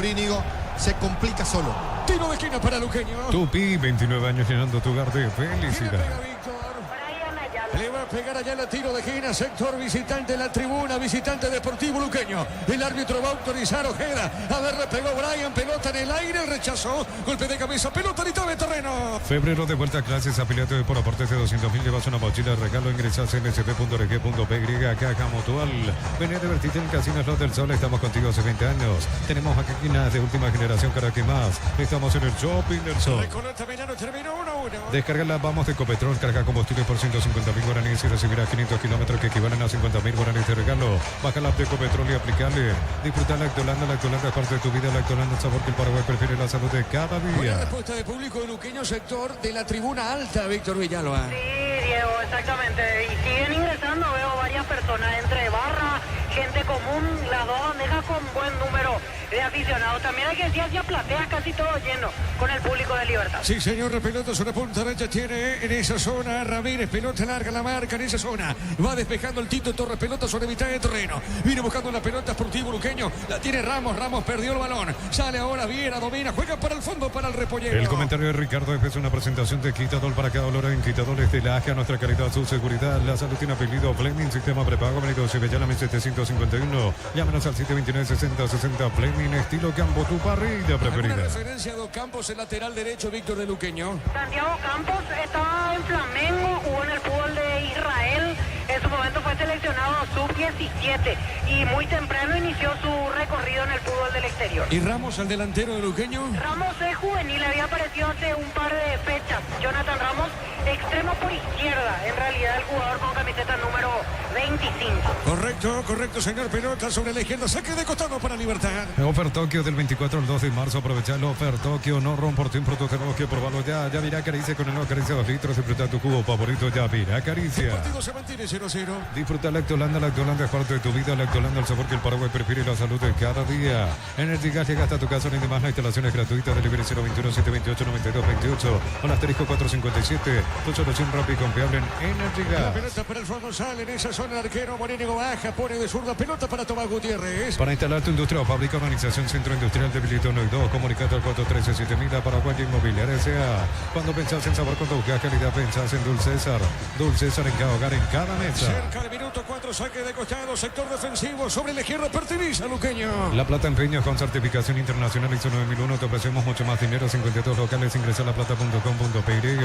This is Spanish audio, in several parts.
Morínigo se complica solo. Tiro de esquina para Luqueño. Tupi, 29 años llenando tu hogar de felicidad. Le va a pegar allá el tiro de esquina, sector visitante, la tribuna, visitante Deportivo Luqueño. El árbitro va a autorizar Ojeda. A ver, le pegó Brian, pelota en el aire, el rechazó. Golpe de cabeza, pelota mitad de terreno. Febrero de vuelta a clases, afiliate por aportes de 200.000, llevas una mochila de regalo, ingresas en nsp.org.py, caja mutual. Vení a divertirte en Casino Slot del Sol, estamos contigo hace 20 años. Tenemos máquinas de última generación, cara que más. Estamos en el Shopping del Sol. Recoleta Mellano, terminó 1-1. Descarga Vamos de Ecopetrol, carga combustible por 150.000 guaraníes y recibirás 500 kilómetros que equivalen a 50.000 guaraníes de regalo. Baja la app de Ecopetrol y aplicable. Disfruta la Lactolanda es parte de tu vida. Lactolanda, el sabor que el Paraguay prefiere, la salud de cada Buena día. respuesta de público de Luqueño, sector de la tribuna alta, Víctor Villalba. Sí, Diego, exactamente. Y siguen ingresando, veo varias personas entre barra, gente común, las dos bandejas con buen número de aficionados. También hay que decir hacia platea, casi todo lleno con el público de Libertad. Sí, señor, pelota sobre punta derecha tiene en esa zona Ramírez, pelota larga la marca en esa zona. Va despejando el Tito Torres, pelota sobre mitad de terreno. Viene buscando la pelota Sportivo Luqueño, la tiene Ramos, Ramos perdió el balón. Sale ahora Viera, domina, juega para el fondo para el repollero. El comentario de Ricardo es una presentación de Quitadol para cada dolor en Quitadol de la AGA, nuestra calidad, su seguridad. La salud tiene apellido Fleming, sistema prepago, Benito Cibellana 1751. Llámenos al 729-6060 Fleming, estilo campo, tu parrilla preferida. Una referencia a Dos Campos, el lateral derecho, Víctor de Luqueño. Santiago Campos estaba en Flamengo, jugó en el fútbol de Israel. En su momento fue seleccionado sub-17 y muy temprano inició su recorrido en el fútbol del exterior. Y Ramos, al delantero de Luqueño. Ramos es juvenil, había aparecido hace un par de fechas. Jonathan Ramos, extremo por izquierda, en realidad el jugador con camiseta número 25. Correcto, señor, pelota sobre la izquierda, saque de costado para Libertad. Offer Tokio del 24 al 2 de marzo, aprovecha el Offer Tokio, no ron por tiempo, tenemos que probarlo ya. Ya mira, acaricia con el nuevo Acaricia 2 litros, disfruta tu jugo favorito, ya mira, acaricia. El partido se mantiene 0-0. Disfruta Lactolanda es parte de tu vida. Lactolanda, el sabor que el Paraguay prefiere y la salud de cada día. Energy Gas llega hasta tu casa, ni demás, la instalación es gratuita. Delivery 021-728-9228. Con asterisco 457. Tu solución rápida y confiable en Energy La Gas. pelota para el fondo, sale en esa zona el arquero Morínigo, baja, pone de zurda, pelota para Tomás Gutiérrez. Para instalar tu industria o fábrica, organización Centro Industrial de Bilito 1 y 2, comunicate al 413-7000 a Paraguay Inmobiliaria S.A. Cuando pensás en sabor, cuando buscas calidad, pensás en Dulce César. Dulce César en cada hogar, en cada mesa. Cerca del minuto 4, saque de costado, sector defensivo, sobre la izquierda pertenece a Luqueño. La Plata Empeños con certificación internacional ISO 9001, te ofrecemos mucho más dinero, 52 locales, ingresa a laplata.com.py.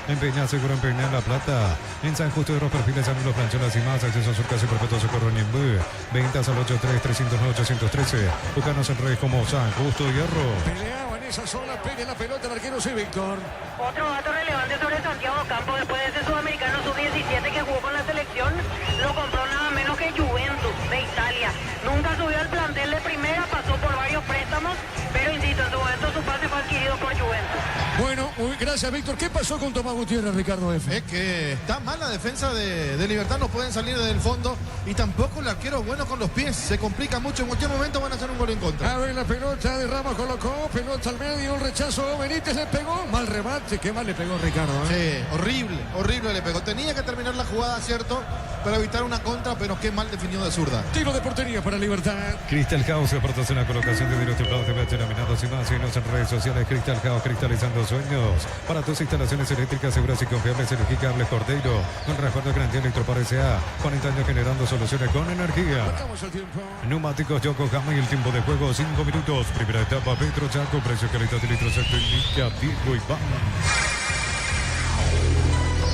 Empeña, seguro empeñar La Plata. En San Justo de los Perfiles, San Luis, Plancholas y más, acceso a su casa y perpetuo socorro Ñembú. Ventas al 83-309-813. Búscanos en redes como San Justo Hierro. Peleaba en esa zona, pega la pelota el arquero, sí, Víctor. Otro dato relevante sobre Santiago Campos, después de ese sudamericano sub-17 que jugó con la selección, lo compró nada menos que Juventus de Italia. Nunca subió al plantel de primera, pasó por varios préstamos, pero insisto, en su momento su pase fue adquirido por Juventus. Bueno, gracias, Víctor. ¿Qué pasó con Tomás Gutiérrez, Ricardo F? Es que está mal la defensa de Libertad, no pueden salir del fondo y tampoco el arquero es bueno con los pies, se complica mucho, en cualquier momento van a hacer un gol en contra. A ver, la pelota de Ramos colocó, pelota al medio, el rechazo, Benítez le pegó, mal remate, qué mal le pegó Ricardo. Sí, horrible le pegó, tenía que terminar la jugada, cierto, para evitar una contra, pero qué mal definido de zurda. Tiro de portería para Libertad. Crystal House, aportación a colocación de vidrios templados de PH laminados y más. Síguenos en redes sociales. Crystal House, cristalizando sueños. Para tus instalaciones eléctricas seguras y confiables, elegí Cables Cordeiro. Con respaldo de garantía Electropar S.A. 40 años generando soluciones con energía. Marcamos el tiempo. Neumáticos Yokohama y el tiempo de juego 5 minutos. Primera etapa, Petro Chaco, precio calidad de litro secto indica Diego Iván.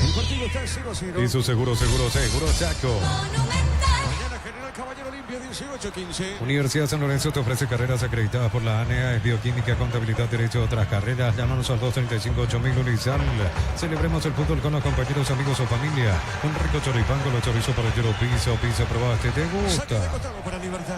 El partido está 0-0. Y su seguro Chaco. Mañana General Caballero Limpia 18-15. Universidad San Lorenzo te ofrece carreras acreditadas por la ANEA, es bioquímica, contabilidad, derecho, otras carreras. Llámanos al 235-8000 Unizal. Celebremos el fútbol con los compañeros, amigos o familia. Un rico choripán con los chorizos para el hielo, pizza probaste, ¿te Saque de gusta? costado para Libertad.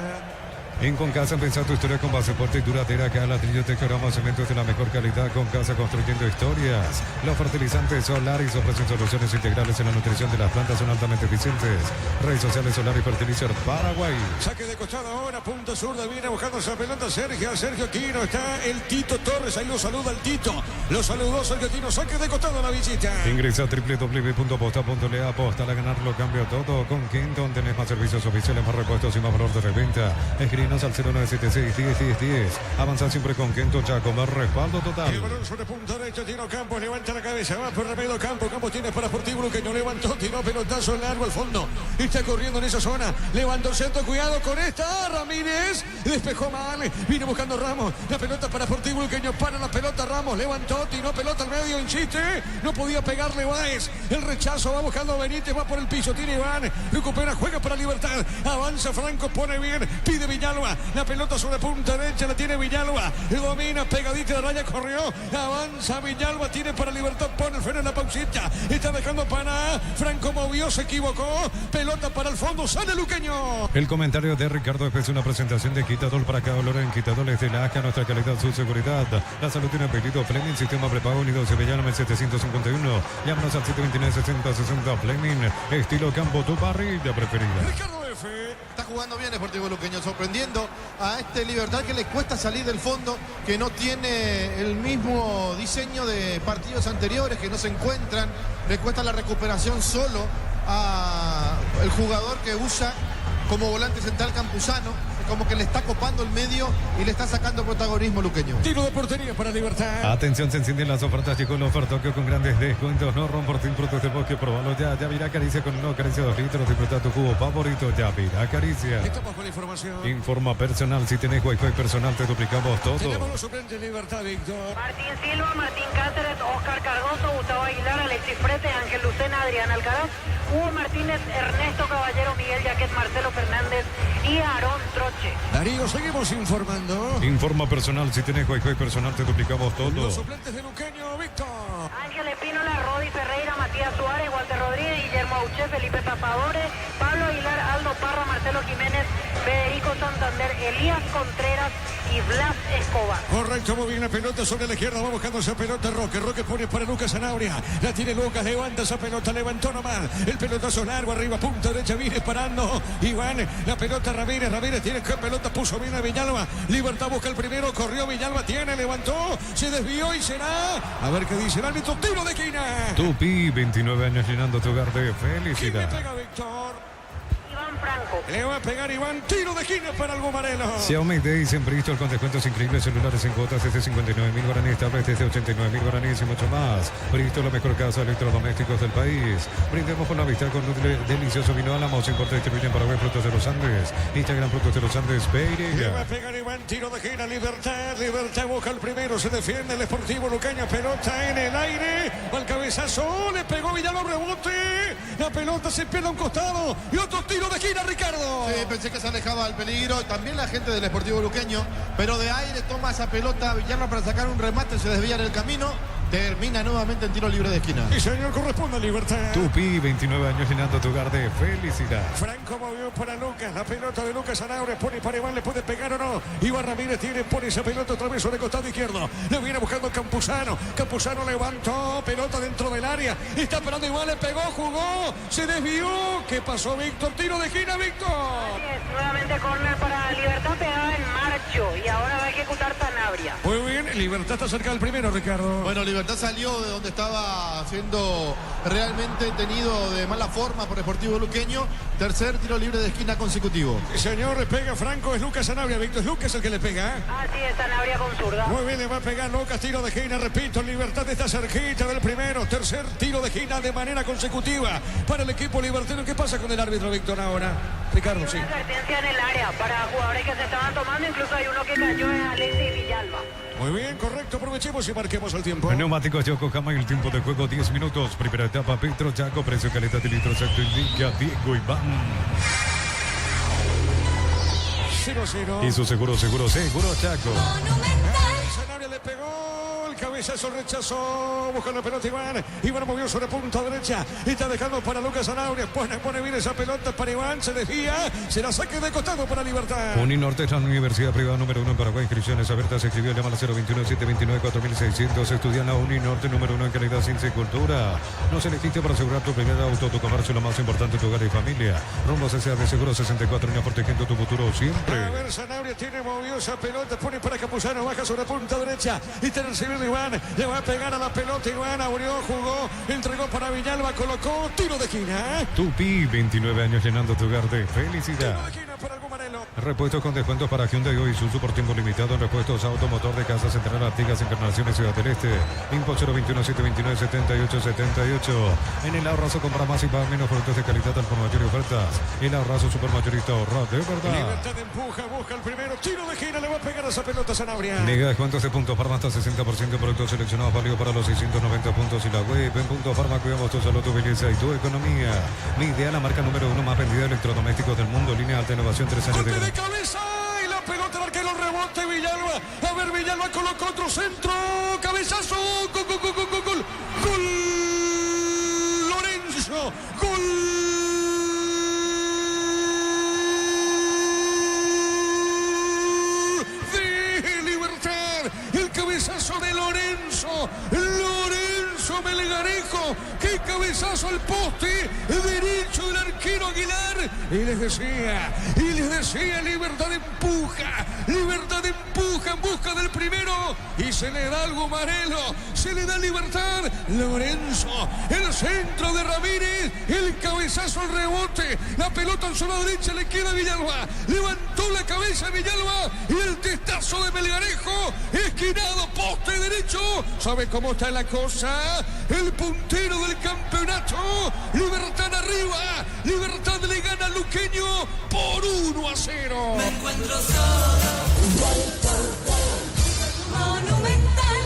En Concasa, pensar tu historia con base fuerte y duradera. Cada ladrillo te queramos cementos de la mejor calidad. Concasa, construyendo historias. Los fertilizantes Solaris ofrecen soluciones integrales en la nutrición de las plantas, son altamente eficientes. Redes sociales Solaris Fertilizer Paraguay. Saque de costado ahora, punta zurda, viene buscando esa pelota Sergio Quino, está el Tito Torres, ahí lo saluda el Tito. Lo saludó Sergio Quino, saque de costado a la visita. Ingresa a www.posta.le, aposta a ganar lo cambia todo. Con Kenton tenés más servicios oficiales, más repuestos y más valor de reventa. Escribe Escríbenos al 0976-10-10-10. Avanza siempre con Kento Chaco, más respaldo total. El balón sobre punta derecha, Tino Campos levanta la cabeza, va por Remedio Campos. Campos tiene para Sportivo Luqueño, levantó, tiró pelotazo largo al fondo. Está corriendo en esa zona, levantó el centro, cuidado con esta. Ramírez despejó mal, viene buscando Ramos. La pelota para Sportivo Luqueño, para la pelota Ramos, levantó, tiró pelota al medio, insiste. No podía pegarle Báez. El rechazo va buscando a Benítez, va por el piso, tiene Iván, recupera, juega para Libertad. Avanza Franco, pone bien, pide Villalba. La pelota sobre punta derecha, la tiene Villalba. Domina, pegadita de raya, corrió. Avanza Villalba, tiene para Libertad, pone el freno en la pausita. Está dejando para Franco, movió, se equivocó. Pelota para el fondo, sale Luqueño. El comentario de Ricardo es una presentación de Quitadol para cada olor en Quitadores de la ACA, nuestra calidad, su seguridad. La salud tiene apellido Fleming, sistema prepago unido Sevillano 751. Llámanos al 729-6060 Fleming, estilo campo, tu parrilla preferida. Ricardo F. Está jugando bien Sportivo Luqueño, sorprendiendo a este Libertad que le cuesta salir del fondo, que no tiene el mismo diseño de partidos anteriores, que no se encuentran, le cuesta la recuperación solo a el jugador que usa como volante central Campuzano, como que le está copando el medio y le está sacando protagonismo Luqueño. Tiro de portería para Libertad. Atención, se encienden las ofertas. Llegó el ofertoque con grandes descuentos. No romportín, frutos de bosque, probalo ya. Ya virá Caricia con una Caricia 2 litros. Disfruta tu jugo favorito. Ya virá Caricia. Estamos con la información. Informa personal. Si tenés wifi personal, te duplicamos todo. Tenemos los suplentes Libertad, Víctor. Martín Silva, Martín Cáceres, Oscar Cardoso, Gustavo Aguilar, Alexis Frete, Ángel Lucena, Adrián Alcaraz, Hugo Martínez, Ernesto Caballero, Miguel Yaquet, Marcelo Fernández y Aarón Troche. Darío, seguimos informando. Informa personal. Si tenés wifi personal, te duplicamos todo. Los suplentes de Luqueño, Víctor. Ángel Espínola, Rodi Ferreira, Matías Suárez, Walter Rodríguez, Guillermo Auché, Felipe Papadores, Pablo Aguilar, Aldo Parra, Marcelo Jiménez, Federico Santander, Elías Contreras y Blas Escobar. Correcto, muy bien la pelota sobre la izquierda, va buscando esa pelota Roque. Roque pone para Lucas Zanabria. La tiene Lucas, levanta esa pelota, levantó nomás. El pelotazo largo arriba, punta derecha, viene parando. Iván, la pelota Ramírez. Ramírez tiene que pelota, puso bien a Villalba. Libertad busca el primero, corrió Villalba, tiene, levantó, se desvió y será. A ver qué dice el árbitro, tiro de esquina. Tupi, 29 años llenando tu hogar de ¿Quién le felicidad. pega, Víctor? Iván Franco. Le va a pegar Iván, tiro de esquina para el Gumarelo. Xiaomi Days en Bristol con descuentos increíbles, celulares en cuotas desde 59.000 guaraníes, tablets desde 89.000 guaraníes y mucho más. Bristol, la mejor casa de electrodomésticos del país. Brindemos por la vista con un delicioso vino Álamos, importa y distribuye en Paraguay, Frutos de los Andes. Instagram, Frutos de los Andes, Le va a Pereira. pegar Iván, tiro de esquina, Libertad. Libertad busca el primero, se defiende el Sportivo Luqueño, pelota en el aire. Al cabezazo, le pegó Villalba, rebote. La pelota se pierde a un costado y otro tiro de esquina, Ricardo. Sí, pensé que se alejaba del peligro. También la gente del Sportivo Luqueño, pero de aire toma esa pelota Villalba para sacar un remate, se desvía en el camino, termina nuevamente en tiro libre de esquina. Y señor, corresponde a Libertad. Tupi, 29 años llenando tu hogar de felicidad. Franco movió para Lucas, la pelota de Lucas Zanabria, pone para Iván, le puede pegar o no. Iván Ramírez tiene, pone esa pelota otra vez sobre el costado izquierdo. Le viene buscando Campuzano. Campuzano levantó, pelota dentro del área. Está esperando Iván, le pegó, jugó, se desvió. ¿Qué pasó, Víctor? Tiro de esquina, Víctor. Así es, nuevamente córner para Libertad, pegada en Marcho y ahora va a ejecutar Sanabria. Muy bien, Libertad está cerca del primero, Ricardo. Bueno, Libertad salió de donde estaba siendo realmente tenido de mala forma por Sportivo Luqueño. Tercer tiro libre de esquina consecutivo. Señor, le pega Franco, es Lucas Zanabria, Víctor, es Lucas el que le pega. Así es, Sanabria con zurda. Muy bien, le va a pegar Lucas, tiro de esquina, repito, Libertad está cerquita del primero. Tercer tiro de esquina de manera consecutiva para el equipo libertino. ¿Qué pasa con el árbitro, Víctor, ahora? Ricardo, sí. Una advertencia en el área para jugadores que se estaban tomando, incluso hay uno que cayó en Alexis Villalba. Muy bien, correcto, aprovechemos y marquemos el tiempo. Neumáticos Yokohama, el tiempo de juego 10 minutos. Primera etapa, Petro Chaco, precio, calidad de litro exacto, indica Diego Iván. 0-0. Y su seguro Chaco. Zanabria le pegó, el cabezazo rechazó, busca la pelota Iván. Iván movió sobre punta derecha, está dejando para Lucas Zanabria, pone bien esa pelota para Iván, se desvía, se la saque de costado para Libertad. Uninorte es la universidad privada número 1 en Paraguay. Inscripciones abiertas. Se escribió, llama al 021-729-4600. Estudia en la Uninorte número 1 en calidad, ciencia y cultura. Nos elegiste para asegurar tu primer auto, tu comercio, lo más importante, tu hogar y familia. Rumbo CCA de Seguro 64 años, protegiendo tu futuro siempre. A ver, Zanabria tiene, movió esa pelota, pone para Campuzano, baja sobre punta derecha, y está recibiendo Iván, le va a pegar a la pelota Iván, abrió, jugó, entregó para Villalba, colocó, tiro de esquina. Tupi, 29 años llenando tu hogar de Tiro felicidad. de esquina para el Gumarelo. Repuestos con descuentos para Hyundai o Isuzu por tiempo limitado en repuestos automotor de Casa Central Artigas Encarnación y Ciudad del Este. Info 021-729-7878. En el Ahorrazo compra más y paga menos productos de calidad al por mayor y ofertas. El Ahorrazo Supermayorista ahorra de verdad. Libertad empuja, busca el primero. Tiro de esquina, le va a pegar a esa pelota Sanabria. Mega descuentos de Punto Farma hasta 60% de productos seleccionados válido para los 690 puntos y la web en Punto Farma. Cuidamos tu salud, tu belleza y tu economía. Mi idea, la marca número 1 más vendida de electrodomésticos del mundo. Línea de alta innovación, 3 años Golpe de de cabeza y la pelota, el arquero rebote Villalba. A ver, Villalba colocó otro centro. Cabezazo. Gol, gol, gol, gol, gol, gol. Gol. Lorenzo. Gol. De Libertad. El cabezazo de Lorenzo. Lorenzo Melgarejo. Qué cabezazo al poste derecho del arquero Aguilar. Y les decía, Libertad empuja en busca del primero. Y se le da algo Marelo, se le da Libertad. Lorenzo, el centro de Ramírez, el cabezazo al rebote. La pelota en zona derecha le queda a Villalba. Levantó la cabeza Villalba y el testazo de Melgarejo. Esquinado, poste derecho. ¿Sabe cómo está la cosa? El puntero del campeonato. Libertad arriba. Libertad le gana a Luqueño por 1-0. Me encuentro solo. Monumental.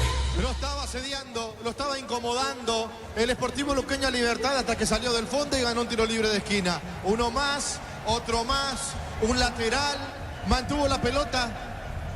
Lo estaba asediando, lo estaba incomodando el Sportivo Luqueño a Libertad hasta que salió del fondo y ganó un tiro libre de esquina. Uno más, otro más, un lateral, mantuvo la pelota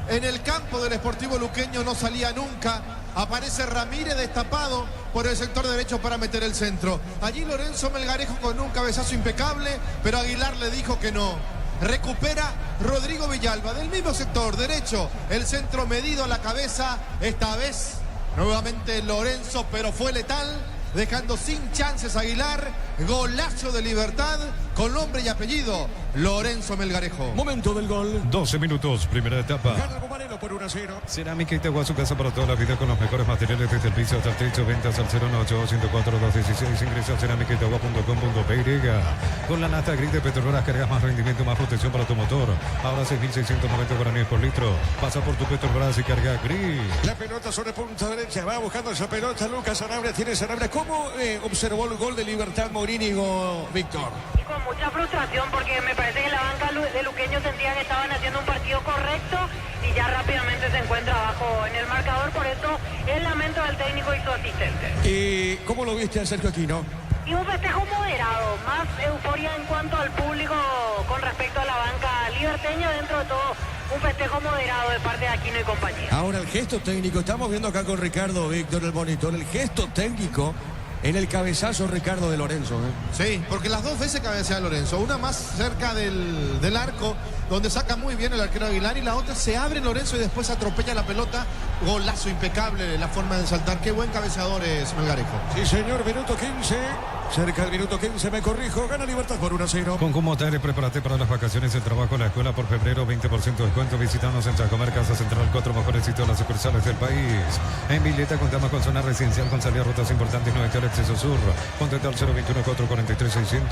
en el campo del Sportivo Luqueño, no salía nunca. Aparece Ramírez destapado por el sector derecho para meter el centro. Allí Lorenzo Melgarejo con un cabezazo impecable, pero Aguilar le dijo que no. Recupera Rodrigo Villalba del mismo sector derecho. El centro medido a la cabeza. Esta vez nuevamente Lorenzo, pero fue letal, dejando sin chances a Aguilar. Golazo de Libertad con nombre y apellido, Lorenzo Melgarejo. Momento del gol. 12 minutos, primera etapa. Gana el Marelo por 1-0. Cerámica Itagua, su casa para toda la vida con los mejores materiales desde el piso hasta el techo. Ventas al 098-104-216. Ingresa a cerámicaitagua.com.py. Con la nata gris de Petroleras cargas más rendimiento, más protección para tu motor. Ahora 6.690 guaraníes por litro. Pasa por tu Petrobras y carga gris. La pelota sobre punta derecha. Va buscando esa pelota. Lucas Sanabria tiene Sanabria. ¿Cómo observó el gol de Libertad Morínigo, Víctor? Y con mucha frustración porque me parece que la banca de Luqueño sentía que estaban haciendo un partido correcto y ya rápidamente se encuentra abajo en el marcador. Por eso el lamento del técnico y su asistente. ¿Y cómo lo viste a Sergio Aquino? Y un festejo moderado, más euforia en cuanto al público con respecto a la banca liberteña. Dentro de todo, un festejo moderado de parte de Aquino y compañía. Ahora el gesto técnico, estamos viendo acá con Ricardo, Víctor, el monitor, el gesto técnico en el cabezazo Ricardo de Lorenzo. Sí, porque las dos veces cabecea Lorenzo. Una más cerca del arco, donde saca muy bien el arquero Aguilar, y la otra se abre Lorenzo y después atropella la pelota. Golazo impecable, la forma de saltar. Qué buen cabeceador es Melgarejo. Sí, señor, minuto 15. Cerca del minuto 15, me corrijo. Gana Libertad por 1-0. Con Comotare, prepárate para las vacaciones, el trabajo, la escuela por febrero, 20% de descuento. Visítanos en Chacomer, Casa Central, 4 mejores sitios de las sucursales del país. En Villeta contamos con zona residencial con salida a rutas importantes, no está el acceso sur. Contacta al 021-443-600.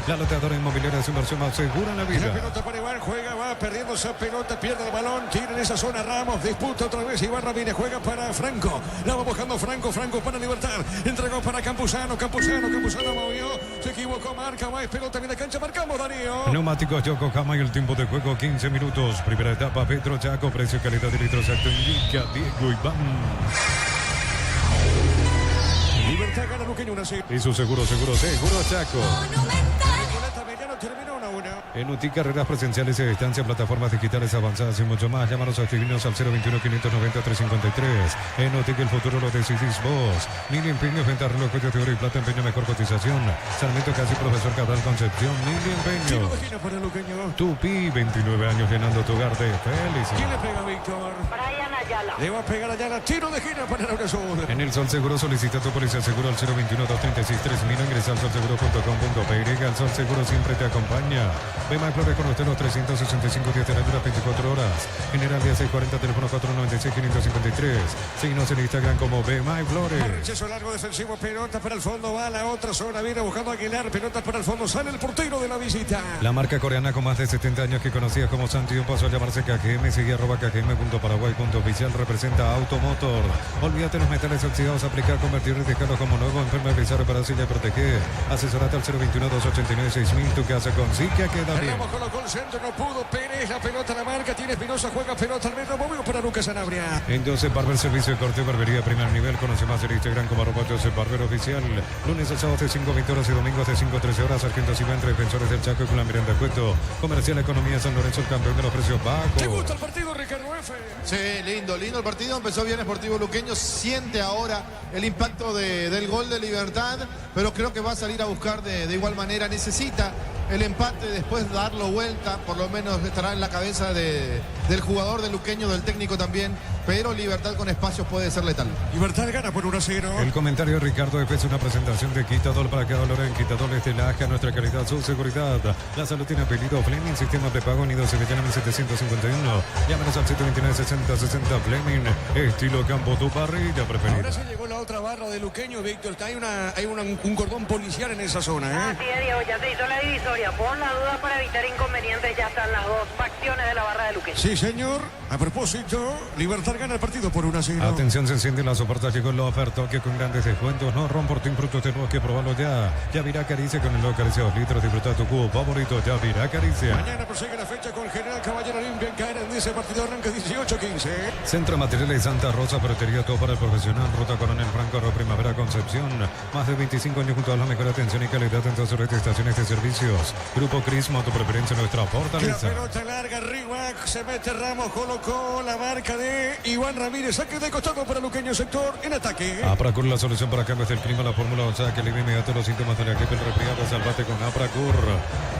La loteadora inmobiliaria es su inversión más segura en la La vida. pelota para Iván, juega, va perdiendo esa pelota, pierde el balón, tira en esa zona Ramos, disputa otra vez Iván Ramírez, juega para Franco, la va buscando Franco para Libertad, entregó para Campuzano movió, se equivocó, marca, va, es pelota en la cancha, marcamos Darío. Neumáticos Yokohama y el tiempo de juego 15 minutos. Primera etapa, Petro Chaco, precio, calidad de litros exacto, indica Diego Iván. Libertad gana Luqueño 1-0. Y su seguro Chaco. Monumental. Nicolás Mediano terminó 1-1. En UTI, carreras presenciales y a distancia, plataformas digitales avanzadas y mucho más. Llámanos a escribirnos al 021-590-353. En UTI, el futuro lo decidís vos. Mil empeños, venta relojes de oro y plata, empeño, mejor cotización. Sarmiento Casi, Profesor Cabral, Concepción, Mil Tiro empeños. de esquina para Luqueño. Tupi, 29 años llenando tu hogar de felicidad. ¿Quién le pega a Víctor? Brian Ayala. Le va a pegar allá la tiro de gira para Laura Sur. En el Sol Seguro solicita tu póliza seguro al 021-236-3000. Ingresa al solseguro.com.py. El Sol Seguro siempre te acompaña. Ve más Flores con usted los 365 días de la dura, 24 horas. General día 640, teléfono 496-553. Síguenos en Instagram como Ve más Flores. Rechazo largo defensivo, pelota para el fondo, va a la otra zona, viene buscando a Aguilar, pelota para el fondo, sale el portero de la visita. La marca coreana con más de 70 años que conocía como Santiago pasó a llamarse KGM. Sigue @kgm.paraguay.oficial. Representa Automotor. Olvídate los metales oxidados, aplicar, convertir y dejarlos como nuevo. Impermeabilizar, reparar, y proteger. Asesorate al 021-289-6000. Tu casa con sí que queda bien. Ramos colocó el centro, no pudo. Pérez, la pelota la marca, tiene Espinosa, juega pelota al medio, movió para Lucas Sanabria. En Joseph Barber, servicio de corte, barbería primer nivel. Conoce más en Instagram como @Joseph Barber Oficial. Lunes a sábado de 5:20 horas y domingos de 5 a 13 horas. Sargento Silva entre Defensores del Chaco y con la Miranda Cueto. Comercial Economía San Lorenzo, el campeón de los precios bajos. ¿Te gusta el partido, Ricardo F? Sí, lindo el partido. Empezó bien Sportivo Luqueño. Siente ahora el impacto del gol de Libertad, pero creo que va a salir a buscar de igual manera. Necesita el empate, después darlo vuelta. Por lo menos estará en la cabeza del jugador de Luqueño, del técnico también. Pero Libertad con espacios puede ser letal. Libertad gana por 1-0. El comentario de Ricardo F es una presentación de Quitador para cada dolor en Quitador de Laja, nuestra calidad, su seguridad. La salud tiene apellido Fleming, sistema de pago unido Sevillana 1751. Llámenos al 729-6060 Fleming, estilo campo, tu parrilla preferida. Ahora se llegó la otra barra de Luqueño, Víctor. Hay un cordón policial en esa zona, ¿eh? Así es, Diego, ya se hizo la divisoria. Por la duda, para evitar inconvenientes, ya están las dos facciones de la barra de Luqueño. Sí, señor. A propósito, Libertad gana el partido por 1-0. Atención, se enciende la soporta, llegó la oferta que con grandes descuentos. No ron por ti, frutos tenemos que probarlo ya. Yavirá Caricia con el logo Caricia 2 litros. Disfruta tu cubo favorito, Yavirá Caricia. Mañana prosigue la fecha con General Caballero Olimpia en Caera. En ese partido arranca 18-15. Centro Materiales Santa Rosa, ferretería todo para el profesional. Ruta Coronel Franco, Primavera Concepción. Más de 25 años junto a la mejor atención y calidad en todas sus estaciones de servicios. Grupo Crismo, tu preferencia, nuestra fortaleza. La pelota larga arriba, se mete Ramos, colocó la marca de Iván Ramírez. Saque de costado para Luqueño, sector en ataque. Apracur, la solución para cambios del clima, la fórmula, o sea, que alivia inmediato los síntomas de la gripe, el resfriado. Salvate con Apracur.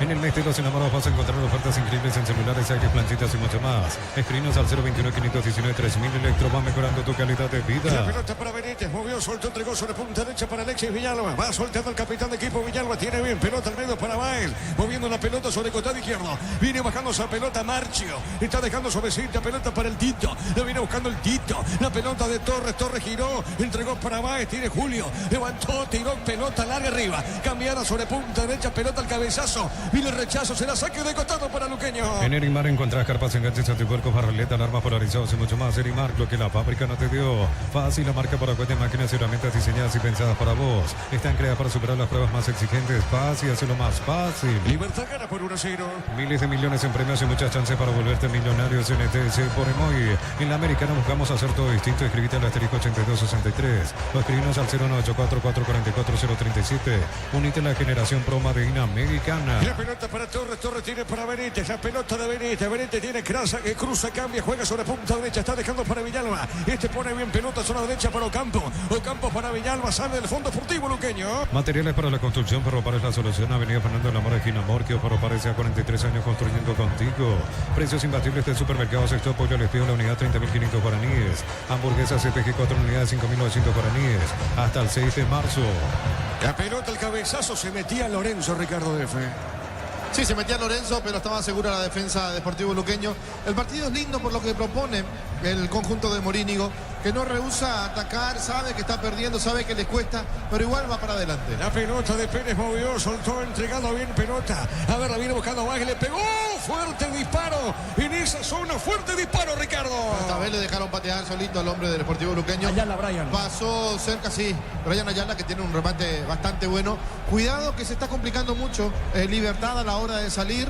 En el mes de los enamorados vas a encontrar ofertas increíbles en celulares, aires, planchitas y mucho más. Escrinos al 021-519-3000. Electro va mejorando tu calidad de vida. La pelota para Benítez, movió, soltó, entregó sobre punta derecha para Alexis Villalba. Va soltando el capitán de equipo Villalba, tiene bien, pelota al medio para Baez, moviendo la pelota sobre el costado izquierdo. Viene bajando esa pelota Marchio, está dejando suavecita, pelota para el Tito, la viene buscando el Tito. La pelota de Torres, Torres giró, entregó para Baez, tiene Julio, levantó, tiró, pelota larga arriba, cambiada sobre punta derecha, pelota al cabezazo, vino el rechazo, será saque de costado para Luqueño. En Erimar encontrás carpas, enganches, anticuerpos, barraletas, alarmas polarizados y mucho más. Erimar, lo que la fábrica no te dio. Fácil, la marca para de máquinas y herramientas diseñadas y pensadas para vos. Están creadas para superar las pruebas más exigentes. Fácil, hacerlo más fácil. Libertad gana por 1-0. Miles de millones en premios y muchas chances para volverte millonarios en ETC por Emoy. En la Americana buscamos hacer todo distinto. Escribite al asterisco 8263 o escribinos al 0984-444-037. Unite a la generación Proma de Americana. La pelota para Torres, Torres tiene para Benítez, la pelota de Benítez, Benítez tiene cruza, cambia, juega sobre punta derecha, está dejando para Villalba, pone bien pelota, zona derecha para Ocampo para Villalba, sale del fondo Sportivo Luqueño. Materiales para la construcción, Ferropar es la solución. Avenida Fernando de la Mora, esquina Morquio. Ferropar a 43 años construyendo contigo. Precios imbatibles del supermercado Sexto, pollo al espío, la unidad 30.500 guaraníes. Hamburguesas CPG 4 unidades 5.900 guaraníes. Hasta el 6 de marzo. La pelota, el cabezazo, se metía Lorenzo, Ricardo F. Sí, se metía Lorenzo, pero estaba segura la defensa de Sportivo Luqueño. El partido es lindo por lo que propone el conjunto de Morínigo, que no rehúsa atacar, sabe que está perdiendo, sabe que les cuesta, pero igual va para adelante. La pelota de Pérez movió, soltó, entregando bien pelota. A ver, la viene buscando Baez, le pegó, fuerte disparo en esa zona, fuerte disparo, Ricardo. Esta vez le dejaron patear solito al hombre del Sportivo Luqueño. Ayala, Brian. Pasó cerca, sí, Brian Ayala, que tiene un remate bastante bueno. Cuidado que se está complicando mucho Libertad a la hora de salir.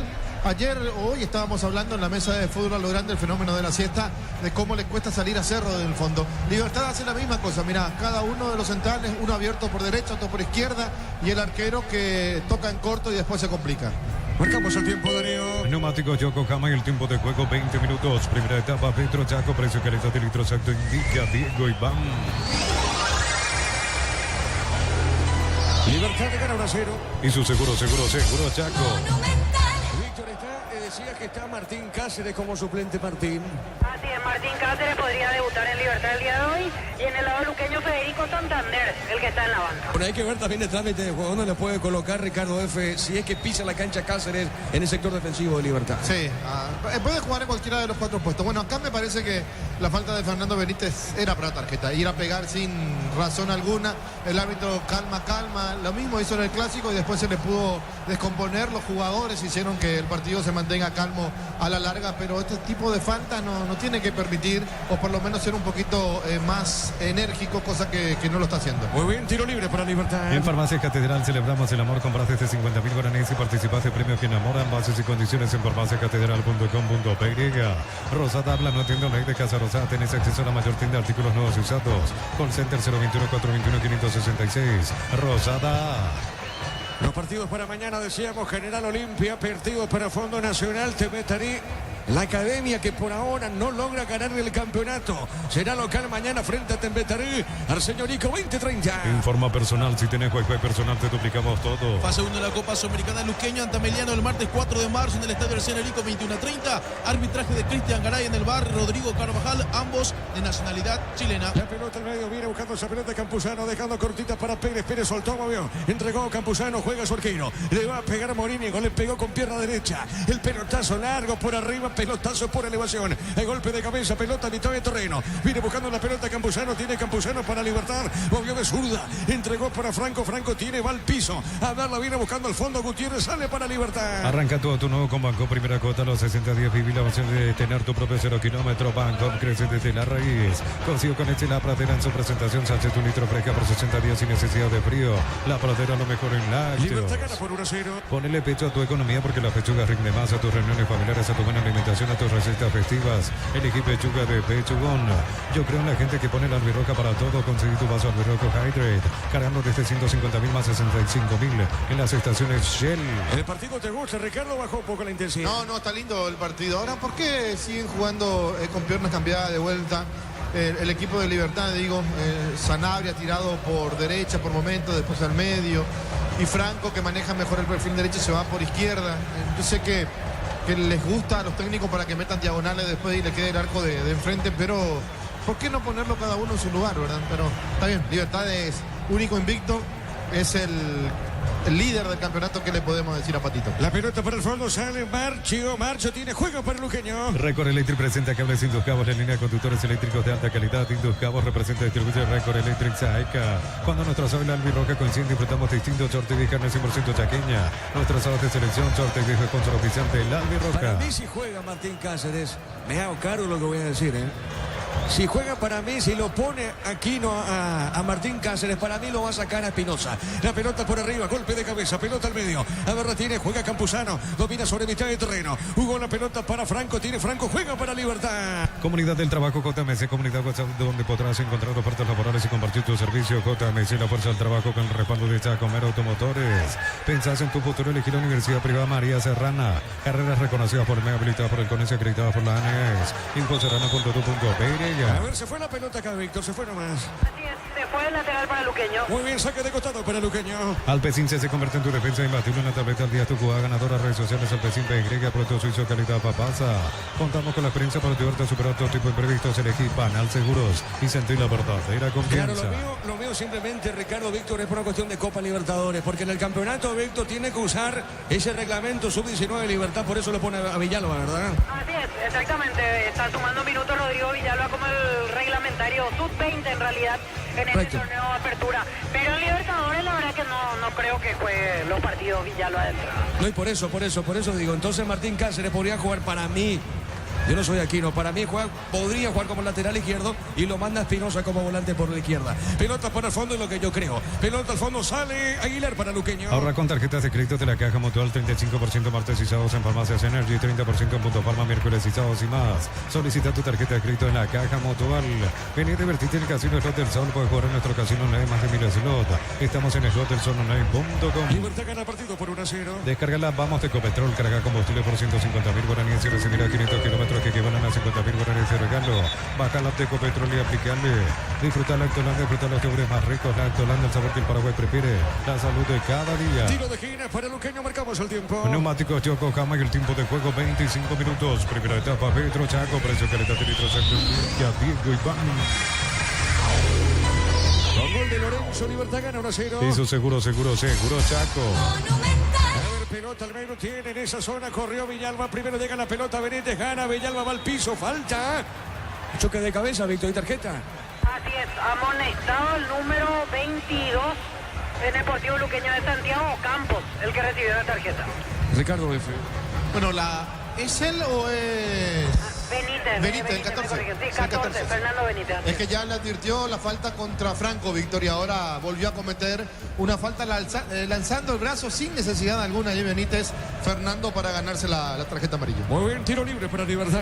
Hoy estábamos hablando en la mesa de fútbol a lo grande, el fenómeno de la siesta, de cómo le cuesta salir a Cerro del fondo. Libertad hace la misma cosa, mirá, cada uno de los centrales, uno abierto por derecha, otro por izquierda, y el arquero que toca en corto y después se complica. Marcamos el tiempo, Darío. Neumáticos Yokohama y el tiempo de juego 20 minutos. Primera etapa, Petro Chaco, precio calidad de litro exacto, indica Diego Iván. Libertad de gana 1-0. Y su seguro Chaco. Víctor, decía que está Martín Cáceres como suplente, Martín. Así es, Martín Cáceres podría debutar titular en Libertad el día de hoy. Y en el lado luqueño, Federico Santander, el que está en la banca. Bueno, hay que ver también el trámite de juego. ¿Dónde le puede colocar Ricardo F. si es que pisa la cancha Cáceres en el sector defensivo de Libertad? Sí, puede jugar en cualquiera de los 4 puestos. Bueno, acá me parece que la falta de Fernando Benítez era para tarjeta. Ir a pegar sin razón alguna. El árbitro calma. Lo mismo hizo en el Clásico y después se le pudo descomponer. Los jugadores hicieron que el partido se mantenga calmo a la larga, pero este tipo de faltas no tiene que permitir, o por lo menos ser un poquito más enérgico, cosa que no lo está haciendo. Muy bien, tiro libre para Libertad. En Farmacia Catedral celebramos el amor con brazos de 50.000 guaraníes y participaste en premios que enamoran. Bases y condiciones en farmaciacatedral.com.py. Rosada habla, no atiendo ley de Casa Rosada. Tenés acceso a la mayor tienda de artículos nuevos y usados. Call Center 021-421-566. Rosada. Los partidos para mañana, decíamos, General Olimpia, partidos para Fondo Nacional, Tebetarí. La academia que por ahora no logra ganar el campeonato. Será local mañana frente a Tembetarí. Arseñorico 2030. Informa personal, si tenés Wi-Fi personal te duplicamos todo. Fase 1 de la Copa Sudamericana Luqueño Antameliano el martes 4 de marzo en el estadio Arseñorico 21:30. Arbitraje de Cristian Garay en el bar, Rodrigo Carvajal, ambos de nacionalidad chilena. La pelota al medio, viene buscando esa pelota Campuzano, dejando cortita para Pérez. Pérez soltó, movió, entregó Campuzano, juega su arquero. Le va a pegar a Morínigo, le pegó con pierna derecha. El pelotazo largo por arriba, pelotazo por elevación. El golpe de cabeza, pelota a mitad de terreno. Viene buscando la pelota Campuzano, tiene Campuzano para Libertad. Movió de zurda, entregó para Franco. Franco tiene, va al piso. A darla, viene buscando al fondo. Gutiérrez sale para Libertad. Arranca todo tu nuevo con Banco Primera Cuota a los 60 días. Viví la opción de tener tu propio 0 kilómetro. Banco crece desde la raíz. Consigo con la Pradera en su presentación. Sánchez un litro fresca por 60 días sin necesidad de frío. La Pradera lo mejor en lácteos. Libertad gana por 1-0. Ponele pecho a tu economía porque la pechuga rinde más a tus reuniones familiares, a tu buena alimentación, a tus recetas festivas. Elegí pechuga de Pechugón. Yo creo en la gente que pone la albirroca para todo. Conseguí tu vaso albirroca Hydrate, cargando desde 150.000 más 65.000 en las estaciones Shell. ¿El partido te gusta, Ricardo? Bajó un poco la intensidad. No, está lindo el partido. Ahora, ¿por qué siguen jugando con piernas cambiadas de vuelta? El equipo de Libertad, digo, Sanabria tirado por derecha por momentos, después al medio. Y Franco, que maneja mejor el perfil derecho, se va por izquierda. Yo sé que les gusta a los técnicos para que metan diagonales después y le quede el arco de enfrente, pero ¿por qué no ponerlo cada uno en su lugar, verdad? Pero está bien, Libertad es único invicto, es el líder del campeonato. ¿Qué le podemos decir a Patito? La pelota para el fondo, sale Marcho tiene juego para el luqueño. Record Electric presenta cables Induscabos, la línea de conductores eléctricos de alta calidad. Induscabos representa y distribuye Record Electric Saeca. Cuando nuestra sábila albirroja coincide, disfrutamos distintos shorts de carne 100% chaqueña. Nuestra sábado de selección, shorts de viejo sponsor oficial de la albirroja. Para mí, si juega Martín Cáceres, me hago caro lo que voy a decir, ¿eh? Si juega para mí, si lo pone Aquino a Martín Cáceres, para mí lo va a sacar a Espinosa. La pelota por arriba, golpe de cabeza, pelota al medio. A ver, tiene, juega Campuzano, domina sobre mitad de terreno. Jugó la pelota para Franco, tiene Franco, juega para Libertad. Comunidad del Trabajo JMC, comunidad WhatsApp donde podrás encontrar ofertas laborales y compartir tu servicio. JMC, la fuerza del trabajo con el respaldo de Chacomer Automotores. Pensás en tu futuro, elegir la Universidad Privada María Serrana. Carreras reconocidas por el MEA, habilitadas por el CONES, acreditadas por la ANES. Infoserrana.tu.py. A ver, se fue la pelota acá, Víctor, se fue nomás. Así es, se fue el lateral para Luqueño. Muy bien, saque de costado para Luqueño. Alpecin se convierte en tu defensa imbatible en la tableta al día. Tu jugada ganadora, redes sociales Alpecin PY, producto suizo, calidad papasa. Contamos con la experiencia para ayudarte a superar todo tipo de imprevistos. Elegí Panal Seguros y sentir la verdadera confianza. Claro, lo mío simplemente, Ricardo, Víctor, es por una cuestión de Copa Libertadores, porque en el campeonato Víctor tiene que usar ese reglamento sub-19 de Libertad, por eso lo pone a Villalba, ¿verdad? Así es, exactamente. Está sumando minutos Rodrigo Villalba como el reglamentario sub-20 en realidad en este Correcto. torneo de apertura. Pero en Libertadores la verdad que no creo que juegue los partidos Villalba adentro. No, y por eso digo, entonces Martín Cáceres podría jugar para mí. Yo no soy Aquino, para mí podría jugar como lateral izquierdo y lo manda Espinosa como volante por la izquierda. Pelota para el fondo es lo que yo creo. Pelota al fondo, sale Aguilar para Luqueño. Ahorra con tarjetas de crédito de la Caja Mutual, 35% martes y sábados en Farmacias Energy, 30% en Punto Farma, miércoles y sábados y más. Solicita tu tarjeta de crédito en la Caja Mutual. Vení a divertirte en el Casino Slot del Sol. Puedes jugar en nuestro casino online más de 1000 slot. Estamos en slotdelsononline.com. Libertad gana partido por 1-0. Descarga la Vamos de Ecopetrol, carga combustible por 150.000 guaraníes y recibirá 500 kilómetros litros que equivalen a 50.000 guaraníes de regalo. Baja la Teco Petrol y aplicarle. Disfruta la Lactolanda, disfruta los yogures más ricos. La Lactolanda, el sabor que el Paraguay prefiere. La salud de cada día. Tiro de esquina para Luqueño, marcamos el tiempo. Neumáticos Yokohama y el tiempo de juego 25 minutos. Primera etapa, Petro Chaco, precio calidad de litros ya Diego Iván. Con gol de Lorenzo, Libertad gana 1-0. Hizo seguro Chaco. Monumental. A ver, pelota al medio tiene en esa zona, corrió Villalba, primero llega la pelota, Benítez gana, Villalba va al piso, falta. Choque de cabeza, Víctor, y tarjeta. Así es, amonestado el número 22 en el Deportivo Luqueño de Santiago, Campos, el que recibió la tarjeta. Ricardo F. Bueno, ¿es él o es...? Benítez, el 14. Sí, 14, Fernando Benítez. Es que ya le advirtió la falta contra Franco, Víctor, y ahora volvió a cometer una falta lanzando el brazo sin necesidad alguna allí Benítez, Fernando, para ganarse la tarjeta amarilla. Muy bien, tiro libre para Libertad.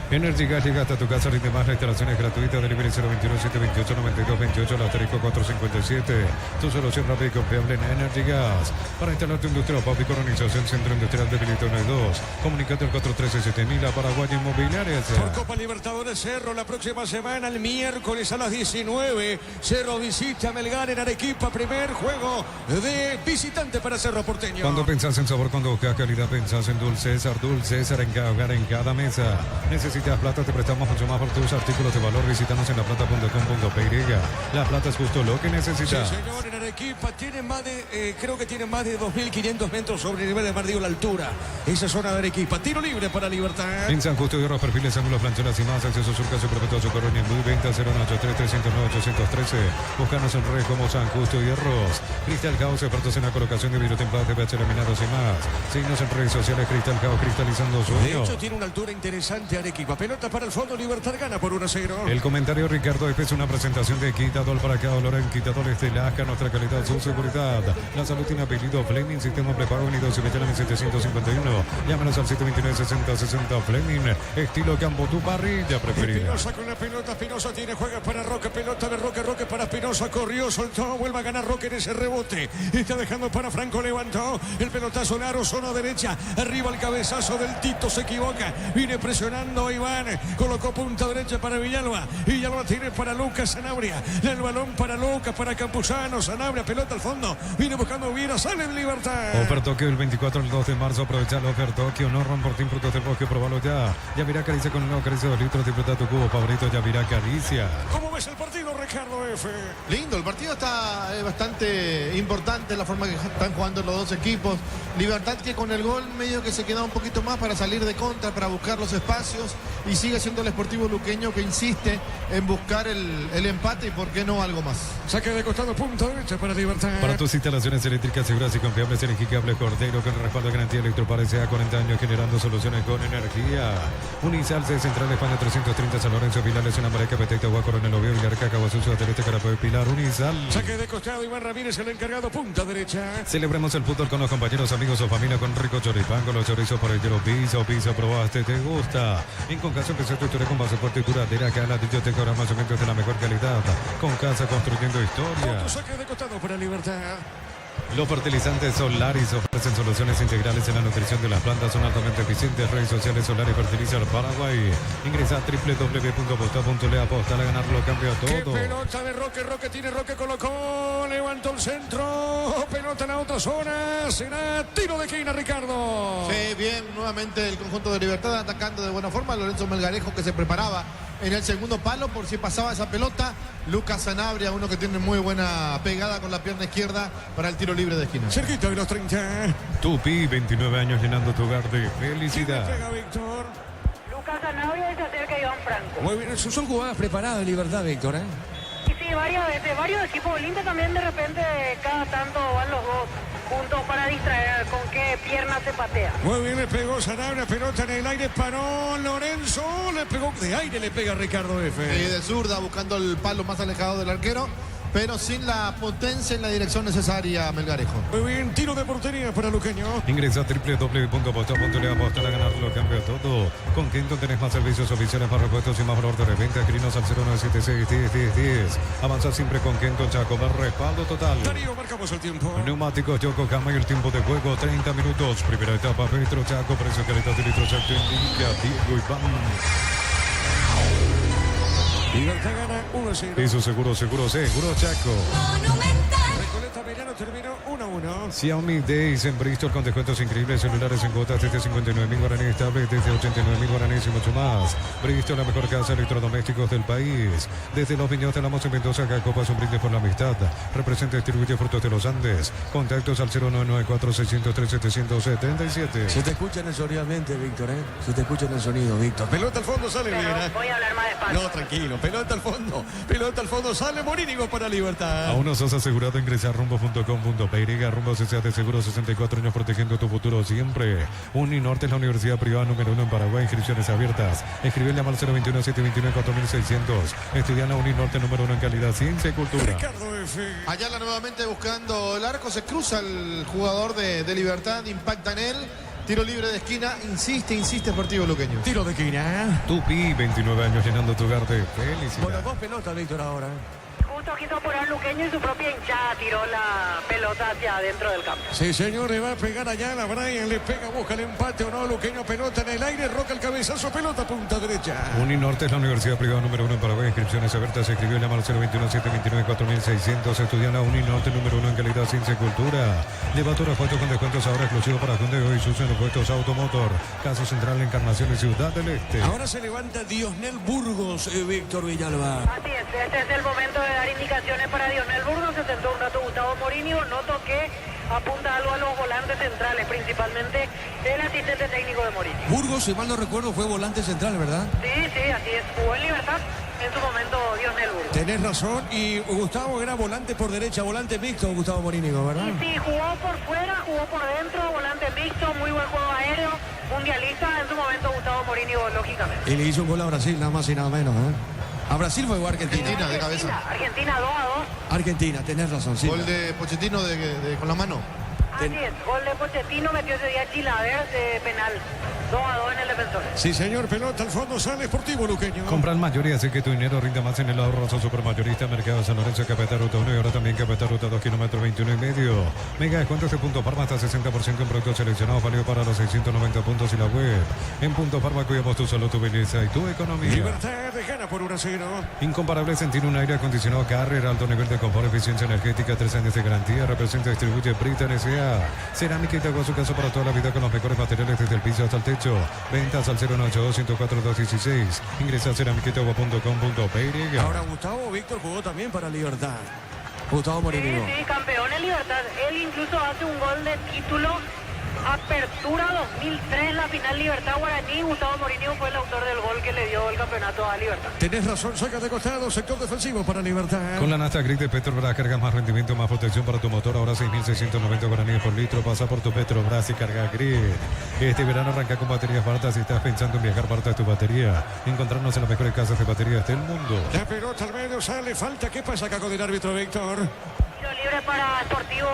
Energy Gas llega hasta tu casa, rinde más, la instalación es gratuita, delivery 021-728-9228, la tarifa 457. Tu solución rápida y confiable en Energy Gas. Para instalar tu industria, Paupi Colonización, Centro Industrial de Bilito 1 y 2. Comunicate al 413-7000, a Paraguay Inmobiliaria. Por Copa Libertadores Cerro, la próxima semana, el miércoles a las 19. Cerro visita a Melgar en Arequipa, primer juego de visitante para Cerro Porteño. Cuando pensás en sabor, cuando buscas calidad, pensás en Dulcesar. Dulcesar en cada hogar, en cada mesa. Necesitas plata, te prestamos mucho más por tus artículos de valor. Visítanos en laplata.com.py. La plata es justo lo que necesitas. Sí, señor, en Arequipa tiene más de, creo que tiene más de 2.500 metros sobre el nivel del mar, digo, la altura. Esa zona de Arequipa. Tiro libre para Libertad. En San Justo de los perfiles, ángulos, plancholas y más. Acceso surca, supermercado, socorro, en muy venta 083-309-813. Búscanos en redes como San Justo y Arroz. Cristal Caos, expertos en la colocación de vidrio templado, TPH laminados y más. Síguenos en redes sociales, Cristal Caos, cristalizando De sueños. hecho, tiene una altura interesante Arequipa. Pelota para el fondo, Libertad gana por 1-0. El comentario Ricardo F es una presentación de Quitadol para cada dolor en Quitadol Estelasca, nuestra calidad, su seguridad. La salud tiene apellido Fleming, sistema prepago unidos y veterano en 751. Llámanos al 729-6060 Fleming, estilo campo, tu parrilla preferida. Espinosa con la pelota, Espinosa tiene, juega para Roque, pelota de Roque, Roque para Espinosa, corrió, soltó, vuelve a ganar Roque en ese rebote. Está dejando para Franco, levantó el pelotazo Laro, zona derecha, arriba el cabezazo del Tito, se equivoca, viene presionando Iván, colocó punta derecha para Villalba, Villalba tiene para Lucas Sanabria, el balón para Lucas, para Campuzano, Sanabria, pelota al fondo, viene buscando Viera, sale en Libertad. Ofertokio el 24 al 2 de marzo, aprovechalo, Ofertokio, no rompan por ti, frutos del bosque, probalo ya. Yavirá Caricia con un nuevo Caricia 2 litros, disfruta tu cubo favorito, Yavirá Caricia. ¿Cómo ves el partido, Ricardo F? Lindo, el partido está bastante importante, la forma que están jugando los dos equipos. Libertad que con el gol medio que se queda un poquito más para salir de contra, para buscar los espacios, y sigue siendo el Sportivo Luqueño que insiste en buscar el empate y por qué no algo más. Saque de costado, punta derecha para Libertad. Para tus instalaciones eléctricas seguras y confiables, elegí Cable Cordero con respaldo de garantía Electropar SA, 40 años generando soluciones con energía. Unisalce Central España 330, San Lorenzo, Pilares, una Mareca, Petecta, Agua, Coronel Oviedo, Villarca, Caguasuso, Aterete, Carapué, Pilar, Unisal. Saque de costado, Iván Ramírez, el encargado, punta derecha. Celebremos el fútbol con los compañeros, amigos o familia con rico choripán, con los chorizos por el hielo, pizza, probaste, te gusta. En Concasa empezó tu historia con pasaporte y duradera, que a la biblioteca ahora más o menos de la mejor calidad. Con casa construyendo historia. Otro saque de costado para Libertad. Los fertilizantes Solaris ofrecen soluciones integrales en la nutrición de las plantas, son altamente eficientes. Redes sociales Solaris Fertilizar Paraguay. Ingresa a www.aposta.le, aposta a ganarlo, cambia Qué todo. pelota de Roque, Roque tiene, Roque colocó, levantó el centro, pelota en la otra zona, será tiro de esquina, Ricardo. Sí, bien, nuevamente el conjunto de Libertad atacando de buena forma. Lorenzo Melgarejo que se preparaba en el segundo palo por si pasaba esa pelota. Lucas Sanabria, uno que tiene muy buena pegada con la pierna izquierda para el tiro libre de esquina. Cerquita de los 30. Tupi, 29 años llenando tu hogar de ¿Quién le felicidad. pega, Víctor? Lucas Sanabria y se acerca Iván Franco. Muy bien, son jugadas preparadas de Libertad, Víctor, ¿eh? Y sí, varias veces, varios equipos Olimpia también de repente cada tanto van los dos juntos para distraer con qué pierna se patea. Muy bien, le pegó Sanabria, pelota en el aire, paró Lorenzo, le pegó de aire, le pega Ricardo F. De zurda buscando el palo más alejado del arquero. pero sin la potencia en la dirección necesaria, Melgarejo. Muy bien, tiro de portería para Luqueño. Ingresa a www.aposta.le, aposta a ganarlo, cambia todo. Con Kenton tenés más servicios oficiales, más repuestos y más valor de reventa. Escribinos al 0976-10-10-10. Avanza siempre con Kenton Chaco, más respaldo total. Darío, marcamos el tiempo. Neumáticos Yokohama y el tiempo de juego 30 minutos. Primera etapa, Petro Chaco, precio calidad de litro Chaco, indica Diego Iván. Libertad gana 1-0. Hizo seguro Chaco. Monumental. Recoleta Milano terminó 1-1. Xiaomi Days en Bristol con descuentos increíbles, celulares en cuotas desde 59.000 guaraníes, tablets desde 89.000 guaraníes y mucho más. Bristol, la mejor casa de electrodomésticos del país. Desde los viñedos de la Moza en Mendoza, Cacopas, un brindis por la amistad. Representa y distribuye frutos de los Andes. Contactos al 0994-603-777. Se te escucha sensorialmente, Víctor, ¿eh? Se te escucha en el sonido, Víctor. Pelota al fondo, sale Pero bien, ¿eh? voy a hablar más despacio. No, tranquilo. Pelota al fondo, sale Morínigo para Libertad. Aún no sos asegurado, ingresa a rumbo.com.py. Rumbo CCA de Seguro, 64 años protegiendo tu futuro siempre. Uninorte es la universidad privada número 1 en Paraguay. Inscripciones abiertas. Escribirle al 021-729-4600. Estudian la Uninorte número 1 en calidad, ciencia y cultura. Ricardo F. Ayala nuevamente buscando el arco, se cruza el jugador de Libertad, impacta en él. Tiro libre de esquina, insiste Sportivo Luqueño. Tiro de esquina. Tupi, 29 años llenando tu hogar de Bueno, felicidad. dos pelotas, Víctor, ahora. Justo quiso apurar Luqueño y su propia hinchada tiró la pelota hacia adentro del campo. Sí, señor, le va a pegar allá a la Brian, le pega, busca el empate o no, Luqueño, pelota en el aire, Roca el cabezazo, pelota, punta derecha. Uninorte es la universidad privada número 1 en Paraguay. Inscripciones abiertas. Se escribió en la mano 021-729-4600. Estudian la Uninorte número 1 en calidad, ciencia y cultura. Llevatura puestos con descuentos ahora exclusivo para Hyundai hoy sus en los puestos Automotor. Caso Central, Encarnación y Ciudad del Este. Ahora se levanta Diosnel Burgos, Víctor Villalba. Así es, este es el momento de dar indicaciones para Dionel Burgos. Se sentó un rato Gustavo Morínigo, noto que apunta algo a los volantes centrales, principalmente el asistente técnico de Morínigo. Burgos, si mal no recuerdo, fue volante central, ¿verdad? Sí, así es, jugó en Libertad en su momento Dionel Burgos. Tenés razón, y Gustavo era volante por derecha, volante mixto, Gustavo Morínigo, ¿verdad? Y sí, jugó por fuera, jugó por dentro, volante mixto, muy buen juego aéreo, mundialista en su momento Gustavo Morínigo, lógicamente. Y le hizo un gol a Brasil, nada más y nada menos, ¿eh? ¿A Brasil fue o a Argentina? Argentina, de cabeza. Argentina 2-2. Argentina, tenés razón, sí. Gol de Pochettino con la mano. Así es, gol de Pochettino, metió ese día Chilaver de penal. 2-2 en el defensor. Sí, señor, pelota al fondo, sale Sportivo Luqueño. Compra al mayor y hace que tu dinero rinda más en el ahorro. Son supermayorista, Mercado San Lorenzo, Capeta Ruta 1 y ahora también Capeta Ruta 2, kilómetro 21,5. Mega descuentos de Punto Parma hasta 60% en productos seleccionados, válido para los 690 puntos y la web. En Punto Parma cuidamos tu salud, tu belleza y tu economía. Libertad gana por 1-0. Incomparable sentir un aire acondicionado Carrier, alto nivel de confort, eficiencia energética, 3 años de garantía. Representa y distribuye Britan S.A. Cerámica y te hago su caso para toda la vida con los mejores materiales desde el piso hasta el techo. Ventas al 092-104-216. Ingresa a ceramiquitagua.com.py. Ahora Gustavo Víctor jugó también para Libertad. Gustavo Morínigo. Sí, campeón en Libertad. Él incluso hace un gol de título. Apertura 2003, la final Libertad Guaraní. Gustavo Morínigo fue el autor del gol que le dio el campeonato a Libertad. Tenés razón, saca de costado, sector defensivo para Libertad. Con la Nasta Grid de Petrobras cargas más rendimiento, más protección para tu motor. Ahora 6.690 guaraníes por litro. Pasa por tu Petrobras y carga Grid. Este verano arranca con baterías baratas. Si estás pensando en viajar, barata tu batería. Encontrarnos en las mejores casas de baterías del mundo. La pelota al medio sale, falta. ¿Qué pasa acá con el árbitro, Víctor? Tiro libre para Sportivo,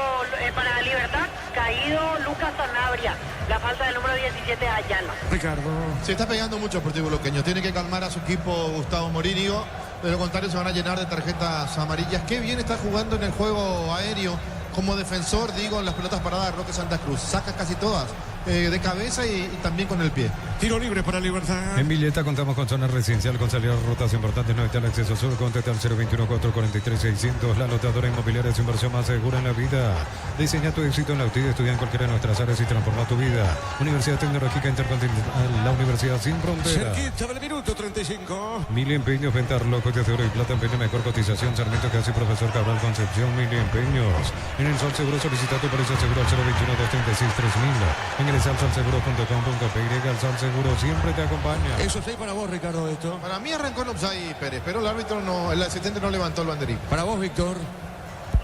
para Libertad. Caído Lucas Sanabria. La falta del número 17 Ayala. Ricardo. Se está pegando mucho Sportivo Luqueño. Tiene que calmar a su equipo Gustavo Morínigo. De lo contrario se van a llenar de tarjetas amarillas. Qué bien está jugando en el juego aéreo. Como defensor, digo, en las pelotas paradas Roque Santa Cruz. Saca casi todas. De cabeza y también con el pie. Tiro libre para Libertad. En Villeta contamos con zona residencial con salidas rutas importantes. No está el acceso sur. Contacta al 021-443-600. La lotadora inmobiliaria es inversión más segura en la vida. Diseña tu éxito en la UTI. Estudia en cualquiera de nuestras áreas y transforma tu vida. Universidad Tecnológica Intercontinental. La universidad sin fronteras. Cerquita del minuto 35. Mil empeños, venta relojes de oro y plata, empeño, mejor cotización. Sarmiento Casi, profesor Cabral Concepción. Mil empeños. En el Sol Seguro solicita tu póliza seguro al 021-236-3000. Ingresa al solseguro.com.py. El Sol Seguro siempre te acompaña. Eso sí para vos, Ricardo, esto. Para mí arrancó en offside Pérez, pero el árbitro no, el asistente no levantó el banderín. Para vos, Víctor.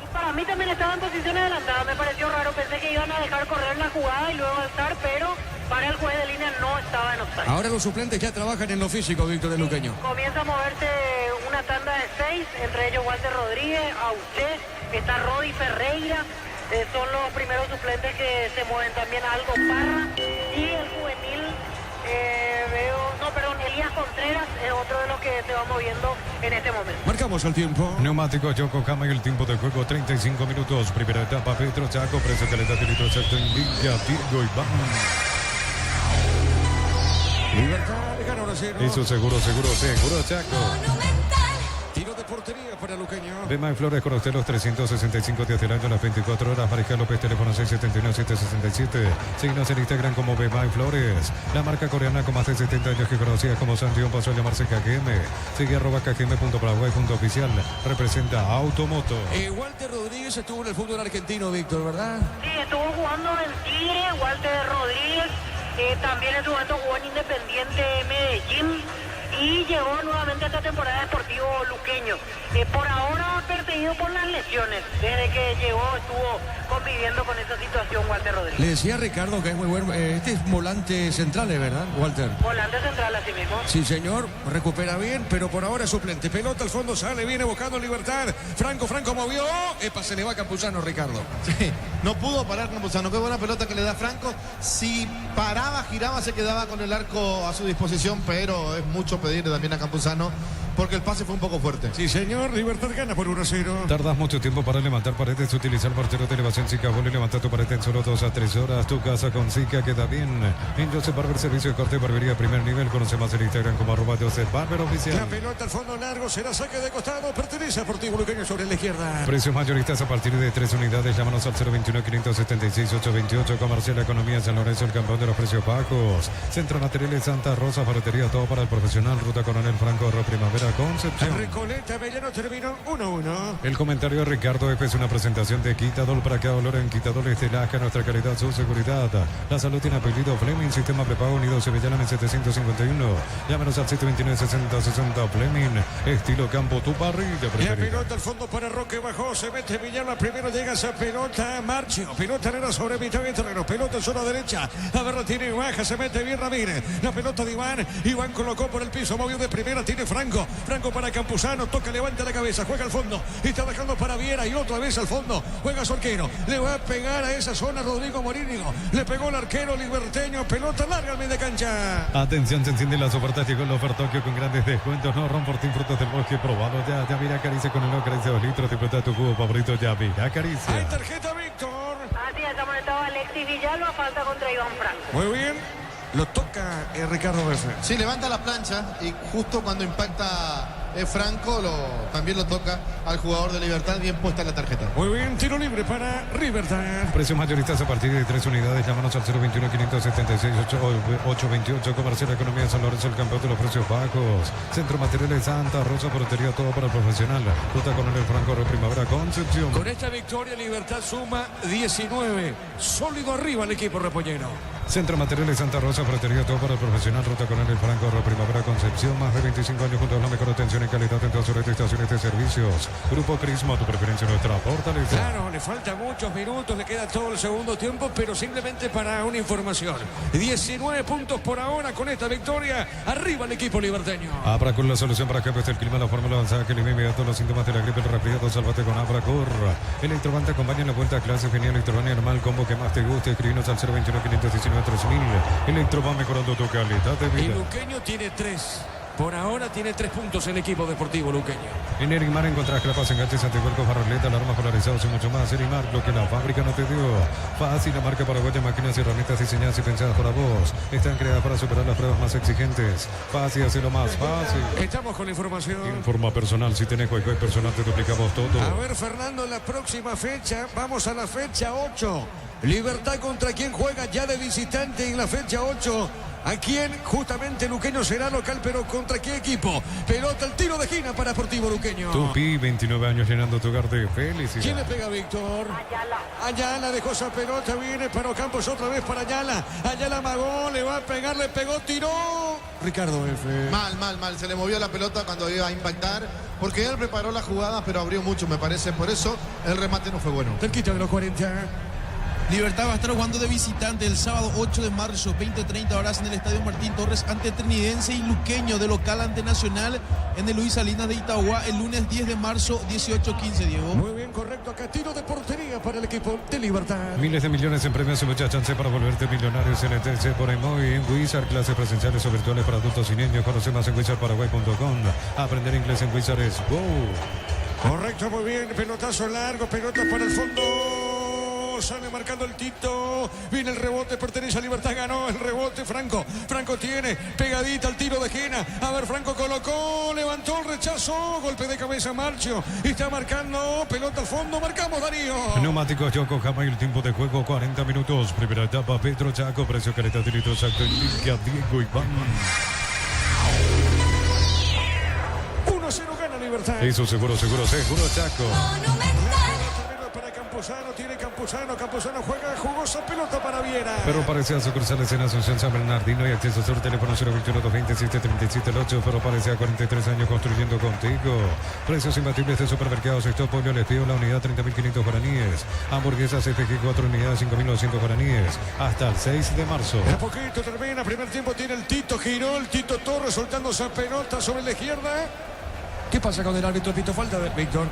Y para mí también estaba en posición adelantada. Me pareció raro. Pensé que iban a dejar correr la jugada y luego alzar, pero para el juez de línea no estaba en offside. Ahora los suplentes ya trabajan en lo físico, Víctor de Luqueño. Comienza a moverse una una tanda de 6, entre ellos Walter Rodríguez, Auché, está Rodi Ferreira, son los primeros suplentes que se mueven, también Aldo Parra, y el juvenil, Elías Contreras es otro de los que se va moviendo en este momento. Marcamos el tiempo. Neumáticos Yokohama y el tiempo de juego 35 minutos. Primera etapa, Petro Chaco, precio calidad de litro exacto indica Diego Iván. Libertad, gana 1-0. Eso seguro Chaco. Monumental. Tiro de portería para Luqueño. Bema y Flores con usted los 365 días del año, las 24 horas. Mariscal López, teléfono 671-767. Signos en Instagram como Bema y Flores. La marca coreana con más de 70 años que conocía como Santión pasó a llamarse KGM. Sigue @kgm.paraguay.oficial. Representa Automoto. Walter Rodríguez estuvo en el fútbol argentino, Víctor, ¿verdad? Sí, estuvo jugando en Tigre, Walter Rodríguez, también en su momento jugó en Independiente Medellín y llegó nuevamente a esta temporada Deportivo Luqueño. Por ahora perseguido por las lesiones, desde que llegó estuvo conviviendo con esa situación Walter Rodríguez. Le decía a Ricardo que es muy bueno. Este es volante central, ¿verdad, Walter? Volante central así mismo. Sí, señor, recupera bien, pero por ahora es suplente. Pelota al fondo, sale, viene buscando Libertad. Franco movió. Epa, se le va a Campuzano, Ricardo. Sí, no pudo parar Campuzano. Qué buena pelota que le da Franco. Si paraba, giraba, se quedaba con el arco a su disposición, pero es mucho pedirle también a Campuzano porque el pase fue un poco fuerte. Sí, señor, Libertad gana por 1-0. Tardas mucho tiempo para levantar paredes, utilizar mortero de elevación Zika Bol y levantar tu pared en solo 2 a 3 horas. Tu casa con Zika queda bien. En Joseph Barber, servicio de corte y barbería primer nivel. Conoce más en Instagram como @Joseph Barber oficial. La pelota al fondo largo, será saque de costado, pertenece a Deportivo Luqueño sobre la izquierda. Precios mayoristas a partir de 3 unidades. Llámanos al 021-576-828. Comercial Economía San Lorenzo, el campeón de los precios bajos. Centro Materiales Santa Rosa, ferretería, todo para el profesional. Ruta Coronel Franco, Ro Primavera, Concepción. Recoleta, Avellano terminó 1-1. El comentario de Ricardo F es una presentación de Quitadol para cada dolor en Quitadol Estelaja, nuestra calidad, su seguridad. La salud tiene apellido Fleming, sistema prepago unido Sevillana en 751. Llámenos al 729-6060 Fleming, estilo campo, tu parrilla La preferida. pelota al fondo para Roque, bajó, se mete Villalba, primero llega esa pelota, Marchio, pelota negra sobre mitad de terreno, pelota en zona derecha, a ver, la tiene baja, se mete bien Ramírez, la pelota de Iván colocó por el piso, movió de primera, tiene Franco para Campuzano, toca, levanta la cabeza, juega al fondo, está dejando para Viera y otra vez al fondo, juega Solquero, le va a pegar a esa zona Rodrigo Morínigo, le pegó el arquero liberteño, pelota larga al medio de cancha. Atención, se encienden las ofertas, llegó el Ofertokio con grandes descuentos, no Romportín, frutos del bosque, probado ya mira, acaricia con el no acaricia 2 litros, disfruta tu jugo favorito, ya mira, Hay acaricia. tarjeta, Víctor. Así es, amonestado Alexis Villalba, falta contra Iván Franco. Muy bien, lo toca Ricardo Befe. Sí, levanta la plancha y justo cuando impacta Franco también lo toca al jugador de Libertad, bien puesta la tarjeta. Muy bien, tiro libre para Libertad. Precios mayoristas a partir de 3 unidades. Llámanos al 021-576-828. Comercial Economía San Lorenzo, el campeón de los precios bajos. Centro Materiales Santa Rosa, portería, todo para el profesional. Ruta Coronel Franco, Ro Primavera, Concepción. Con esta victoria, Libertad suma 19. Sólido arriba el equipo repollero. Centro Materiales Santa Rosa, portería, todo para el profesional. Ruta Coronel Franco, Ro Primavera, Concepción. Más de 25 años junto a la mejor atención y calidad en todas sus estaciones de servicios. Grupo Crisma, tu preferencia, nuestra fortaleza. Claro, le faltan muchos minutos, le queda todo el segundo tiempo, pero simplemente para una información. 19 puntos por ahora con esta victoria. Arriba el equipo liberteño. Abracur, la solución para cambios del clima, la fórmula avanzada que elimina inmediato los síntomas de la gripe, el resfriado. Sálvate con Abracur. Electroban te acompaña en la vuelta a clase. Genial Electroban y normal combo que más te guste. Escribinos al 021-519-3000. Electroban mejorando tu calidad de Y vida. Luqueño tiene 3. Por ahora tiene 3 puntos el equipo deportivo luqueño. En Erimar encontrarás clapas, enganches, anticuerpos, barroletas, alarmas polarizados y mucho más. Erimar, lo que la fábrica no te dio. Fácil, la marca paraguaya, máquinas y herramientas diseñadas y pensadas para vos. Están creadas para superar las pruebas más exigentes. Fácil, hacerlo más fácil. Estamos con la información. Informa personal, si tenés Wi-Fi personal te duplicamos todo. A ver, Fernando, en la próxima fecha, vamos a la fecha 8. Libertad contra quien juega ya de visitante en la fecha 8. ¿A quién? Justamente Luqueño será local, pero ¿contra qué equipo? Pelota, el tiro de esquina para Deportivo Luqueño. Tupi, 29 años llenando tu hogar de felicidad. ¿Quién le pega, Víctor? Ayala dejó esa pelota, viene para Ocampos otra vez para Ayala. Ayala amagó, le va a pegar, le pegó, tiró. Ricardo F. Mal. Se le movió la pelota cuando iba a impactar, porque él preparó la jugada, pero abrió mucho, me parece. Por eso el remate no fue bueno. Cerquita de los 40. Libertad va a estar jugando de visitante el sábado 8 de marzo, 20:30 horas en el Estadio Martín Torres ante Trinidense y Luqueño, de local ante Nacional en el Luis Salinas de Itagua el lunes 10 de marzo, 18:15, Diego. Muy bien, correcto. Acá tiro de portería para el equipo de Libertad. Miles de millones en premios y mucha chance para volverte millonario. CNTC por Emoy en Wizard. Clases presenciales o virtuales para adultos y niños. Conoce más en wizardparaguay.com. Aprender inglés en Wizard es Go. Correcto, muy bien. Pelotazo largo, pelota para el fondo. Sale marcando el Tito. Viene el rebote, pertenece a Libertad. Ganó el rebote Franco. Franco tiene pegadita al tiro de esquina. A ver, Franco colocó, levantó el rechazo. Golpe de cabeza Marcio. Está marcando pelota al fondo. Marcamos, Darío. Neumáticos Yokohama y el tiempo de juego 40 minutos. Primera etapa, Pedro Chaco, precio Caleta, tirito exacto en Liga, Diego Iván. 1-0 gana Libertad. Eso seguro Chaco. Monumental. Para Campuzano, tiene Campuzano juega jugosa pelota para Viera. Pero parece a sucursales en Asunción San Bernardino y acceso sur teléfono 021-227-37-8. Pero parece a 43 años construyendo contigo. Precios imbatibles de supermercados Stop Pollo Les Pío la unidad 30.500 guaraníes. Hamburguesas FG 4 unidades 5.900 guaraníes. Hasta el 6 de marzo. A poquito termina, primer tiempo tiene el Tito, giró el Tito Torres soltando esa pelota sobre la izquierda. ¿Qué pasa con el árbitro? Pito falta de Víctor.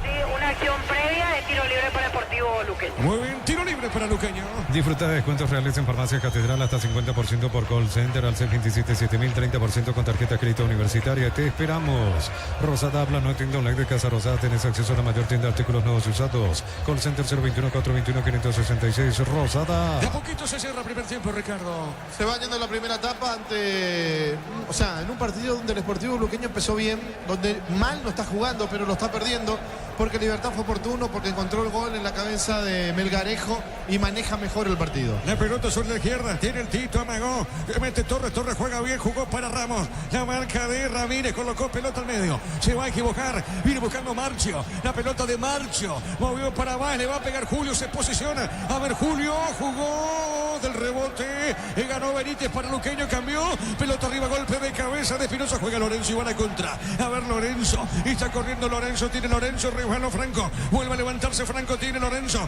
Sí, una acción previa de tiro libre para Deportivo Luqueño. Muy bien, tiro libre para Luqueño. Disfruta de descuentos reales en Farmacia Catedral hasta 50% por call center al 627-7000, 30% con tarjeta crédito universitaria. Te esperamos. Rosada habla, no tienda online de Casa Rosada. Tenés acceso a la mayor tienda de artículos nuevos y usados. Call center 021-421-566. Rosada. De a poquito se cierra el primer tiempo, Ricardo. Se va yendo la primera etapa en un partido donde el Sportivo Luqueño empezó bien, donde mal no está jugando, pero lo está perdiendo, porque Libertad fue oportuno, porque encontró el gol en la cabeza de Melgarejo y maneja mejor el partido. La pelota sobre la izquierda, tiene el Tito, amagó, mete Torres juega bien, jugó para Ramos, la marca de Ramírez, colocó pelota al medio, se va a equivocar, viene buscando Marcio, la pelota de Marcio, movió para abajo, le va a pegar Julio, se posiciona, a ver Julio, jugó del rebote, ganó Benítez para Luqueño, cambió, pelota arriba, golpe de cabeza de Espinosa, juega Lorenzo y van a contra, a ver Lorenzo, está corriendo Lorenzo, tiene Lorenzo, Riojano Franco, vuelve a levantarse Franco, tiene Lorenzo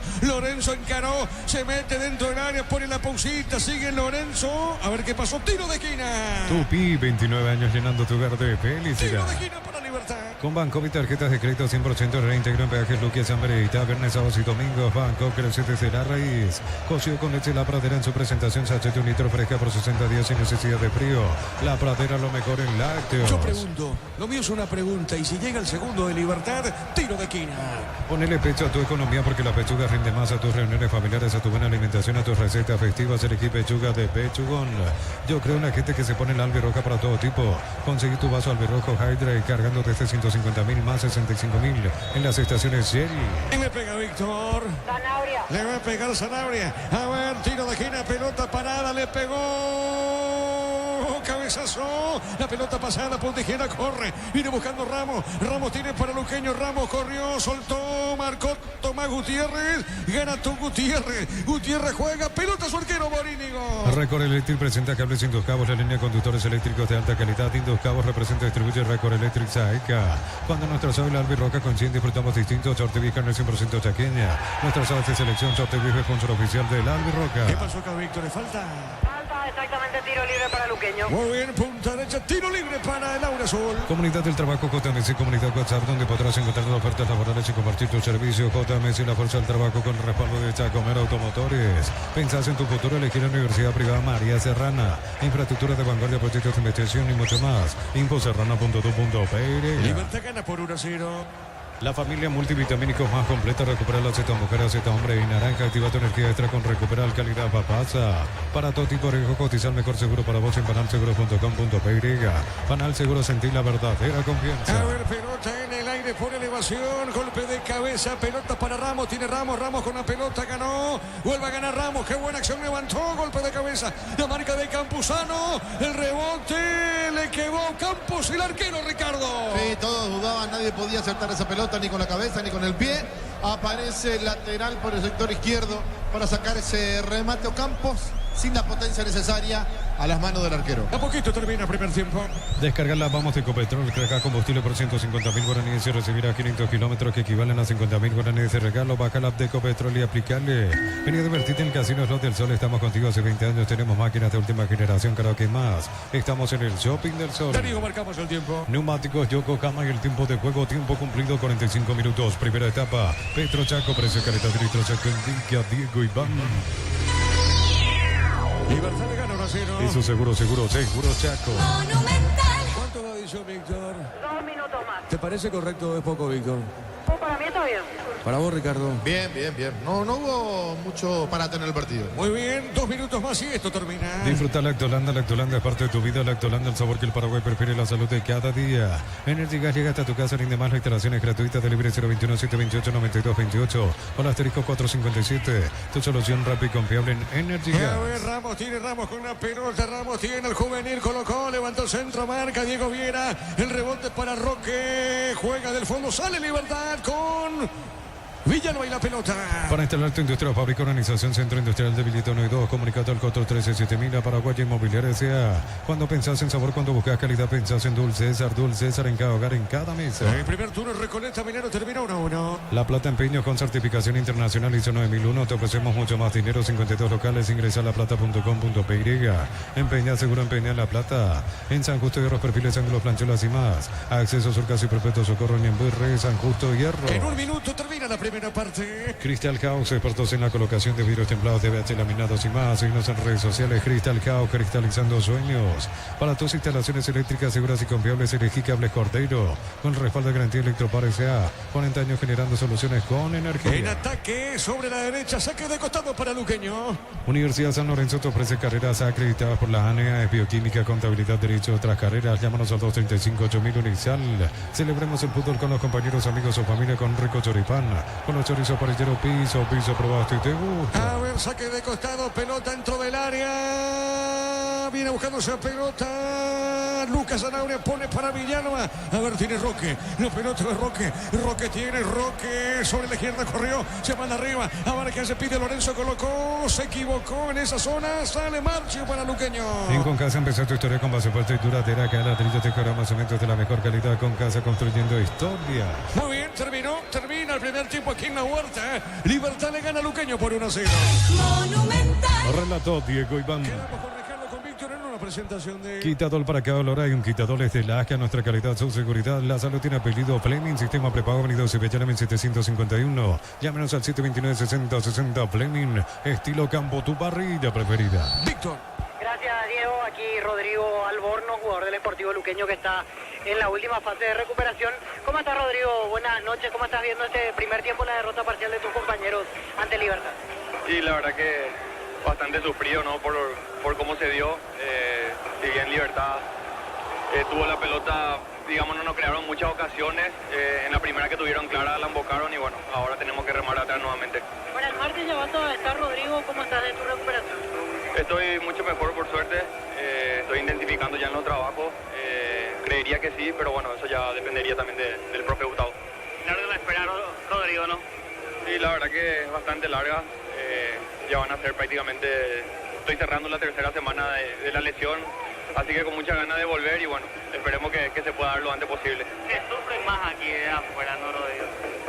encaró, se mete dentro del área, pone la pausita, sigue Lorenzo, a ver qué pasó, tiro de esquina. Tupi, 29 años llenando tu verde, Tiro felicidad. de esquina para Libertad. Con Banco y tarjetas de crédito 100% reintegro en peajes Luquia, San Benedita, viernes, sábados y domingos. Banco crece desde la raíz. Cocido con leche La Pradera en su presentación, sachet de un litro fresca por 60 días sin necesidad de frío. La Pradera, lo mejor en lácteos. Yo pregunto, lo mío es una pregunta, y si llega el segundo de Libertad, tiro de esquina. Ponele pecho a tu economía porque la pechuga rinde más a tus reuniones familiares, a tu buena alimentación, a tus recetas festivas. Elegí pechuga de Pechugón. Yo creo en la gente que se pone la albirroja para todo tipo. Conseguí tu vaso albirrojo Hydra cargando desde 150.000 más 65.000 en las estaciones Shell. Le pega Víctor. Sanabria. Le va a pegar Sanabria. A ver, tiro de esquina, pelota parada, le pegó. Cabezazo. La pelota pasada, punta izquierda, corre. Viene buscando Ramos. Ramos tiene para Luqueño. Ramos corrió, soltó, marcó Tomás Gutiérrez. Gana tu Gutiérrez. Gutiérrez juega. Pelota su arquero Morínigo. Record Electric presenta cables Indus Cabos, la línea de conductores eléctricos de alta calidad. Indus Cabos representa y distribuye Record Electric Saeca. Cuando nuestra soy la albirroca coincide, disfrutamos distintos. Chorteví, carne 100% chaqueña. Nuestras aves de selección, Chorteví, sponsor oficial de la albirroca. ¿Qué pasó acá, Víctor? ¿Le falta? Falta exactamente tiro libre para Luqueño. Muy bien, punta derecha, tiro libre para el Aura Azul. Comunidad del Trabajo JMC, Comunidad WhatsApp, donde podrás encontrar ofertas laborales y compartir tu servicio. JMC, la fuerza del trabajo con el respaldo de Chacomer Automotores. Pensás en tu futuro, elegir la Universidad Privada María Serrana. Infraestructura de vanguardia, proyectos de investigación y mucho más. Infoserrana.tu.py. Libertad gana por 1-0. La familia multivitamínicos más completa. Recupera la Z mujer, Z hombre y naranja. Activa tu energía extra con Recupera Alcalidad Papasa. Para todo tipo de riesgo, cotiza el mejor seguro para vos en panalseguro.com.py. Panal Seguro, sentir la verdadera confianza. A ver, pelota en el aire por elevación. Golpe de cabeza, pelota para Ramos. Tiene Ramos con la pelota, ganó. Vuelve a ganar Ramos. Qué buena acción, levantó. Golpe de cabeza. La marca de Campuzano. El rebote. Le quedó Campos, el arquero, Ricardo. Sí, todos dudaban, nadie podía acertar esa pelota ni con la cabeza ni con el pie. Aparece el lateral por el sector izquierdo para sacar ese remate Ocampos sin la potencia necesaria. a las manos del arquero. A poquito termina el primer tiempo. Descargar la Vamos de Ecopetrol, carga combustible por 150.000 guaraníes y recibirá 500 kilómetros que equivalen a 50.000 guaraníes de regalo. Baja la app de Ecopetrol y aplicarle. Vení a divertirte en el Casino Slot del Sol. Estamos contigo hace 20 años. Tenemos máquinas de última generación, karaoke más. Estamos en el Shopping del Sol. Te digo, marcamos el tiempo. Neumáticos Yokohama y el tiempo de juego, tiempo cumplido 45 minutos. Primera etapa, Petro Chaco, precio careta de litro Chaco, indica Diego Iván. Libertad le gana 1-0. Eso seguro Chaco. Monumental. ¿Cuánto va adición, Víctor? 2 minutos más. ¿Te parece correcto o es poco, Víctor? Pues para mí está bien. Para vos, Ricardo. Bien. No hubo mucho parate en el partido. Muy bien, 2 minutos más y esto termina. Disfruta Lactolanda es parte de tu vida. Lactolanda, el sabor que el Paraguay prefiere, la salud de cada día. Energy Gas llega hasta tu casa, rinde más, la instalación es gratuita. Delivery 021-728-9228 o el asterisco 457. Tu solución rápida y confiable en Energy A Gas. ver, Ramos con la pelota, Ramos tiene el juvenil, colocó, levantó el centro, marca Diego Viera, el rebote para Roque, juega del fondo, sale Libertad con Villalba y la pelota. Para instalar tu industria, fábrica, organización, Centro Industrial de Vilito 1 y 2, comunicado al 413-7000 a Paraguay Inmobiliaria S.A. Cuando pensás en sabor, cuando buscas calidad, pensás en Dulce César en cada hogar, en cada mesa. El primer turno, Recoleta Minero termina 1-1. La Plata Empeño con certificación internacional ISO 9001. Te ofrecemos mucho más dinero. 52 locales. Ingresa a laplata.com.py. Empeña, seguro empeña La Plata. En San Justo, Hierros, Perfiles, Ángulos, Planchuelas y más. Acceso, Surcas y Perpetuo Socorro, Ñemburre, San Justo, Hierro. En 1 minuto termina la primera parte. Crystal House, expertos en la colocación de vidrios templados, DBH, laminados y más. Síguenos en redes sociales. Crystal House, cristalizando sueños. Para tus instalaciones eléctricas seguras y confiables, elegí Cables Cordeiro. Con respaldo de garantía Electropar S.A. 40 años generando soluciones con En energía. ataque sobre la derecha, saque de costado para Luqueño. Universidad San Lorenzo te ofrece carreras acreditadas por la ANEA, bioquímica, contabilidad, derecho, otras carreras. Llámanos al 235-8000 Unisal. Celebremos el fútbol con los compañeros, amigos o familia con rico choripán. Con los chorizos parrillero, piso probaste y te gusta. A ver, saque de costado, pelota dentro del área. Viene buscando esa pelota. Lucas Zanauria pone para Villalba. A ver, tiene Roque. La pelota de Roque. Roque sobre la izquierda corrió. Se manda arriba. A ver qué se pide. Lorenzo colocó. Se equivocó en esa zona. Sale Marcio para Luqueño. En Concasa empezó tu historia con base fuerte y duradera. Que ladrillos te cobramos cementos de la mejor calidad. Concasa construyendo historia. Muy bien, termina el primer tiempo aquí en la Huerta. Libertad le gana a Luqueño por 1-0. Monumental. Relató Diego Iván. Quedamos con Ricardo, con Víctor en una presentación de... Quitador para cada olor hay un quitador es de la que a nuestra calidad, su seguridad. La salud tiene apellido Fleming, sistema prepago, Avenida Cibellana en 751. Llámenos al 729-6060 Fleming, estilo campo, tu parrilla preferida. Víctor. Gracias, Diego. Aquí Rodrigo Alborno, jugador del Sportivo Luqueño, que está en la última fase de recuperación. ¿Cómo estás, Rodrigo? Buenas noches. ¿Cómo estás viendo este primer tiempo, la derrota parcial de tus compañeros ante Libertad? Sí, la verdad que bastante sufrido, ¿no? Por cómo se dio. Si bien Libertad tuvo la pelota, digamos, no nos crearon muchas ocasiones. En la primera que tuvieron clara la embocaron y bueno, ahora tenemos que remar atrás nuevamente. Para el martes ya vas a estar, Rodrigo. ¿Cómo estás en tu recuperación? Estoy mucho mejor, por suerte. Estoy intensificando ya en los trabajos. Creería que sí, pero bueno, eso ya dependería también del profe Gustavo. Larga la espera, Rodrigo, ¿no? Sí, la verdad que es bastante larga. Ya van a ser prácticamente, estoy cerrando la tercera semana de la lesión, así que con muchas ganas de volver y bueno, esperemos que se pueda dar lo antes posible. Se sufre más aquí afuera, ¿no, Rodrigo?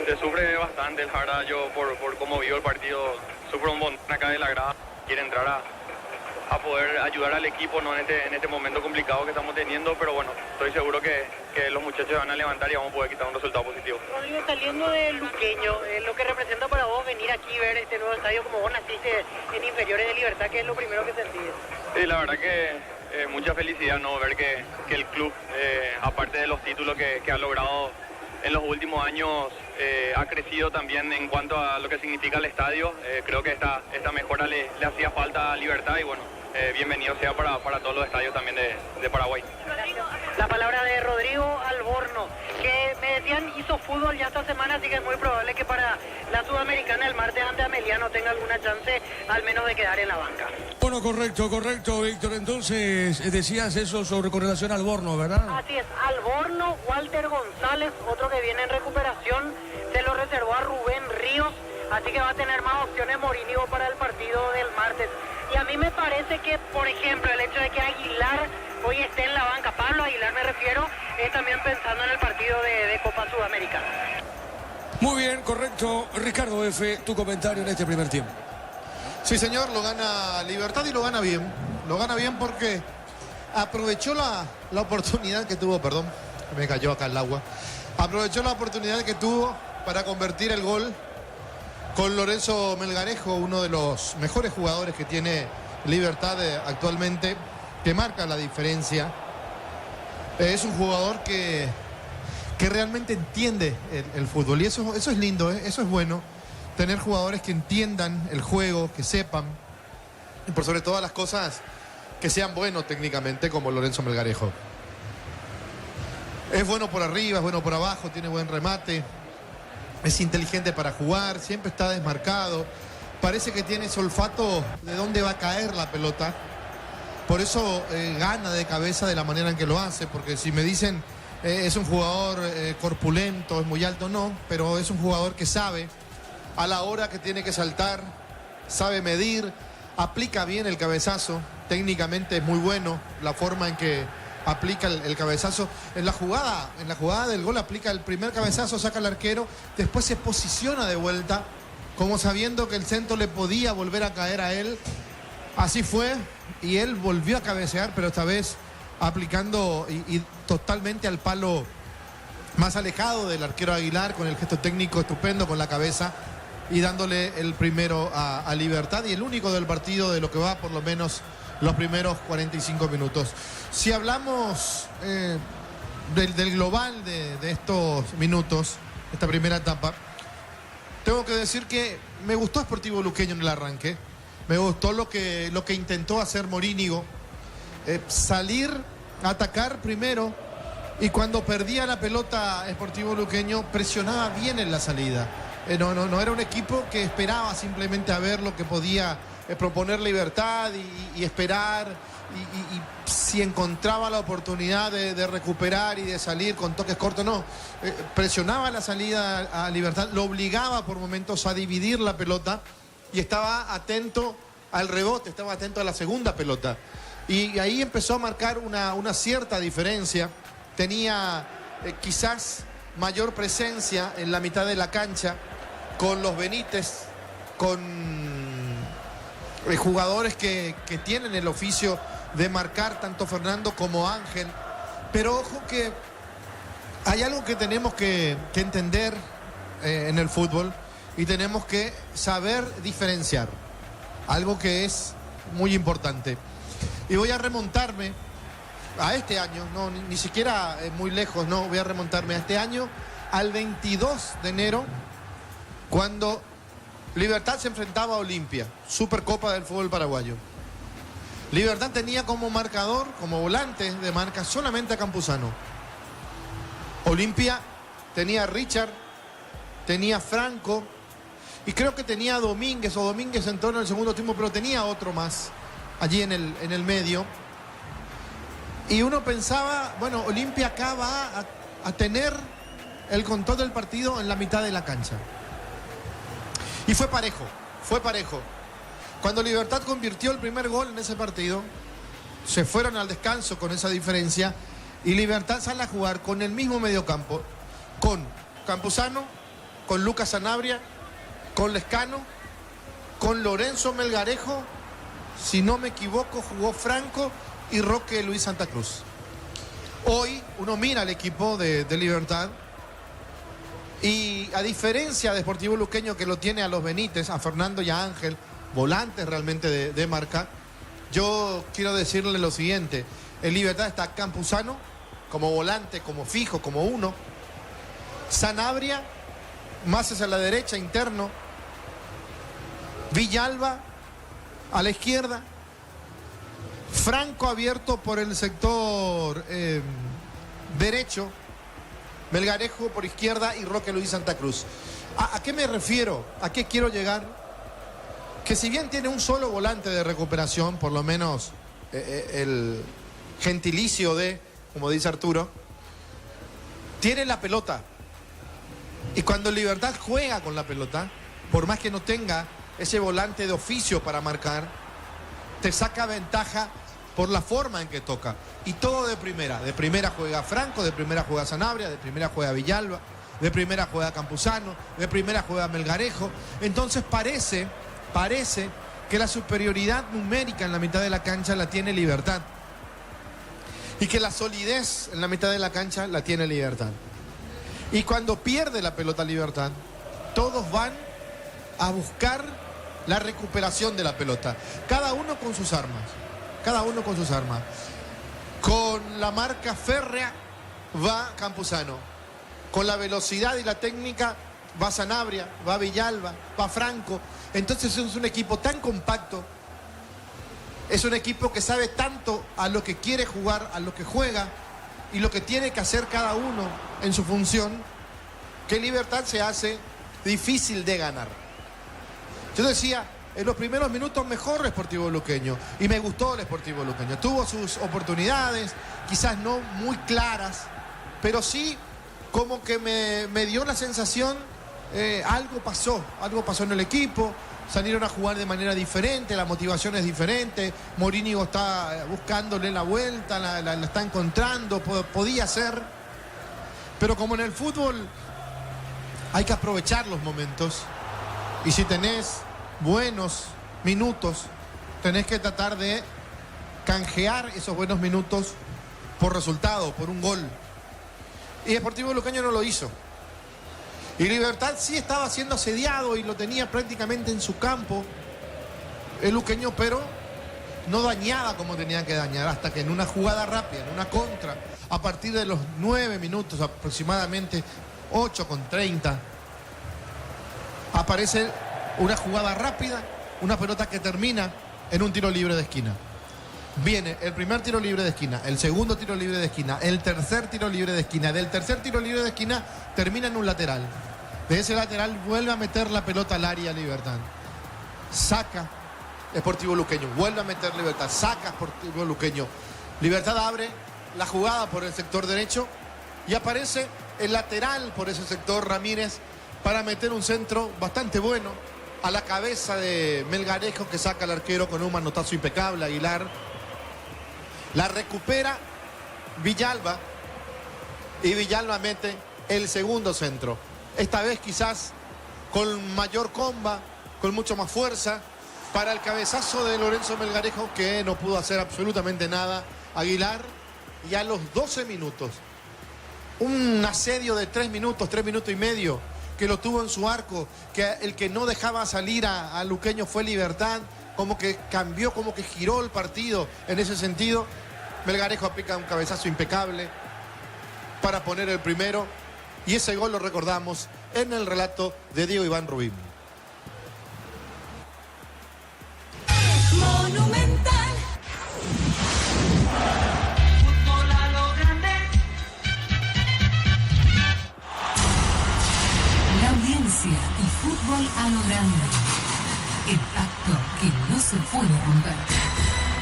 Se sufre bastante, la verdad, yo por cómo vivo el partido, sufro un montón acá de la grada, quiere entrar a poder ayudar al equipo, ¿no? en este momento complicado que estamos teniendo, pero bueno, estoy seguro que los muchachos van a levantar y vamos a poder quitar un resultado positivo. Rodrigo, saliendo de Luqueño, lo que representa para vos venir aquí ver este nuevo estadio, como vos naciste en inferiores de Libertad, ¿qué es lo primero que sentís? Sí, la verdad que mucha felicidad, ¿no? Ver que el club, aparte de los títulos que ha logrado en los últimos años, ha crecido también en cuanto a lo que significa el estadio. Creo que esta mejora le hacía falta a Libertad y bueno, bienvenido sea para todos los estadios también de Paraguay. La palabra de Rodrigo Alborno, que me decían hizo fútbol ya esta semana, así que es muy probable que para la Sudamericana el martes ante Ameliano tenga alguna chance al menos de quedar en la banca. Bueno, correcto, Víctor. Entonces, decías eso con relación al Alborno, ¿verdad? Así es, Alborno, Walter González, otro que viene en recuperación, se lo reservó a Rubén Ríos, así que va a tener más opciones Morínigo para el partido del martes. Y a mí me parece que, por ejemplo, el hecho de que Aguilar hoy esté en la banca, Pablo Aguilar me refiero, es también pensando en el partido de Copa Sudamericana. Muy bien, correcto. Ricardo F., tu comentario en este primer tiempo. Sí, señor, lo gana Libertad y lo gana bien. Lo gana bien porque aprovechó la oportunidad que tuvo, perdón, me cayó acá el agua. Aprovechó la oportunidad que tuvo para convertir el gol con Lorenzo Melgarejo, uno de los mejores jugadores que tiene Libertad actualmente, que marca la diferencia. Es un jugador que realmente entiende el fútbol y eso es lindo, eso es bueno. Tener jugadores que entiendan el juego, que sepan, y por sobre todas las cosas, que sean buenos técnicamente, como Lorenzo Melgarejo. Es bueno por arriba, es bueno por abajo, tiene buen remate, es inteligente para jugar, siempre está desmarcado, parece que tiene ese olfato de dónde va a caer la pelota. Por eso gana de cabeza de la manera en que lo hace, porque si me dicen es un jugador corpulento, es muy alto, no, pero es un jugador que sabe a la hora que tiene que saltar, sabe medir, aplica bien el cabezazo, técnicamente es muy bueno la forma en que aplica el cabezazo. En la jugada del gol aplica el primer cabezazo, saca al arquero, después se posiciona de vuelta, como sabiendo que el centro le podía volver a caer a él. Así fue, y él volvió a cabecear, pero esta vez aplicando y totalmente al palo más alejado del arquero Aguilar, con el gesto técnico estupendo, con la cabeza, y dándole el primero a Libertad, y el único del partido de lo que va por lo menos los primeros 45 minutos. Si hablamos del global de estos minutos, esta primera etapa, tengo que decir que me gustó Sportivo Luqueño en el arranque, me gustó lo que intentó hacer Morínigo, salir a atacar primero, y cuando perdía la pelota Sportivo Luqueño presionaba bien en la salida. No era un equipo que esperaba simplemente a ver lo que podía proponer Libertad y esperar, y si encontraba la oportunidad de recuperar y de salir con toques cortos, no. Presionaba la salida a Libertad, lo obligaba por momentos a dividir la pelota y estaba atento al rebote, estaba atento a la segunda pelota. Y ahí empezó a marcar una cierta diferencia. Tenía quizás mayor presencia en la mitad de la cancha, con los Benítez, con jugadores que tienen el oficio de marcar, tanto Fernando como Ángel. Pero ojo que hay algo que tenemos que entender en el fútbol, y tenemos que saber diferenciar, algo que es muy importante. Y voy a remontarme a este año, no, ni siquiera muy lejos, no, voy a remontarme a este año, al 22 de enero, cuando Libertad se enfrentaba a Olimpia, Supercopa del fútbol paraguayo. Libertad tenía como marcador, como volante de marca, solamente a Campuzano. Olimpia tenía a Richard, tenía a Franco, y creo que tenía a Domínguez, o Domínguez entró en el segundo tiempo, pero tenía otro más allí en el medio. Y uno pensaba, bueno, Olimpia acá va a tener el control del partido en la mitad de la cancha. Y fue parejo, fue parejo. Cuando Libertad convirtió el primer gol en ese partido, se fueron al descanso con esa diferencia, y Libertad sale a jugar con el mismo mediocampo, con Campuzano, con Lucas Sanabria, con Lescano, con Lorenzo Melgarejo, si no me equivoco jugó Franco, y Roque Luis Santa Cruz. Hoy uno mira al equipo de Libertad, y a diferencia de Sportivo Luqueño, que lo tiene a los Benítez, a Fernando y a Ángel, volantes realmente de marca, yo quiero decirle lo siguiente: en Libertad está Campuzano como volante, como fijo, como uno, Sanabria más hacia la derecha, interno, Villalba a la izquierda, Franco abierto por el sector derecho, Melgarejo por izquierda y Roque Luis Santa Cruz. ¿A qué me refiero? ¿A qué quiero llegar? Que si bien tiene un solo volante de recuperación, por lo menos el gentilicio de, como dice Arturo, tiene la pelota. Y cuando Libertad juega con la pelota, por más que no tenga ese volante de oficio para marcar, te saca ventaja por la forma en que toca. Y todo de primera. De primera juega Franco, de primera juega Sanabria, de primera juega Villalba, de primera juega Campuzano, de primera juega Melgarejo. Entonces parece que la superioridad numérica en la mitad de la cancha la tiene Libertad. Y que la solidez en la mitad de la cancha la tiene Libertad. Y cuando pierde la pelota Libertad, todos van a buscar la recuperación de la pelota. Cada uno con sus armas. Cada uno con sus armas. Con la marca férrea va Campuzano. Con la velocidad y la técnica va Sanabria, va Villalba, va Franco. Entonces es un equipo tan compacto. Es un equipo que sabe tanto a lo que quiere jugar, a lo que juega y lo que tiene que hacer cada uno en su función, que Libertad se hace difícil de ganar. Yo decía, en los primeros minutos mejor el Sportivo Luqueño, y me gustó el Sportivo Luqueño. Tuvo sus oportunidades, quizás no muy claras, pero sí como que me dio la sensación, algo pasó en el equipo. Salieron a jugar de manera diferente, la motivación es diferente. Morínigo está buscándole la vuelta, la está encontrando, podía ser. Pero como en el fútbol hay que aprovechar los momentos. Y si tenés buenos minutos, tenés que tratar de canjear esos buenos minutos por resultado, por un gol. Y Deportivo Luqueño no lo hizo. Y Libertad sí estaba siendo asediado y lo tenía prácticamente en su campo, el luqueño, pero no dañaba como tenía que dañar, hasta que en una jugada rápida, en una contra, a partir de los 9 minutos aproximadamente, 8:30, aparece una jugada rápida, una pelota que termina en un tiro libre de esquina. Viene el primer tiro libre de esquina, el segundo tiro libre de esquina, el tercer tiro libre de esquina. Del tercer tiro libre de esquina termina en un lateral. De ese lateral vuelve a meter la pelota al área Libertad. Saca Sportivo Luqueño, vuelve a meter Libertad, saca Sportivo Luqueño. Libertad abre la jugada por el sector derecho y aparece el lateral por ese sector, Ramírez, para meter un centro bastante bueno a la cabeza de Melgarejo, que saca al arquero con un manotazo impecable, Aguilar. La recupera Villalba y Villalba mete el segundo centro. Esta vez quizás con mayor comba, con mucho más fuerza, para el cabezazo de Lorenzo Melgarejo, que no pudo hacer absolutamente nada Aguilar. Y a los 12 minutos, un asedio de 3 minutos y medio, que lo tuvo en su arco, que el que no dejaba salir a Luqueño fue Libertad, como que cambió, como que giró el partido en ese sentido. Melgarejo aplica un cabezazo impecable para poner el primero, y ese gol lo recordamos en el relato de Diego Iván Rubín. Monumental. Fútbol a lo grande. La audiencia y fútbol a lo grande. El pacto que no se puede romper.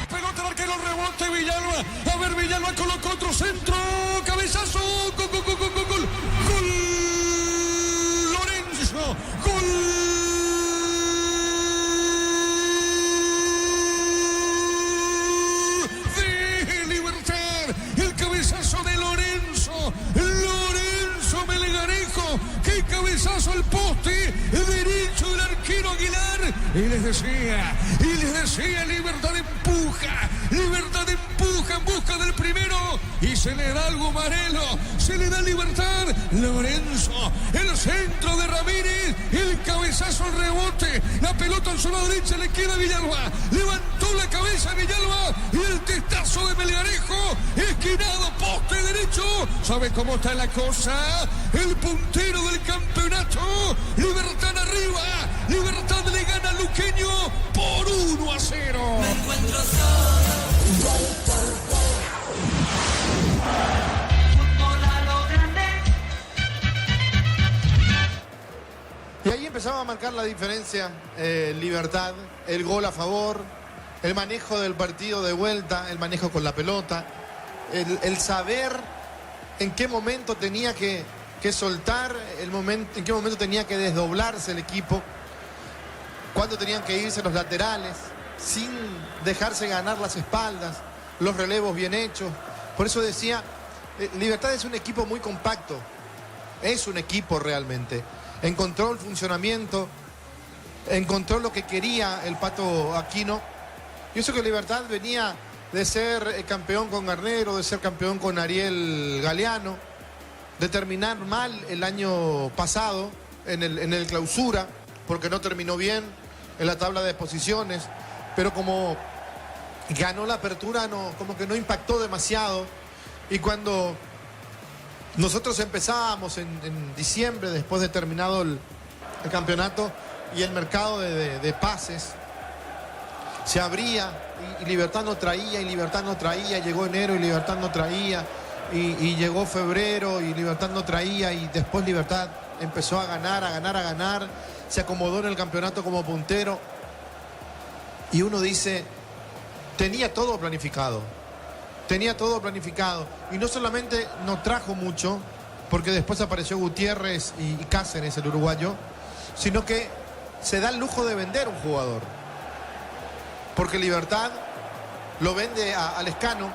Pelota al arquero, rebote Villalba. A ver, Villalba colocó otro centro. Cabezazo. Gol, gol, gol, gol, gol, gol. Gol. Lorenzo. Gol. De Libertad. El cabezazo de Lorenzo. Lorenzo Melgarejo. Qué cabezazo al poste derecho del arquero Aguilar. Y les decía, Libertad empuja en busca del primero, y se le da algo Marelo, se le da Libertad. Lorenzo, el centro de Ramírez, el cabezazo al rebote, la pelota en zona derecha le queda a Villalba, levantó la cabeza Villalba y el testazo de Melgarejo, esquinado, poste derecho. ¿Sabe cómo está la cosa? El puntero del campeonato, Libertad arriba, Libertad le gana a Luqueño por 1-0. Me encuentro solo. Fútbol a lo grande. Y ahí empezaba a marcar la diferencia Libertad, el gol a favor, el manejo del partido de vuelta, el manejo con la pelota, el saber en qué momento tenía que soltar, en qué momento tenía que desdoblarse el equipo, cuándo tenían que irse los laterales. sin dejarse ganar las espaldas, los relevos bien hechos. Por eso decía, Libertad es un equipo muy compacto, es un equipo realmente. Encontró el funcionamiento, encontró lo que quería el Pato Aquino. Y eso que Libertad venía de ser campeón con Garnero, de ser campeón con Ariel Galeano, de terminar mal el año pasado en el clausura, porque no terminó bien en la tabla de posiciones, pero como ganó la apertura, como que no impactó demasiado. Y cuando nosotros empezábamos en diciembre, después de terminado el campeonato, y el mercado de pases se abría, y Libertad no traía, y Libertad no traía, llegó enero y Libertad no traía, y llegó febrero y Libertad no traía, y después Libertad empezó a ganar, se acomodó en el campeonato como puntero, y uno dice, tenía todo planificado, y no solamente no trajo mucho, porque después apareció Gutiérrez y Cáceres, el uruguayo, sino que se da el lujo de vender un jugador, porque Libertad lo vende a Lescano,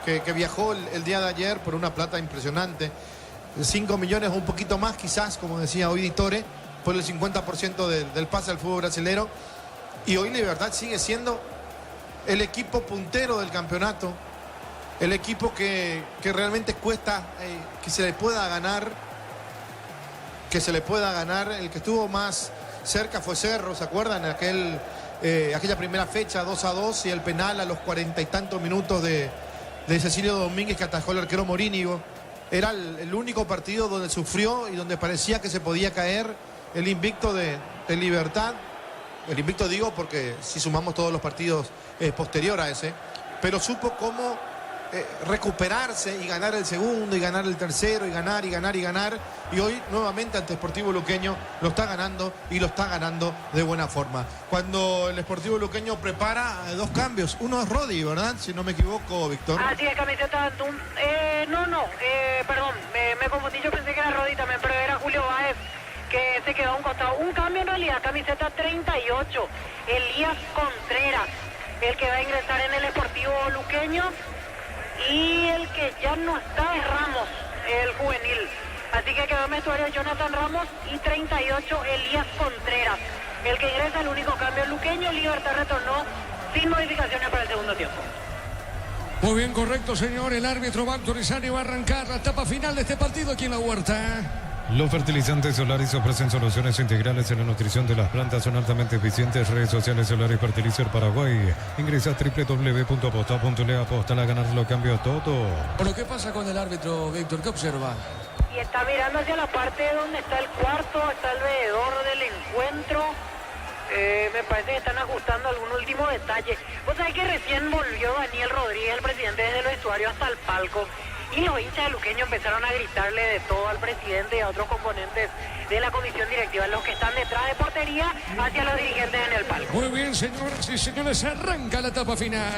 que viajó el día de ayer por una plata impresionante, 5 millones o un poquito más quizás, como decía hoy Ditore, por el 50% del pase al fútbol brasilero, y hoy Libertad sigue siendo el equipo puntero del campeonato, el equipo que realmente cuesta que se le pueda ganar, el que estuvo más cerca fue Cerro, ¿se acuerdan? Aquella primera fecha 2-2 y el penal a los 40 y tantos minutos de Cecilio Domínguez que atajó el arquero Morínigo. Era el único partido donde sufrió y donde parecía que se podía caer el invicto de Libertad. El invicto digo porque si sumamos todos los partidos posterior a ese, pero supo cómo recuperarse y ganar el segundo y ganar el tercero y ganar, y hoy nuevamente ante Sportivo Luqueño lo está ganando, y lo está ganando de buena forma. Cuando el Sportivo Luqueño prepara 2 cambios, uno es Rodi, ¿verdad? Si no me equivoco, Víctor. Así es, camiseta perdón, me confundí, yo pensé que era Rodi también, pero era Julio Báez, que se quedó a un costado. Un cambio en realidad, camiseta 38, Elías Contreras, el que va a ingresar en el Sportivo Luqueño, y el que ya no está es Ramos, el juvenil. Así que quedó en vestuario Jonathan Ramos y 38 Elías Contreras. El que ingresa, el único cambio Luqueño. Libertad retornó sin modificaciones para el segundo tiempo. Muy bien, correcto, señor. El árbitro va a autorizar y va a arrancar la etapa final de este partido aquí en La Huerta. Los fertilizantes Solaris ofrecen soluciones integrales en la nutrición de las plantas, son altamente eficientes. Redes sociales Solaris Fertilizer Paraguay. Ingresa a www.aposta.le, aposta a ganar, lo cambia todo. Pero ¿qué pasa con el árbitro, Víctor? ¿Qué observa? Y está mirando hacia la parte donde está el cuarto, está alrededor del encuentro. Me parece que están ajustando algún último detalle. Vos sabés que recién volvió Daniel Rodríguez, el presidente, desde el vestuario hasta el palco. Y los hinchas de Luqueño empezaron a gritarle de todo al presidente y a otros componentes de la comisión directiva, los que están detrás de portería, hacia los dirigentes en el palco. Muy bien, señoras y señores, arranca la etapa final.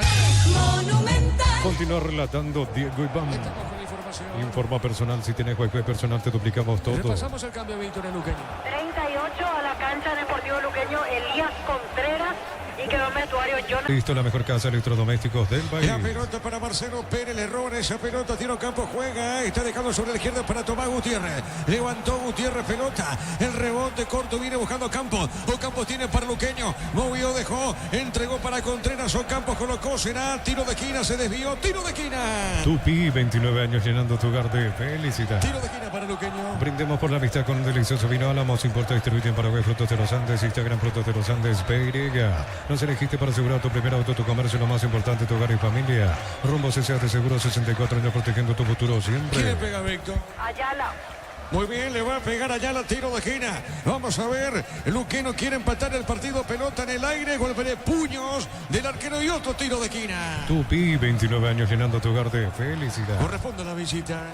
Monumental. Continúa relatando Diego Iván. Estamos con la información. Informa personal, si tienes wifi personal te duplicamos todo. Repasamos el cambio, Víctor, en Luqueño. 38 a la cancha de Deportivo Luqueño, Elías Contreras, y quedó en vestuario Jonathan. Listo, la mejor casa de electrodomésticos del país. La pelota para Marcelo Pérez, el error, esa pelota, Tiro Campos juega, está dejando sobre la izquierda para Tomás Gutiérrez. Levantó Gutiérrez, pelota, el rebote corto, viene buscando Campos. Ocampos tiene para Luqueño, movió, dejó, entregó para Contreras. Ocampos colocó, será tiro de esquina, se desvió, tiro de esquina. Tupi, 29 años llenando tu hogar de felicidad. Tiro de esquina para Luqueño. Brindemos por la amistad con un delicioso vino Álamos, importa y distribuye en Paraguay Frutos de los Andes, Instagram Frutos de los Andes, Peirega. Nos elegiste para asegurar tu primer auto, tu comercio, lo más importante, tu hogar y familia. Rumbo CCA de Seguro, 64 años protegiendo tu futuro siempre. ¿Quién le pega, Víctor? Ayala. Muy bien, le va a pegar allá la tiro de esquina. Vamos a ver, Luqueño quiere empatar el partido, pelota en el aire, golpe de puños del arquero y otro tiro de esquina. Tupi, 29 años llenando tu hogar de felicidad. Corresponde la visita.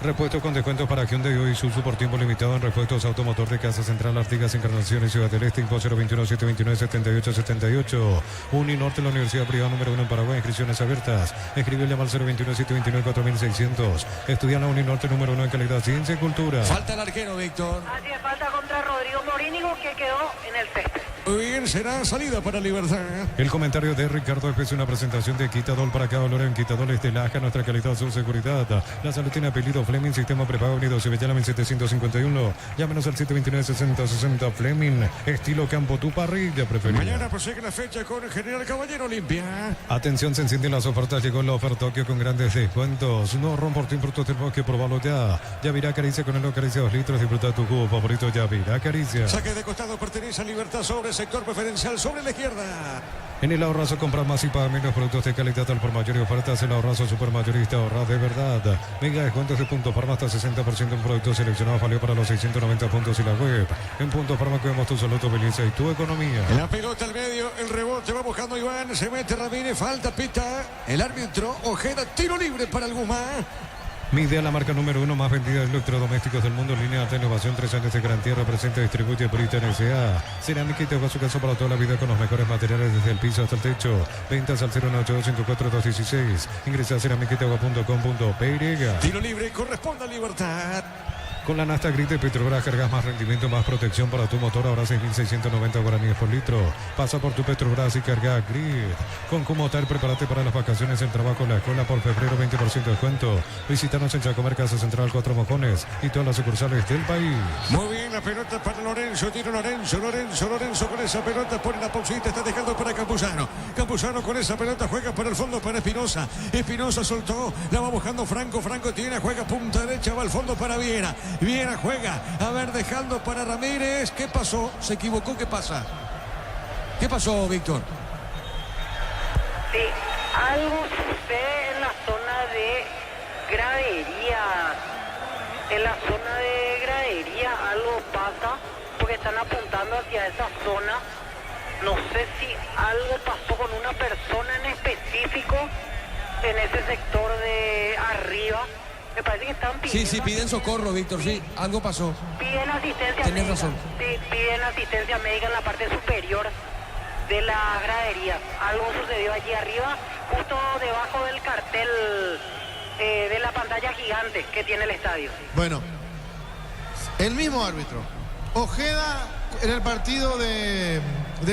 Repuesto con descuento para Hyundai y Isuzu por tiempo limitado en repuestos automotor de Casa Central, Artigas, Encarnación y Ciudad del Este, Info 021-729-7878. Uninorte, la Universidad Privada número 1 en Paraguay, inscripciones abiertas. Escribe y llama al 021-729-4600. Estudia en la Uninorte número 1 en calidad, ciencia y cultura. Falta el arquero, Víctor. Así es, falta contra Rodrigo Morínigo, que quedó en el césped. Muy bien, será salida para Libertad. El comentario de Ricardo es una presentación de Quitadol para cada dolor en Quitadol de Laja, nuestra calidad, su seguridad. La salud tiene apellido Fleming, sistema prepago unido, Sevillana 1751. Llámenos al 729-6060 Fleming, estilo campo, tu parrilla preferida. Mañana prosigue la fecha con General Caballero Olimpia. Atención, se encienden las ofertas, llegó la oferta Tokio con grandes descuentos. No rompo por productos del bosque, probalo ya. Yavirá Caricia con el Caricia 2 litros, disfruta tu jugo favorito, Yavirá Caricia. Saque de costado pertenece a Libertad sobre sector preferencial sobre la izquierda. En el ahorrazo compra más y paga menos productos de calidad al por mayor y ofertas. El ahorrazo supermayorista ahorra de verdad. Mega descuentos de Punto Farma hasta 60% en productos seleccionados. Valió para los 690 puntos y la web. En Punto Farma cuidamos tu salud, tu belleza y tu economía. La pelota al medio, el rebote va buscando Iván. Se mete Ramírez, falta, pita. El árbitro Ojeda, tiro libre para el Guzmán. Midea, la marca número 1 más vendida de electrodomésticos del mundo. Línea de innovación, 3 años de garantía. Representa y distribuye Britain S.A. Cerámica y te va a su casa para toda la vida con los mejores materiales desde el piso hasta el techo. Ventas al 098-104-216. Ingresa a cerámicategua.com.py. Tiro libre, corresponde a Libertad. Con la Nasta Grid de Petrobras cargas más rendimiento, más protección para tu motor. Ahora 6.690 guaraníes por litro. Pasa por tu Petrobras y carga Grid. Con Cumotar, prepárate para las vacaciones, el trabajo, la escuela. Por febrero, 20% de descuento. Visítanos en Chacomer, Casa Central, 4 Mojones y todas las sucursales del país. Muy bien, la pelota para Lorenzo. Tiro Lorenzo con esa pelota. Pone la pausita, está dejando para Campuzano. Campuzano con esa pelota juega para el fondo para Espinosa. Espinosa soltó, la va buscando Franco. Franco tiene, juega punta derecha, va al fondo para Viera. Viera juega, a ver, dejando para Ramírez. ¿Qué pasó? ¿Se equivocó? ¿Qué pasa? ¿Qué pasó, Víctor? Sí, algo sucede en la zona de gradería. En la zona de gradería algo pasa porque están apuntando hacia esa zona. No sé si algo pasó con una persona en específico en ese sector de arriba. Me parece que están pidiendo... Sí, piden socorro, Víctor, sí, algo pasó. Piden asistencia Tenés médica. razón. Sí, piden asistencia médica en la parte superior de la gradería. Algo sucedió allí arriba, justo debajo del cartel de la pantalla gigante que tiene el estadio. Bueno, el mismo árbitro. Ojeda en el partido de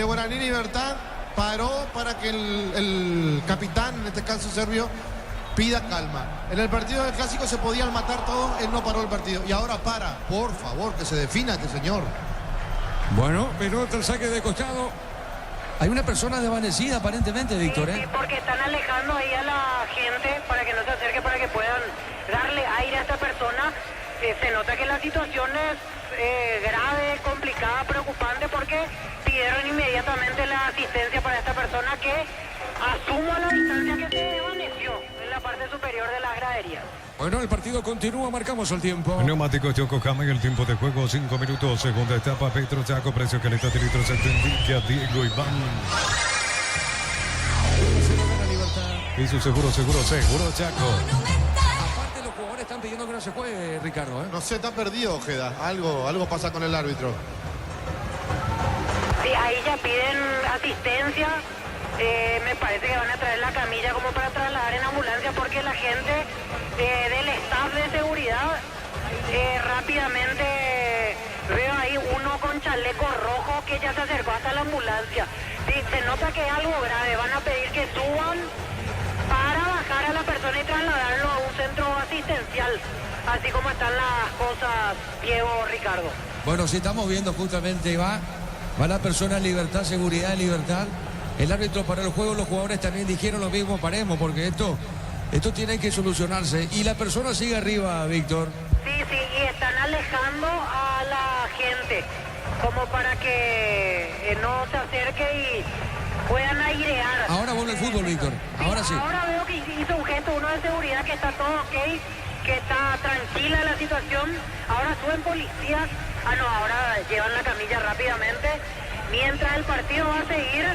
Guaraní Libertad paró para que el capitán, en este caso serbio, pida calma. En el partido del Clásico se podían matar todos, él no paró el partido. Y ahora para, por favor, que se defina este señor. Bueno, pelota el saque de costado. Hay una persona desvanecida aparentemente, Víctor, Sí, porque están alejando ahí a la gente para que no se acerque, para que puedan darle aire a esta persona. Se nota que la situación es grave, complicada, preocupante, porque pidieron inmediatamente la asistencia para esta persona que asuma la distancia que se desvaneció en la parte superior de la gradería. Bueno, el partido continúa, marcamos el tiempo. Neumáticos Yokohama y el tiempo de juego, 5 minutos. Segunda etapa, Petro Chaco, precio calidad de litros, Centendilla, Diego Iván. Y su seguro Chaco. Aparte los jugadores están pidiendo que no se juegue, Ricardo, ¿eh? No sé, está perdido Ojeda. Algo pasa con el árbitro. Sí, ahí ya piden asistencia. Me parece que van a traer la camilla como para trasladar en ambulancia, porque la gente del staff de seguridad rápidamente veo ahí uno con chaleco rojo que ya se acercó hasta la ambulancia. Sí, se nota que es algo grave. Van a pedir que suban para bajar a la persona y trasladarlo a un centro asistencial, así como están las cosas, Diego, Ricardo. Bueno, sí estamos viendo justamente, va la persona en libertad, seguridad en libertad. El árbitro para el juego, los jugadores también dijeron lo mismo, paremos, porque esto tiene que solucionarse. Y la persona sigue arriba, Víctor. Sí, y están alejando a la gente, como para que no se acerque y puedan airear. Ahora vuelve el fútbol, Víctor. Ahora sí. Ahora veo que hizo un gesto uno de seguridad, que está todo ok, que está tranquila la situación. Ahora suben policías. Ahora llevan la camilla rápidamente. Mientras el partido va a seguir,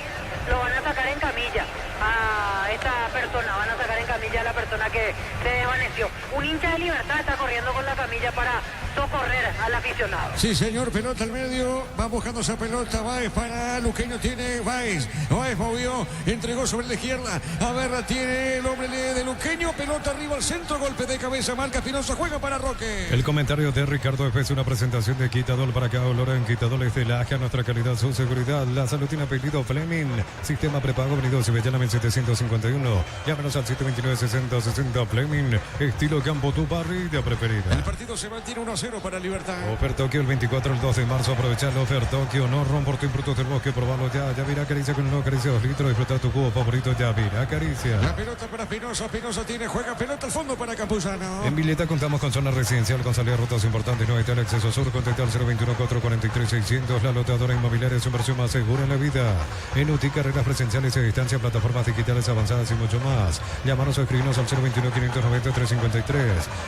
lo van a sacar en camilla a esta persona, van a sacar en camilla a la persona que se desvaneció. Un hincha de Libertad está corriendo con la camilla para socorrer al aficionado. Sí, señor, pelota al medio, va buscando esa pelota, Báez para Luqueño, tiene Báez movió, entregó sobre la izquierda, a ver, la tiene el hombre de Luqueño, pelota arriba al centro, golpe de cabeza, marca Espinosa, juega para Roque. El comentario de Ricardo F. es una presentación de Quitadol para cada olor en Quitadol es de la AJA, nuestra calidad, su seguridad, la salud tiene apellido Fleming, sistema prepago, venido Sevillana 1751, llámenos al 729-6060 Fleming, estilo campo, tu parrilla preferida. El partido se mantiene 1-0 para Libertad. Ofer Tokio el 24 al 12 de marzo, aprovecharlo, Ofer Tokio, no ron por tu frutos del bosque, probarlo ya, Yavira acaricia con una caricia 2 litros, disfruta tu cubo favorito, Yavira acaricia. La pelota para Espinosa, Espinosa tiene, juega pelota al fondo para Campuzano. En Vileta contamos con zona residencial con salida a rutas importantes, no está el acceso sur, contactar 021-443-600, la lotadora inmobiliaria es su inversión más segura en la vida. En UTI, carreras presenciales a distancia, plataformas digitales avanzadas y mucho más. Llámanos o escribinos al 021-590-353.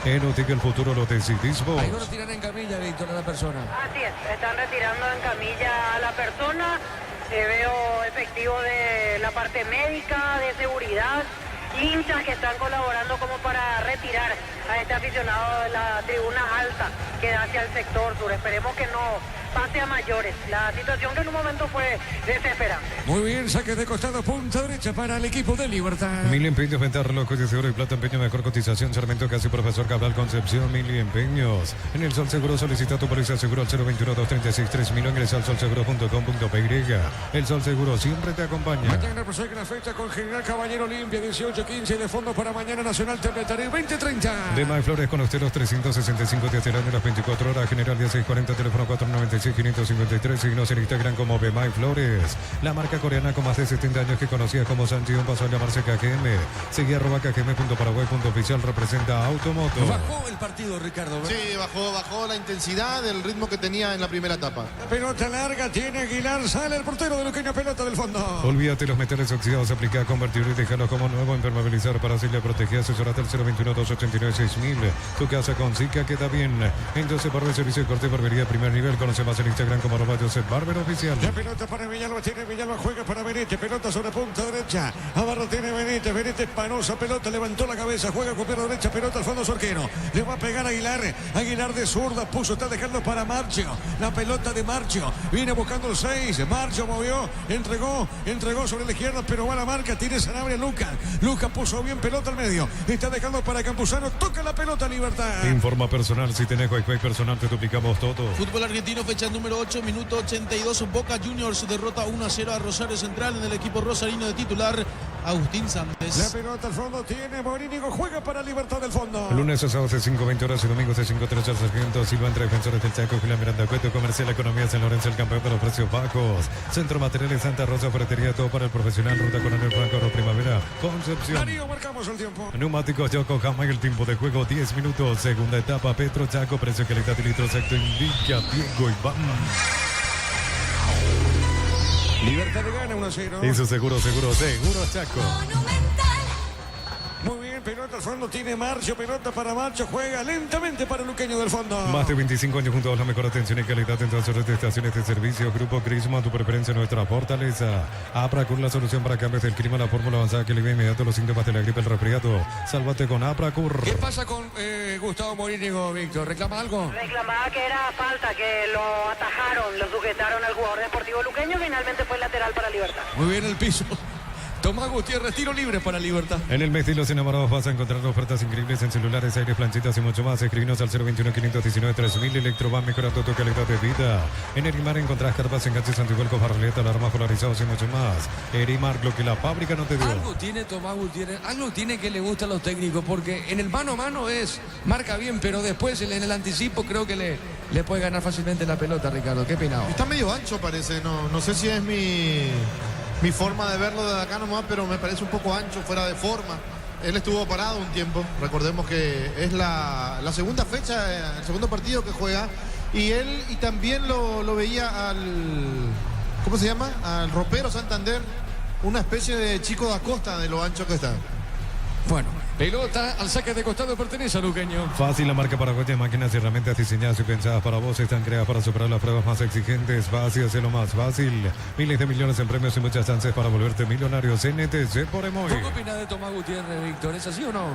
En UTI, que el futuro lo decidís vos. Ahí no lo tiran en camilla, Víctor, a la persona. Así es, están retirando en camilla a la persona. Veo efectivo de la parte médica, de seguridad, hinchas que están colaborando como para retirar a este aficionado de la tribuna alta que da hacia el sector sur. Esperemos que no pase a mayores. La situación que en un momento fue desesperante. Muy bien, saque de costado, punta derecha para el equipo de Libertad. Mil empeños, venta relojes de oro y plata, empeño, mejor cotización, Sarmiento, casi profesor Cabral Concepción, Mil empeños. En el Sol Seguro solicita tu póliza seguro al 021-236-3000, ingresa al solseguro.com.py. El Sol Seguro siempre te acompaña. Mañana prosegue la fecha con General Caballero Olimpia, 18-15 de fondo para mañana Nacional Terretario 20-30. De Flores con usted los 365 días del año, las 24 horas, General 1640, teléfono 496-553, signos en Instagram como Bemay Flores. La marca coreana con más de 70 años que conocía como Sanjion pasó a llamarse KGM. Seguía @kgm.paraguay.oficial, representa Automoto. Bajó el partido, Ricardo. Sí, bajó la intensidad, el ritmo que tenía en la primera etapa. La pelota larga, tiene Aguilar, sale el portero de Luqueño, pelota del fondo. Olvídate los metales oxidados, aplica, convertir y dejarlos como nuevo, impermeabilizar para así le protegía, asesorate al 021-289-6000. Tu casa con Zika queda bien. Entonces, Barber, servicio de corte, barbería, primer nivel. Conoce más en Instagram como @Joseph Barber Oficial. La pelota para Villalba, tiene Villalba, juega para Benítez, pelota sobre punta derecha. Abarro tiene Benítez, Benítez panosa, pelota, levantó la cabeza, juega con pierna derecha, pelota al fondo Sorquero. Le va a pegar Aguilar, Aguilar de zurda, puso, está dejando para Marcio. La pelota de Marcio, viene buscando el 6, Marcio movió, entregó sobre la izquierda, pero va a la marca, tiene Sanabria, Lucas puso bien, pelota al medio, está dejando para Campuzano, toca la pelota, Libertad. Informa personal, si tenés Wi-Fi personal te duplicamos todo. Fútbol argentino, fecha número 8, minuto 82. Boca Juniors derrota 1-0 a Rosario Central. En el equipo rosarino de titular Agustín La Sánchez. pelota al fondo tiene Morínigo, juega para Libertad del fondo. Lunes a sábados de 5:20 horas y domingos de 5:13 al Sargento Silva, entre defensores del Chaco, Julián Miranda Cueto, Comercial Economía San Lorenzo, el campeón de los precios bajos. Centro Materiales Santa Rosa, ferretería, todo para el profesional, Ruta Coronel Franco, Ro Primavera, Concepción. Darío, marcamos el tiempo. Neumáticos Yokohama y el tiempo de juego 10 minutos. Segunda etapa, Petro Chaco, precio, calidad y litros exacto indica Diego Iván. Libertad de gana 1-0. Eso seguro Chaco. Muy bien, pelota al fondo, tiene Marcio, pelota para Marcio, juega lentamente para el Luqueño del fondo. Más de 25 años junto a la mejor atención y calidad en todas sus estaciones de servicio. Grupo Crisma, tu preferencia, nuestra fortaleza. Apracur, la solución para cambios del clima, la fórmula avanzada que alivia inmediato los síntomas de la gripe, el resfriado. Sálvate con Apracur. ¿Qué pasa con Gustavo Morínigo, Víctor? ¿Reclama algo? Reclamaba que era falta, que lo atajaron, lo sujetaron al jugador deportivo luqueño, finalmente fue lateral para Libertad. Muy bien el piso. Tomás Gutiérrez, tiro libre para Libertad. En el mes de los enamorados vas a encontrar ofertas increíbles en celulares, aires, planchitas y mucho más. Escribinos al 021-519-3000. Electroban, mejorando tu calidad de vida. En Erimar encontrás carpas, enganches, antivuelcos, barroleta, alarmas polarizados y mucho más. Erimar, lo que la fábrica no te dio. Algo tiene Tomás Gutiérrez, algo tiene que le gusta a los técnicos, porque en el mano a mano marca bien, pero después en el anticipo creo que le puede ganar fácilmente la pelota, Ricardo. ¿Qué opinaba? Está medio ancho, parece. No sé si es mi forma de verlo de acá nomás, pero me parece un poco ancho, fuera de forma. Él estuvo parado un tiempo. Recordemos que es la segunda fecha, el segundo partido que juega. Y también lo veía ¿cómo se llama? Al ropero Santander. Una especie de Chico da Costa de lo ancho que está. Bueno, pelota al saque de costado, pertenece a Luqueño. Fácil, la marca paraguaya, máquinas y herramientas diseñadas y pensadas para vos, están creadas para superar las pruebas más exigentes. Fácil, hacerlo más fácil. Miles de millones en premios y muchas chances para volverte millonario. CNTC por Emoy. ¿Qué opinas de Tomás Gutiérrez, Víctor? ¿Es así o no?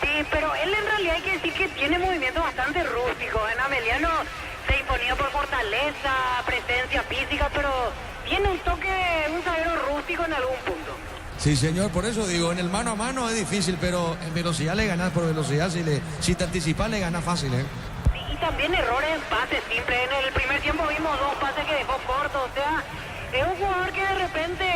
Sí, pero él en realidad hay que decir que tiene movimientos bastante rústicos. En Ameliano se imponía por fortaleza, presencia física, pero tiene un toque, un zaguero rústico en algún punto. Sí, señor, por eso digo, en el mano a mano es difícil, pero en velocidad le ganas por velocidad. Si te anticipas, le ganas fácil, ¿eh? Sí, y también errores en pases simples. En el primer tiempo vimos 2 pases que dejó cortos, o sea, es un jugador que de repente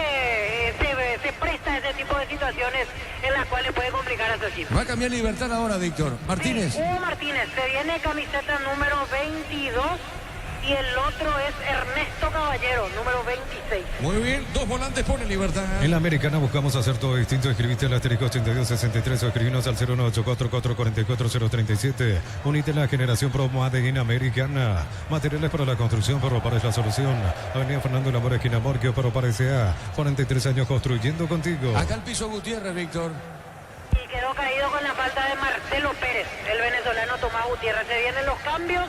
se presta a ese tipo de situaciones en las cuales puede complicar a su equipo. Va a cambiar Libertad ahora, Víctor. Martínez. Sí, Hugo Martínez, se viene camiseta número 22 y el otro es Ernesto Caballero, número 26. Muy bien, 2 volantes pone Libertad. En la Americana buscamos hacer todo distinto. Escribiste el asterisco 8263 o escribinos al 01844444037. Unite la generación Pro Made in Americana. Materiales para la construcción, pero para la solución. Avenida Fernando Lamor, esquina Morquio, pero parece 43 años construyendo contigo. Acá el piso Gutiérrez, Víctor. Y quedó caído con la falta de Marcelo Pérez, el venezolano Tomás Gutiérrez. Se vienen los cambios.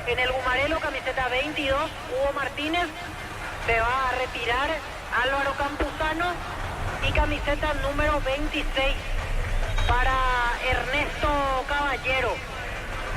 En el Gumarelo, camiseta 22, Hugo Martínez. Se va a retirar Álvaro Campuzano. Y camiseta número 26 para Ernesto Caballero.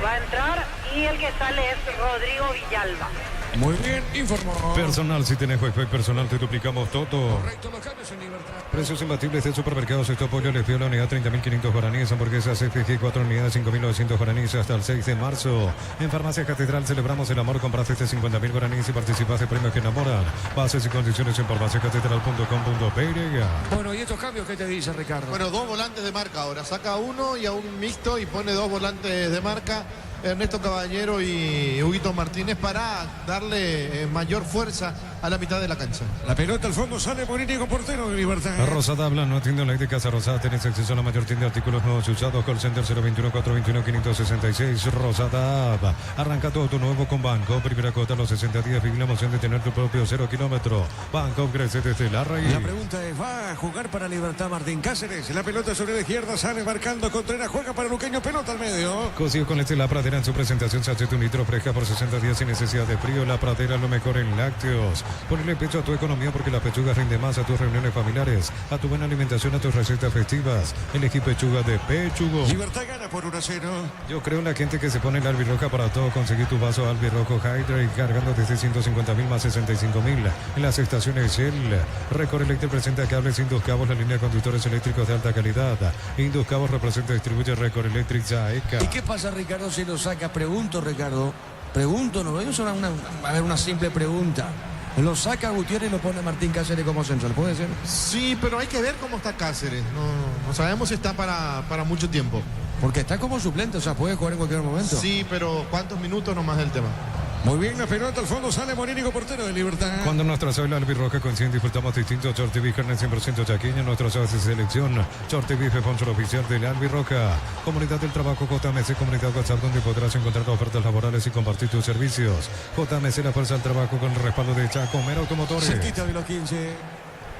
Va a entrar y el que sale es Rodrigo Villalba. Muy bien, informó. Personal, si tenés wifi personal, te duplicamos todo. Correcto, los cambios en Libertad. Precios imbatibles de supermercados. Esto pollo les pido la unidad 30.500 guaraníes. Hamburguesas FG 4 unidades 5.900 guaraníes hasta el 6 de marzo. En Farmacia Catedral celebramos el amor. Compraste 50.000 guaraníes y participas de premios que enamoran. Bases y condiciones en farmaciacatedral.com.py. Bueno, ¿y estos cambios qué te dice, Ricardo? Bueno, 2 volantes de marca ahora. Saca uno y a un mixto y pone 2 volantes de marca. Ernesto Caballero y Huguito Martínez para darle mayor fuerza a la mitad de la cancha. La pelota al fondo sale Morínigo, portero de Libertad. Rosada habla, no atiende online de Casa Rosada. Tenés acceso a la mayor tienda de artículos nuevos y usados. Call Center 021-421-566. Rosada App. Arranca todo tu nuevo con Banco. Primera cuota a los 60 días. Vive la emoción de tener tu propio 0 kilómetro. Banco crece desde la raíz. La pregunta es, ¿va a jugar para Libertad Martín Cáceres? La pelota sobre la izquierda, sale marcando Contreras, juega para Luqueño, pelota al medio. Cosido con La Pradera en su presentación. Se hace tu litro fresca por 60 días sin necesidad de frío. La Pradera, lo mejor en lácteos. Ponle pecho a tu economía porque la pechuga rinde más a tus reuniones familiares, a tu buena alimentación, a tus recetas festivas. Elegí pechuga de Pechugo. Libertad gana por 1-0. Yo creo en la gente que se pone el albirroja para todo. Conseguí tu vaso albirrojo Hydrate cargando desde 150.000 más 65.000 en las estaciones Shell. Record Electric presenta cables Indus Cabos, la línea de conductores eléctricos de alta calidad. Indus Cabos representa y distribuye Record Electric Zaeca. ¿Y qué pasa, Ricardo, si lo saca? Pregunto, Ricardo. Pregunto, no es una simple pregunta. Lo saca Gutiérrez y lo pone Martín Cáceres como central, ¿puede ser? Sí, pero hay que ver cómo está Cáceres. No sabemos si está para mucho tiempo. Porque está como suplente, o sea, puede jugar en cualquier momento. Sí, pero ¿cuántos minutos nomás del tema? Muy bien, la pelota al fondo sale Morínigo, portero de Libertad. Cuando nuestra célula albirroja coincide, disfrutamos distintos Short TV carne 100% chaqueña, nuestros de selección. Short TV sponsor oficial de la albirroja. Comunidad del Trabajo JMC, comunidad WhatsApp donde podrás encontrar ofertas laborales y compartir tus servicios. JMC, la fuerza del trabajo con el respaldo de Chacomer Automotores. Cerquita de los 15.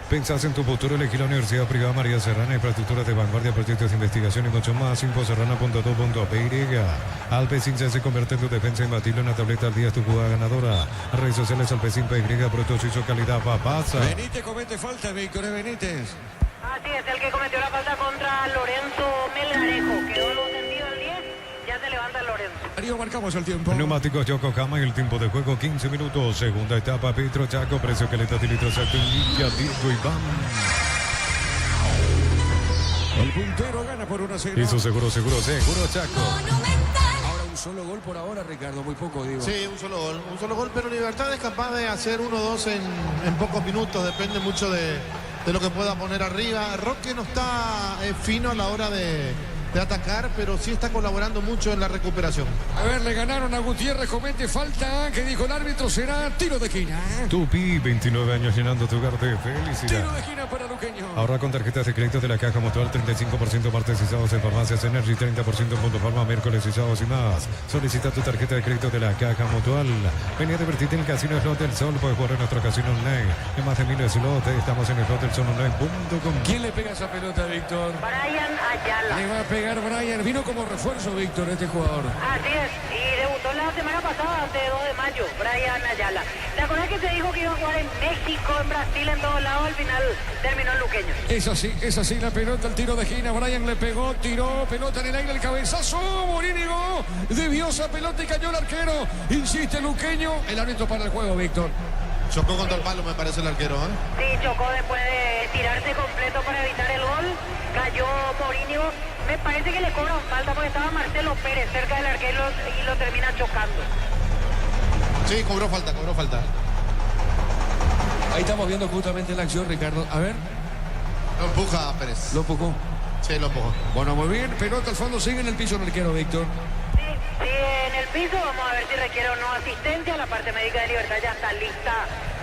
Pensás en tu futuro, elegí la Universidad Privada María Serrana, infraestructura de vanguardia, proyectos de investigación y mucho más. Infoserrana.2.py. Alpecin se convierte en tu defensa imbatible, una tableta al día es tu jugada ganadora. Redes sociales Alpecin PY, productos suizo calidad papasa. Benítez comete falta, Víctor Benítez. Así es, el que cometió la falta contra Lorenzo Melgarejo. Quedó en un sentido el 10, ya se levanta Lorenzo. Darío, marcamos el tiempo. Neumáticos Yokohama y el tiempo de juego 15 minutos. Segunda etapa, Petro Chaco, precio caleta de litros alto en Lidia, Virgo y Bam. El puntero gana por 1-0. Hizo seguro Chaco. Ahora un solo gol por ahora, Ricardo, muy poco, digo. Sí, un solo gol, pero Libertad es capaz de hacer 1-2 en pocos minutos, depende mucho de lo que pueda poner arriba. Roque no está fino a la hora de atacar, pero sí está colaborando mucho en la recuperación. A ver, le ganaron a Gutiérrez, comete falta, que dijo el árbitro, será tiro de esquina. Tupi, 29 años llenando tu hogar de felicidad. Tiro de esquina para Luqueño. Ahora con tarjetas de crédito de la Caja Mutual, 35% martes y sábados en Farmacias Energy, 30% en Punto Farma, miércoles y sábados y más. Solicita tu tarjeta de crédito de la Caja Mutual. Venía a divertirte en el Casino Slot del Sol, puedes jugar en nuestro casino online. En más de 1000 slots, estamos en el slotdelsolonline.com. ¿Quién le pega esa pelota, Víctor? Brian Ayala. Le va a pegar Brian. Vino como refuerzo, Víctor, este jugador. Así es, y debutó la semana pasada, de 2 de mayo, Brian Ayala. ¿Te acuerdas que te dijo que iba a jugar en México, en Brasil, en todos lados? Al final terminó en Luqueño. Es así la pelota, el tiro de esquina. Brian le pegó, tiró, pelota en el aire, el cabezazo. Morínigo desvió esa pelota y cayó el arquero. Insiste Luqueño, el árbitro para el juego, Víctor. Chocó contra el palo, me parece el arquero, ¿eh? Sí, chocó después de tirarse completo para evitar el gol. Cayó Morínigo. Me parece que le cobran falta porque estaba Marcelo Pérez cerca del arquero y lo termina chocando. Sí, cobró falta, cobró falta. Ahí estamos viendo justamente la acción, Ricardo. A ver, Lo empuja a Pérez. lo empujó. Sí, lo empujó. Bueno, muy bien, pelota al fondo, sigue en el piso el arquero, Víctor. Sí, sigue en el piso. Vamos a ver si requiere o no asistencia. La parte médica de Libertad ya está lista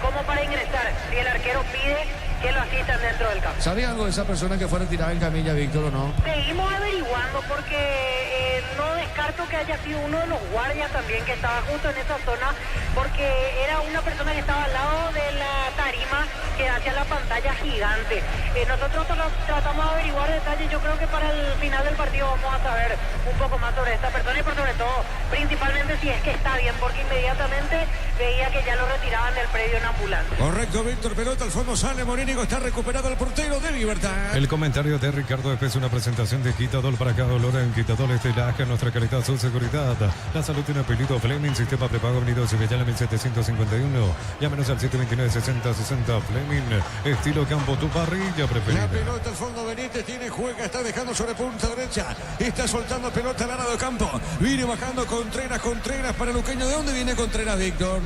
como para ingresar. Si el arquero pide que lo asistan dentro del campo. ¿Sabía algo de esa persona que fue retirada en camilla, Víctor, o no? Seguimos averiguando porque no descarto que haya sido uno de los guardias también que estaba justo en esa zona, porque era una persona que estaba al lado de la tarima que hacia la pantalla gigante. Nosotros tratamos de averiguar detalles. Yo creo que para el final del partido vamos a saber un poco más sobre esta persona y por sobre todo, principalmente si es que está bien, porque inmediatamente veía que ya lo retiraban del predio en ambulancia. Correcto, Víctor, pelota al fondo, sale Morínigo, está recuperado el portero de Libertad. El comentario de Ricardo es una presentación de Quitadol para cada dolor en Quitadol Estilaje, nuestra calidad, su seguridad. La salud tiene apellido Fleming, sistema prepago Avenida Sevillana 1751. Llámenos al 729-6060 Fleming, estilo campo, tu parrilla preferida. La pelota al fondo, Benítez tiene, juega, está dejando sobre punta derecha, está soltando pelota al lado de campo, viene bajando Contreras para Luqueño. ¿De dónde viene Contreras, Víctor?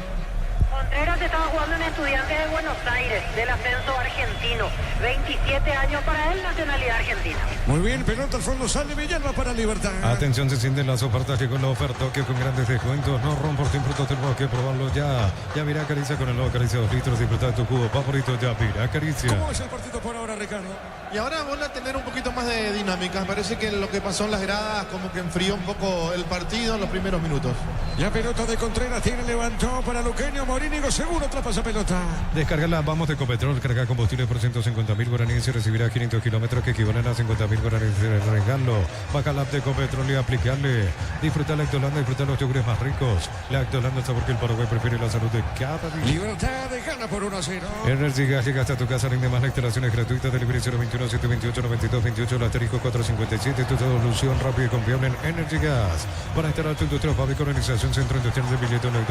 Contreras estaba jugando en Estudiantes de Buenos Aires, del ascenso argentino. 27 años para él, nacionalidad argentina. Muy bien, pelota al fondo, sale Villalba para Libertad. Atención, se sienten las ofertas que con la oferta que con grandes descuentos. No ron por tiempo, tenemos que probarlo ya. Ya mira, acaricia con el nuevo Acaricia 2 litros. Disfruta de tu jugo favorito, ya mira, acaricia. ¿Cómo es el partido por ahora, Ricardo? Y ahora van a tener un poquito más de dinámica. Parece que lo que pasó en las gradas como que enfrió un poco el partido en los primeros minutos. La pelota de Contreras tiene, levantó para Luqueño. Morínigo seguro atrapa esa pelota. Descargarla, vamos de Ecopetrol, carga combustible por 150.000 guaraníes y recibirá 500 kilómetros que equivalen a 50.000 guaraníes de regalo. Baja la app de Ecopetrol y aplicarle. Disfruta Lactolanda, disfruta los yogures más ricos. Lactolanda, el sabor que el Paraguay prefiere, la salud de cada día. Libertad gana por 1-0. Energy Gas llega hasta tu casa, rinde más. La instalación es gratuita. Delivery 021 728 9228, el asterisco 457. Tu solución rápida y confiable en Energy Gas. Para instalar tu industria, fábrica, organización, centro industrial de Billeto 2.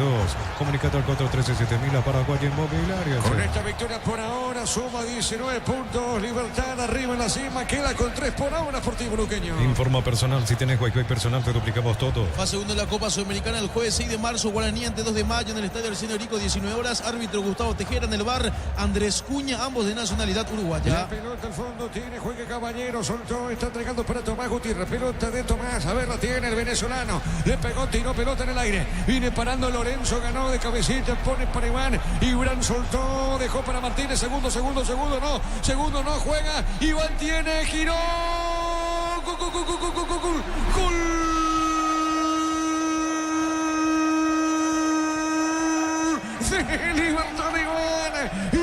Comunicado al 413-7000 a Paraguay Inmobiliaria. Con esta victoria por ahora suma 19 puntos. Libertad arriba en la cima. Queda con 3 por ahora Sportivo Luqueño. Informa personal. Si tenés Wi-Fi personal, te duplicamos todo. Fase 1 de la Copa Sudamericana el jueves 6 de marzo. Guaraní ante 2 de mayo en el Estadio Arsenio Rico, 19 horas. Árbitro Gustavo Tejera, en el bar Andrés Cuña, ambos de nacionalidad uruguaya. La pelota al fondo tiene, juega Caballero, soltó, está entregando para Tomás Gutiérrez. Pelota de Tomás, a ver, la tiene el venezolano. Le pegó, tiró pelota en el aire. Viene parando Lorenzo, ganó de cabecita, pone para Iván. Iván soltó, dejó para Martínez. Segundo, no, juega. Iván tiene, giró. Gol. Libertad de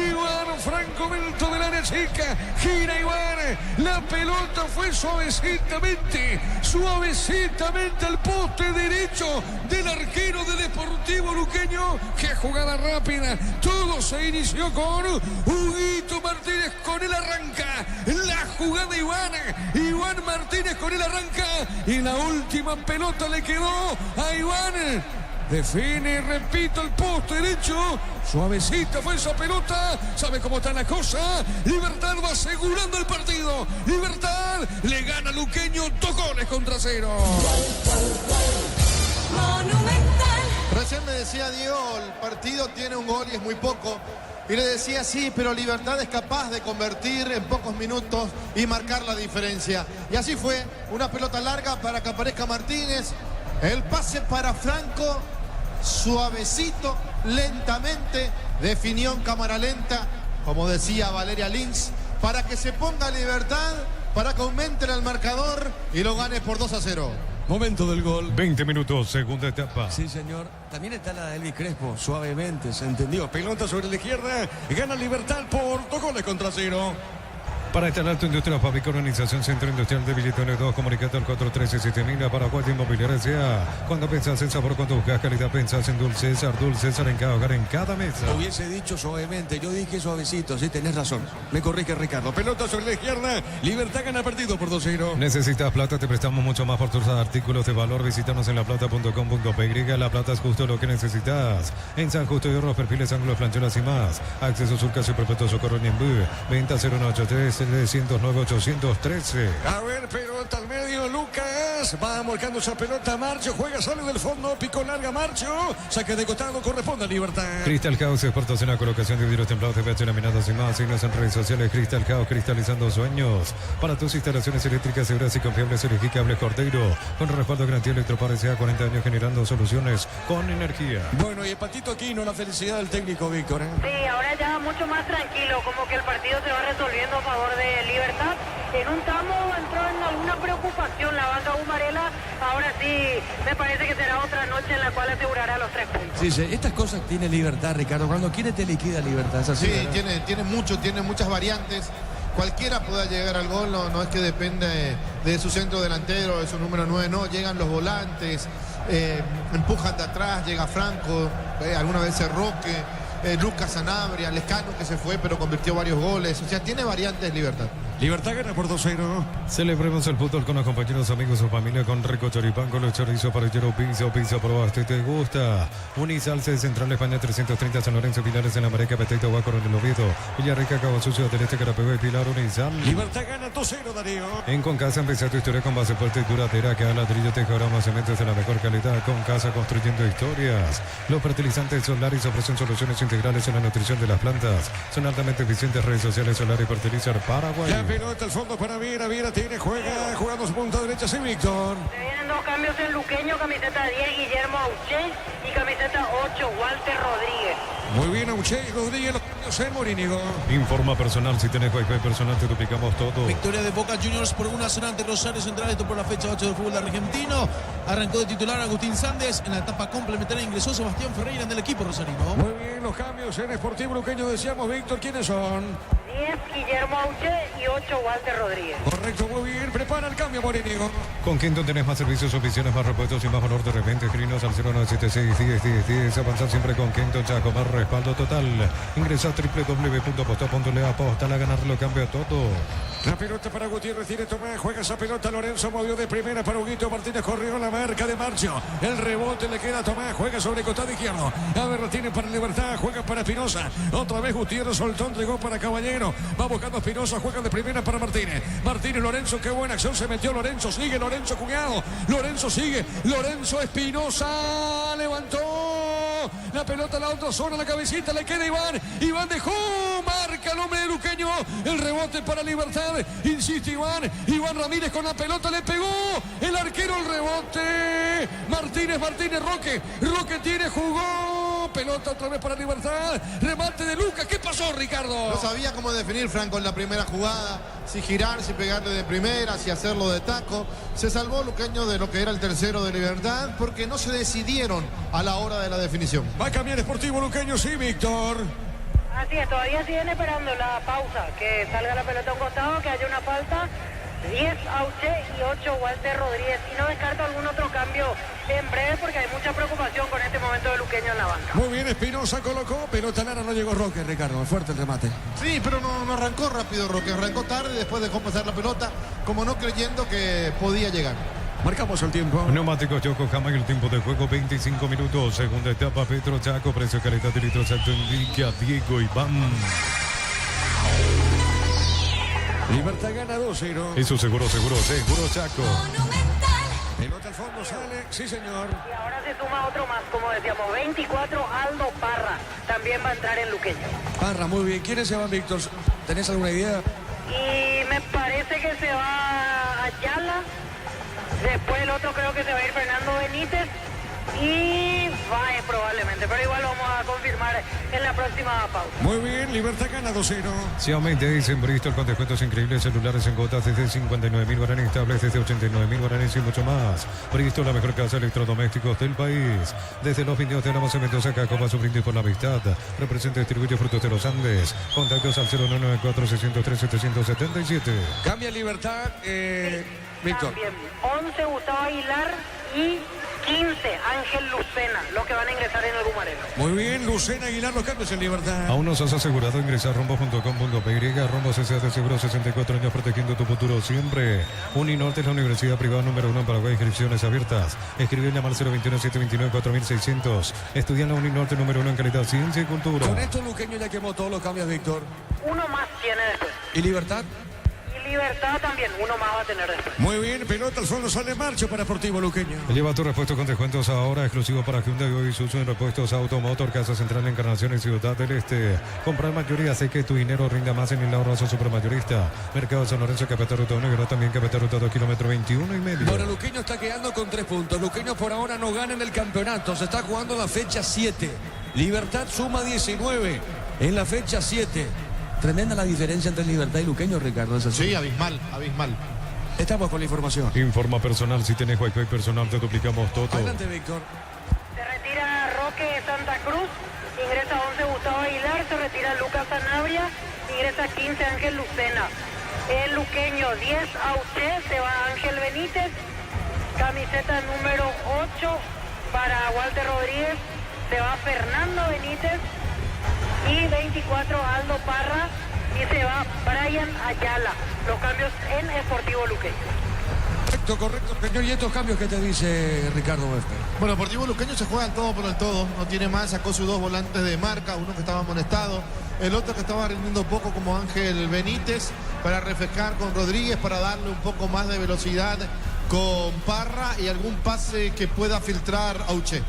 Iván Franco Belto del área chica, gira Iván, la pelota fue suavecitamente al poste derecho del arquero del Deportivo Luqueño. Qué jugada rápida, todo se inició con Huguito Martínez, con él arranca la jugada Iván Martínez con él arranca y la última pelota le quedó a Iván. Define, repito, el poste derecho. Suavecita fue esa pelota. ¿Sabe cómo está la cosa? Libertad va asegurando el partido. Libertad le gana a Luqueño 2 goles contra 0. Monumental. Recién me decía Diego, el partido tiene un gol y es muy poco. Y le decía, sí, pero Libertad es capaz de convertir en pocos minutos y marcar la diferencia. Y así fue, una pelota larga para que aparezca Martínez. El pase para Franco. Suavecito, lentamente, definió en cámara lenta, como decía Valeria Lins, para que se ponga Libertad, para que aumenten el marcador y lo gane por 2-0. Momento del gol. 20 minutos, segunda etapa. Sí, señor. También está la de Elvis Crespo, suavemente, se entendió. Pelota sobre la izquierda, gana Libertad por 2 goles contra 0. Para instalar tu industria, fábrica, organización, centro industrial de Billetones 2, comunicate al 413-7000, Paraguay Inmobiliaria S.A. Cuando pensás en sabor, cuando buscas calidad, pensás en Dulce César en cada hogar, en cada mesa. Lo hubiese dicho suavemente, yo dije suavecito, sí, tenés razón. Me corrige Ricardo. Pelota sobre la izquierda, Libertad gana partido por 2-0. Necesitas plata, te prestamos mucho más por tus artículos de valor. Visítanos en laplata.com.py. La plata es justo lo que necesitas. En San Justo de Oro, perfiles, ángulos, planchuelas y más. Acceso Surcas y Perpetuo Socorro Niembú. Venta 0183-309-813. A ver, pelota al medio, Lucas. Va marcando esa pelota, Marcho. Juega, sale del fondo, pico larga, Marcho. Saque de costado, corresponde a Libertad. Crystal House, expertos en la colocación de vidrios templados, TPH, laminados y más. Signos en redes sociales. Crystal House, cristalizando sueños. Para tus instalaciones eléctricas seguras y confiables, elegí Cables Cordeiro. Con respaldo garantía Electropar S.A. 40 años generando soluciones con energía. Bueno, y el Patito Aquino, la felicidad del técnico, Víctor. Sí, ahora ya mucho más tranquilo, como que el partido se va resolviendo a favor de Libertad. En un tramo entró en alguna preocupación la banca Humarela. Ahora sí, me parece que será otra noche en la cual asegurará los 3 puntos. Sí, sí, estas cosas tiene Libertad, Ricardo. Cuando quiere te liquida Libertad. Es así, Sí, ¿verdad? tiene muchas variantes. Cualquiera pueda llegar al gol, no es que depende de su centro delantero, de su número 9, no, llegan los volantes, empujan de atrás, llega Franco, alguna vez Roque, Lucas Sanabria, Lescano que se fue pero convirtió varios goles, o sea, tiene variantes Libertad. Libertad gana por 2-0. Celebremos el fútbol con los compañeros, amigos o familia, con rico choripán, con los chorizos parrillero, pizza probaste, te gusta. Unisalce Central España 330, San Lorenzo, Pilares en la Mareca, Peteito, Guaco, en el Oviedo, Villarrica, Cabo Sucio, del Este, Carapegua y Pilar, Unisal. Libertad gana 2-0, Darío. En Concasa empezá tu historia con base fuerte y duradera, que a ladrillo, tejorama, cementos de la mejor calidad. Concasa, construyendo historias. Los fertilizantes Solaris ofrecen soluciones integrales en la nutrición de las plantas. Son altamente eficientes. Redes sociales Solar y Fertilizar Paraguay. La pelota al fondo para Viera. Viera tiene, jugando su punta derecha, sí, Víctor. Se vienen 2 cambios en Luqueño, camiseta 10 Guillermo Auché y camiseta 8 Walter Rodríguez. Muy bien, Auché y Rodríguez, los cambios en Morínigo. Informa personal, si tenés wifi personal te duplicamos todo. Victoria de Boca Juniors por 1-0 ante Rosario Central, esto por la fecha 8 del fútbol argentino. Arrancó de titular Agustín Sández, en la etapa complementaria ingresó Sebastián Ferreira en el equipo rosarino. Muy bien, los cambios en Sportivo Luqueño, decíamos, Víctor, ¿quiénes son? 10 Guillermo Auché y 8 Walter Rodríguez. Correcto, muy bien, prepara el cambio, Morínigo. Con Quinton tenés más servicios, oficinas, más repuestos y más valor de repente. Escrinos al 0976-10-10-10. Avanzar siempre con Quinton, Chaco, más respaldo total. Ingresa a www.posta.le, apostala a ganar, lo cambia todo. La pelota para Gutiérrez, tiene Tomás, juega esa pelota, Lorenzo movió de primera para Huguito Martínez, corrió la marca de Marcho. El rebote le queda a Tomás, juega sobre el costado izquierdo. A ver, lo tiene para Libertad, juega para Espinosa. Otra vez Gutiérrez soltó, entregó para Caballero. Va buscando a Espinosa, juega de primera para Martínez. Martínez, Lorenzo, qué buena acción se metió Lorenzo, sigue Lorenzo, cuñado. Lorenzo sigue, Lorenzo Espinosa, levantó. La pelota a la otra zona, la cabecita, le queda Iván. Iván dejó, marca el hombre de Luqueño. El rebote para Libertad. Insiste Iván Ramírez con la pelota, le pegó el arquero, el rebote. Martínez, Roque tiene, jugó, pelota otra vez para Libertad, remate de Lucas. ¿Qué pasó, Ricardo? No sabía cómo definir Franco en la primera jugada, si girar, si pegarle de primera, si hacerlo de taco. Se salvó Luqueño de lo que era el tercero de Libertad porque no se decidieron a la hora de la definición. Va a cambiar Sportivo Luqueño, sí, Víctor. Así es, todavía siguen esperando la pausa, que salga la pelota a un costado, que haya una falta. 10 Auché y 8 Walter Rodríguez. Y no descarto algún otro cambio en breve porque hay mucha preocupación con este momento de Luqueño en la banca. Muy bien, Espinosa colocó, pelota Lara, no llegó Roque, Ricardo, fuerte el remate. Sí, pero no arrancó rápido Roque, arrancó tarde, después dejó pasar la pelota, como no creyendo que podía llegar. Marcamos el tiempo. Neumáticos Yokohama, el tiempo de juego 25 minutos. Segunda etapa, Petro Chaco, precio calidad de litro exacto indica Diego Iván. Libertad gana 2-0. Eso seguro Chaco. Monumental. Pelota al fondo, sale, sí señor. Y ahora se suma otro más, como decíamos, 24 Aldo Parra. También va a entrar en Luqueño. Parra, muy bien. ¿Quiénes se van, Víctor? ¿Tenés alguna idea? Y me parece que se va Ayala. Después el otro creo que se va a ir Fernando Benítez. y Baez probablemente, pero igual vamos a confirmar en la próxima pausa. Muy bien, Libertad gana 2-0. Xiaomi Days en Bristol con descuentos increíbles, celulares en gotas desde 59.000 guaraníes, tablets desde 89.000 guaraníes y mucho más. Bristol, la mejor casa de electrodomésticos del país. Desde los videos de la en Mendoza, Cacoba, su brindis por la amistad. Representa y distribuye Frutos de los Andes. Contactos al 0994603-777. Cambia Libertad, Víctor. También 11 Gustavo Aguilar y 15 Ángel Lucena, los que van a ingresar en el Gumarelo. Muy bien, Lucena Aguilar, los cambios en Libertad. Aún nos has asegurado ingresar a rombo.com.py. Rombos S.A. de Seguro, 64 años protegiendo tu futuro siempre. Uninorte es la universidad privada número 1 en Paraguay. Inscripciones abiertas. Escribe y llamar 021-729-4600. Estudia en la Uninorte número 1 en calidad, ciencia y cultura. Con esto Luqueño ya quemó todos los cambios, Víctor. Uno más tiene después. ¿Y Libertad? Y Libertad también, uno más va a tener después. Muy bien, pelota al fondo, sale en marcha para Sportivo Luqueño. Lleva tu repuesto con descuentos ahora, exclusivo para Hyundai y Isuzu en repuestos Automotor, Casa Central, Encarnación y Ciudad del Este. Comprar mayoría, sé que tu dinero rinda más en el ahorrazo supermayorista. Mercado San Lorenzo, Capital Ruta 1, Guerrero también Capital Ruta 2, kilómetro 21,5. Bueno, Luqueño está quedando con 3 puntos. Luqueño por ahora no gana en el campeonato. Se está jugando la fecha 7. Libertad suma 19 en la fecha 7. Tremenda la diferencia entre Libertad y Luqueño, Ricardo. ¿Es así? Sí, abismal, abismal. Estamos con la información. Informa personal, si tenés Wi-Fi personal te duplicamos todo. Adelante, Víctor. Se retira Roque Santa Cruz, ingresa 11 Gustavo Aguilar, se retira Lucas Sanabria, ingresa 15 Ángel Lucena. El Luqueño 10 Auché, se va Ángel Benítez, camiseta número 8 para Walter Rodríguez, se va Fernando Benítez. Y 24 Aldo Parra y se va Brian Ayala. Los cambios en Sportivo Luqueño. Correcto, señor. ¿Y estos cambios que te dice Ricardo Wester? Bueno, Sportivo Luqueño se juega el todo por el todo. No tiene más, sacó sus 2 volantes de marca. Uno que estaba amonestado, el otro que estaba rindiendo poco como Ángel Benítez, para refrescar con Rodríguez, para darle un poco más de velocidad con Parra y algún pase que pueda filtrar Auché.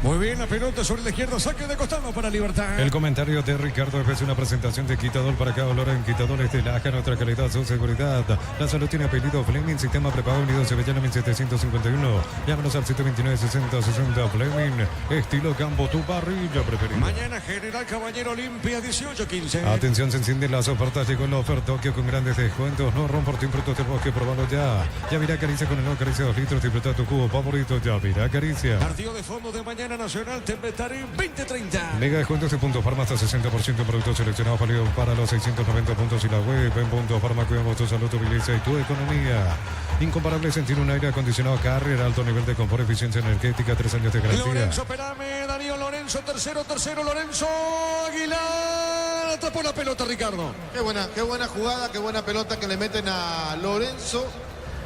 Muy bien, la pelota sobre la izquierda, saque de costado para Libertad. El comentario de Ricardo es una presentación de Quitador para cada olor en Quitadores de Laja, nuestra calidad, su seguridad. La salud tiene apellido Fleming, sistema prepago unido Sevillana 1751. Llámanos al 729-6060 Fleming, estilo campo, tu parrilla preferida. Mañana General Caballero Olimpia 18-15. Atención, se encienden las ofertas, llegó la oferta Tokio con grandes descuentos. No romportín frutos del bosque, probalo ya. Ya mira Caricia con el nuevo Caricia 2 litros, disfruta tu cubo favorito, ya mira Caricia. Partido de fondo de mañana Nacional Tembetarí 2030. Mega descuentos de Punto Farma hasta 60% en productos seleccionados válidos para los 690 puntos y la web en Punto Farma. Cuidamos tu salud, tu belleza y tu economía. Incomparable sentir un aire acondicionado Carrier, alto nivel de confort, eficiencia energética, 3 años de garantía. Lorenzo Perame, Darío Lorenzo, tercero, Lorenzo Aguilar. Atrapó la pelota, Ricardo. Qué buena jugada, qué buena pelota que le meten a Lorenzo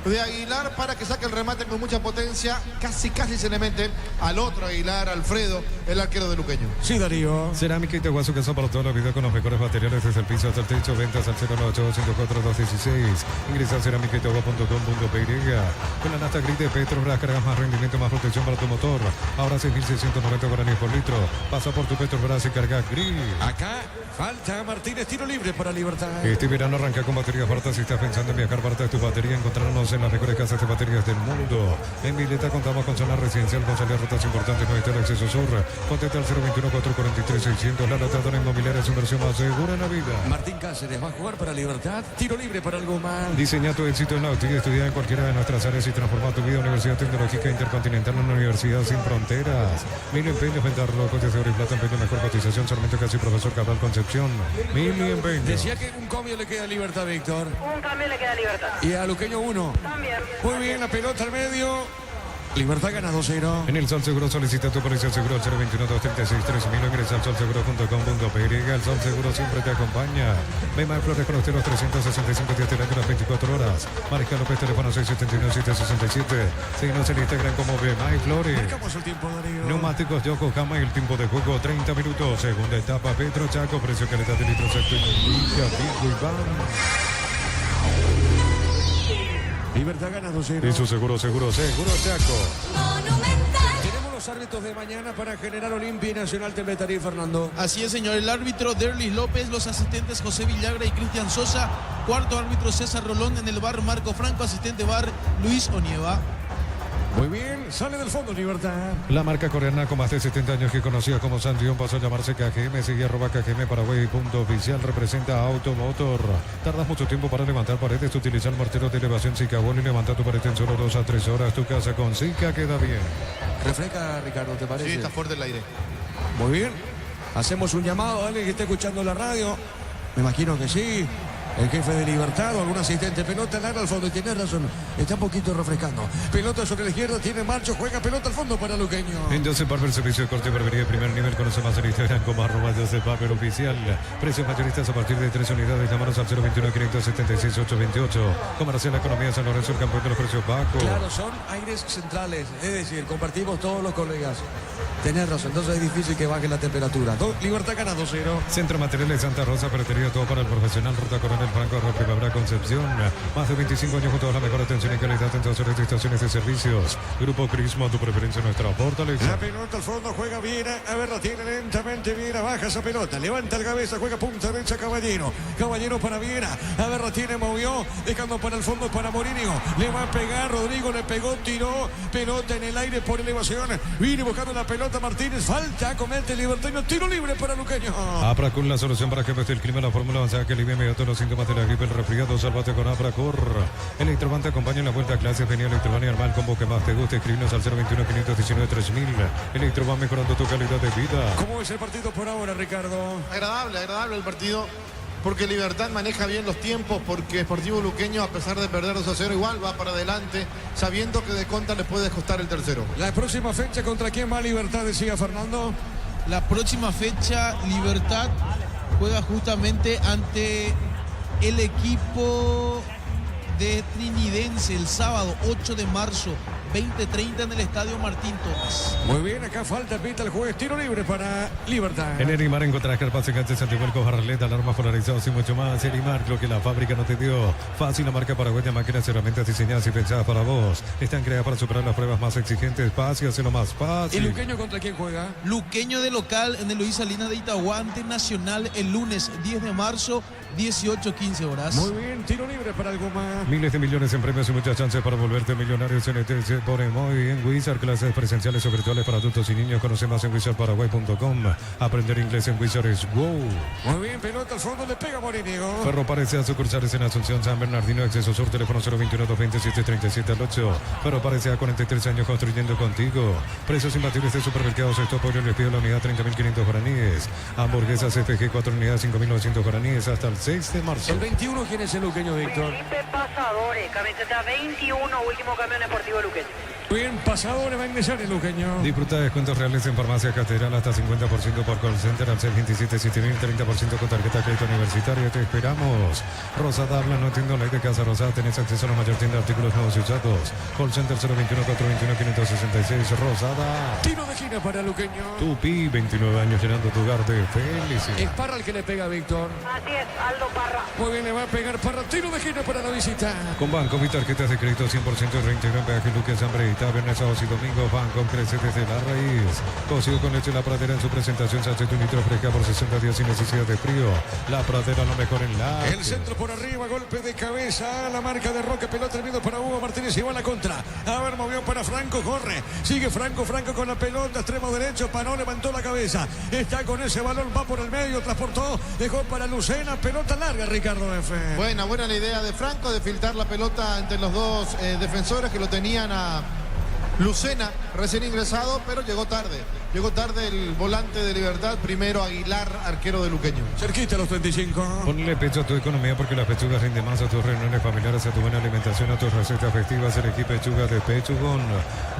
de Aguilar para que saque el remate con mucha potencia. Casi se le mete al otro Aguilar, Alfredo, el arquero de Luqueño. Sí, Darío. Cerámica y Tehuazo, casa para toda la vida con los mejores materiales desde el piso hasta el techo. Ventas al 098-104-216. Ingresa a cerámicaiteagua.com.py. Con la nafta gris de Petrobras cargas más rendimiento, más protección para tu motor. Ahora 6.690 guaraníes por litro. Pasa por tu Petrobras y carga gris. Acá falta Martínez, tiro libre para Libertad. Este verano arranca con baterías baratas. Si estás pensando en viajar barata de tu batería, encontrarnos en las mejores casas de baterías del mundo. En Vileta contamos con zona residencial con salidas rutas importantes, no está el acceso sur. Contacta al 021-443-600. La notadora inmobiliaria es inversión más segura en la vida. Martín Cáceres va a jugar para Libertad. Tiro libre para algo más. Diseña tu éxito en Nauti. Estudia en cualquiera de nuestras áreas y transforma tu vida. Universidad Tecnológica Intercontinental, una universidad sin fronteras. Mil empeños, venta locos de oro y plata, empeño, mejor cotización. Solamente casi profesor Cabral Concepción. Mil empeños. Decía que un cambio le queda a Libertad, Víctor. Un cambio le queda a Libertad. Y a Luqueño 1. También. Muy bien, la pelota al medio. Libertad gana 2-0. En el Sol Seguro solicita tu póliza seguro al 021-236-3000. Ingresa al solseguro.com.py. El Sol Seguro siempre te acompaña. Bema de Flores con usted los 365 días del año, las 24 horas. Mariscal López, teléfono 671-767. Síguenos en Instagram como Bema y Flores. Marcamos el tiempo, Darío. Neumáticos Yokohama y el tiempo de juego 30 minutos. Segunda etapa Petro Chaco. Precio calidad de litro secto y Libertad gana 2-0. y su seguro Chaco. Monumental. Tenemos los árbitros de mañana para General Olimpia y Nacional Tembetarí, Fernando. Así es, señor. El árbitro Derlis López, los asistentes José Villagra y Cristian Sosa. Cuarto árbitro César Rolón. En el bar Marco Franco. Asistente bar Luis Onieva. Muy bien, sale del fondo Libertad. La marca coreana con más de 70 años que conocía como Sandion pasó a llamarse KGM, sigue @KGM Paraguay, punto oficial, representa Automotor. Tardas mucho tiempo para levantar paredes, utiliza el martelo de elevación Zicabol y levanta tu pared en solo 2 a 3 horas. Tu casa con Zika queda bien. Refresca, Ricardo, ¿te parece? Sí, está fuerte el aire. Muy bien. Hacemos un llamado a alguien que esté escuchando la radio. Me imagino que sí. El jefe de Libertad o algún asistente. Pelota larga al fondo. Y tiene razón. Está un poquito refrescando. Pelota sobre la izquierda. Tiene marcho. Juega pelota al fondo para Luqueño. En Joseph Barber, servicio de corte y barbería de primer nivel. Conoce más en Instagram como @Joseph Barber oficial. Precios mayoristas a partir de 3 unidades. Llámanos al 021-576-828. Comercial Economía San Lorenzo, el campeón de los precios bajos. Claro, son aires centrales. Es decir, compartimos todos los colegas. Tenés razón. Entonces es difícil que baje la temperatura. Libertad gana 2-0. Centro Materiales Santa Rosa, ferretería todo para el profesional. Ruta Coronel Franco, Primavera Concepción. Más de 25 años junto a la mejor atención y calidad en todas las estaciones de servicios. Grupo Crismo, tu preferencia, nuestra fortaleza. La pelota al fondo, juega Viera. A ver, la tiene lentamente Viera. Baja esa pelota, levanta el cabeza, juega punta derecha Caballero. Caballero para Viera. A ver, la tiene, movió. Dejando para el fondo para Morinio. Le va a pegar, Rodrigo le pegó, tiró. Pelota en el aire por elevación. Viene buscando la pelota Martínez. Falta, comete Libertino. Tiro libre para Luqueño. Apracur, la solución para jefes del clima, la fórmula avanzada que alivia inmediato los síntomas de la gripe, el resfriado. Sálvate con Apracur. Electroban te acompaña en la vuelta a clases. Venía Electroban y arma el combo que más te guste. Escribinos al 021-519-3000. Electroban mejorando tu calidad de vida. ¿Cómo es el partido por ahora, Ricardo? Agradable el partido. Porque Libertad maneja bien los tiempos, porque Sportivo Luqueño, a pesar de perder 2-0, igual va para adelante, sabiendo que de contra le puede costar el tercero. La próxima fecha, ¿contra quién va Libertad? Decía Fernando. La próxima fecha, Libertad juega justamente ante el equipo de Trinidense el sábado 8 de marzo, 20:30 en el Estadio Martín Torres. Muy bien, acá falta, pita el juez, tiro libre para Libertad. En Erimar encontrarás carpas gigantes, antivuelcos, jarraleta, alarmas polarizados y mucho más. Erimar, lo que la fábrica no te dio. Fácil, la marca paraguaya, máquinas y herramientas diseñadas y pensadas para vos. Están creadas para superar las pruebas más exigentes. Fácil, hacerlo más ¿Y fácil. Luqueño contra quién juega? Luqueño de local en el Luis Salinas de Itagua ante Nacional el lunes 10 de marzo, 18:15 horas. Muy bien, tiro libre para algo más. Miles de millones en premios y muchas chances para volverte millonario. CNT pone muy en Wizard, clases presenciales o virtuales para adultos y niños. Conoce más en wizardparaguay.com. Aprender inglés en Wizard es wow. Muy bien, pelota al fondo, le pega Morinio. Ferro parece a sucursales en Asunción, San Bernardino, Acceso Sur, teléfono 021-227-37 al 8. Ferro a 43 años construyendo contigo. Precios imbatibles de supermercados. Esto pollo les pido la unidad 30.500 guaraníes. Hamburguesas FG 4 unidades 5.900 guaraníes hasta el 6 de marzo. El 21, ¿quién es el Luqueño, Víctor? Felipe Pasadores, camiseta 21, último camión deportivo Luqueño. Bien, pasadores va a ingresar el Luqueño. Disfruta de descuentos reales en Farmacia Catedral hasta 50% por call center al 627-7000, 30% con tarjeta crédito universitaria. Te esperamos. Rosada habla, no entiendo ley de Casa Rosada. Tenés acceso a la mayor tienda de artículos nuevos y usados. Call center 021-421-566. Rosada. Tiro de esquina para Luqueño. Tupi, 29 años llenando tu hogar de felicidad. Es Parra el que le pega a Víctor. Así es, Aldo Parra. Muy bien, le va a pegar para tiro de esquina para la visita. Con Banco, mi tarjetas de crédito 100% reintegran peaje Luque, Hambre y viernes, sábados y domingos. Banco crece desde la raíz. Cocido con leche La Pradera en su presentación. Sachet un litro fresca por 60 días sin necesidad de frío. La Pradera, lo mejor en la. El centro por arriba, golpe de cabeza. La marca de Roque, pelota terminado para Hugo Martínez y va a la contra. A ver, movió para Franco, corre. Sigue Franco con la pelota, extremo derecho. Panó, levantó la cabeza. Está con ese balón, va por el medio, transportó. Dejó para Lucena, pelota larga, Ricardo F. Buena la idea de Franco de filtrar la pelota entre los dos defensores que lo tenían a Lucena, recién ingresado, pero llegó tarde. Llegó tarde el volante de Libertad, primero Aguilar, arquero de Luqueño. Cerquita a los 35. Ponle pecho a tu economía porque las pechugas rinden más a tus reuniones familiares, a tu buena alimentación, a tus recetas festivas. Elegí pechuga de Pechugón.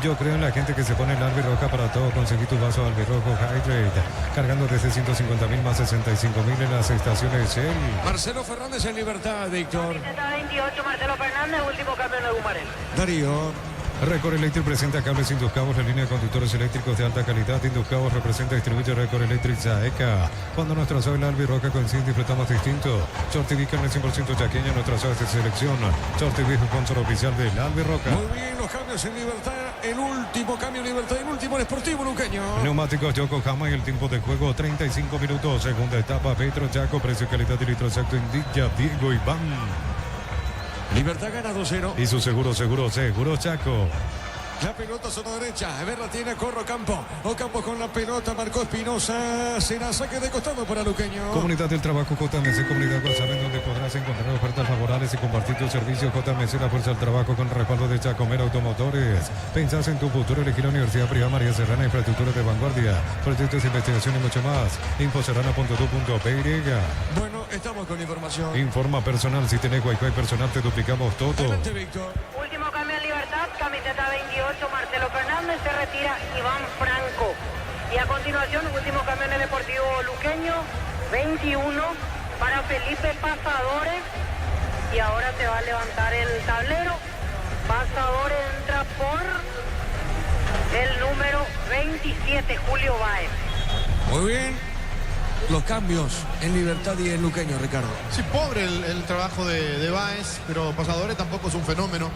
Yo creo en la gente que se pone el albirroja para todo. Conseguí tu vaso albirrojo Hydrate, cargando desde 150.000 más 65.000 en las estaciones Shell. Marcelo Fernández en Libertad, Víctor. Camiseta 28, Marcelo Fernández, último cambio de Gumarén. Darío. Record Electric presenta cables Induscabos, la línea de conductores eléctricos de alta calidad. Induscabos representa y distribuye Record Electric Zaeca. Cuando nuestra suave albirroja coincide, disfrutamos distinto. Short TV carne 100% chaqueña, nuestra suave de selección. Short TV sponsor oficial del albirroja. Muy bien, los cambios en Libertad. El último cambio en Libertad, el último en Sportivo Luqueño. Neumáticos Yokohama y el tiempo de juego 35 minutos. Segunda etapa, Petro Chaco, precio, calidad y litro exacto indica Diego Iván. Libertad gana 2-0. Y su seguro Chaco. La pelota zona derecha. A ver, la tiene Corro Campo. Ocampo con la pelota. Marcó Espinosa. Será saque de costado para Luqueño. Comunidad del Trabajo JMC, Comunidad WhatsApp, en donde podrás encontrar ofertas favorables y compartir tus servicios. JMC, la fuerza del trabajo con respaldo de Chacomero Automotores. Pensás en tu futuro, elegir la Universidad Privada María Serrana, infraestructura de vanguardia, proyectos de investigación y mucho más. Infoserrana.tu.py. Bueno, estamos con información. Informa personal, si tenés Wi-Fi personal te duplicamos todo. Adelante, Víctor. Último cambio en Libertad, camiseta 28, Marcelo Fernández, se retira Iván Franco. Y a continuación, último cambio en el Deportivo Luqueño, 21 para Felipe Pasadores. Y ahora se va a levantar el tablero. Pasadores entra por el número 27, Julio Báez. Muy bien. Los cambios en Libertad y en Luqueño, Ricardo. Sí, pobre el trabajo de Báez, pero Pasadores tampoco es un fenómeno.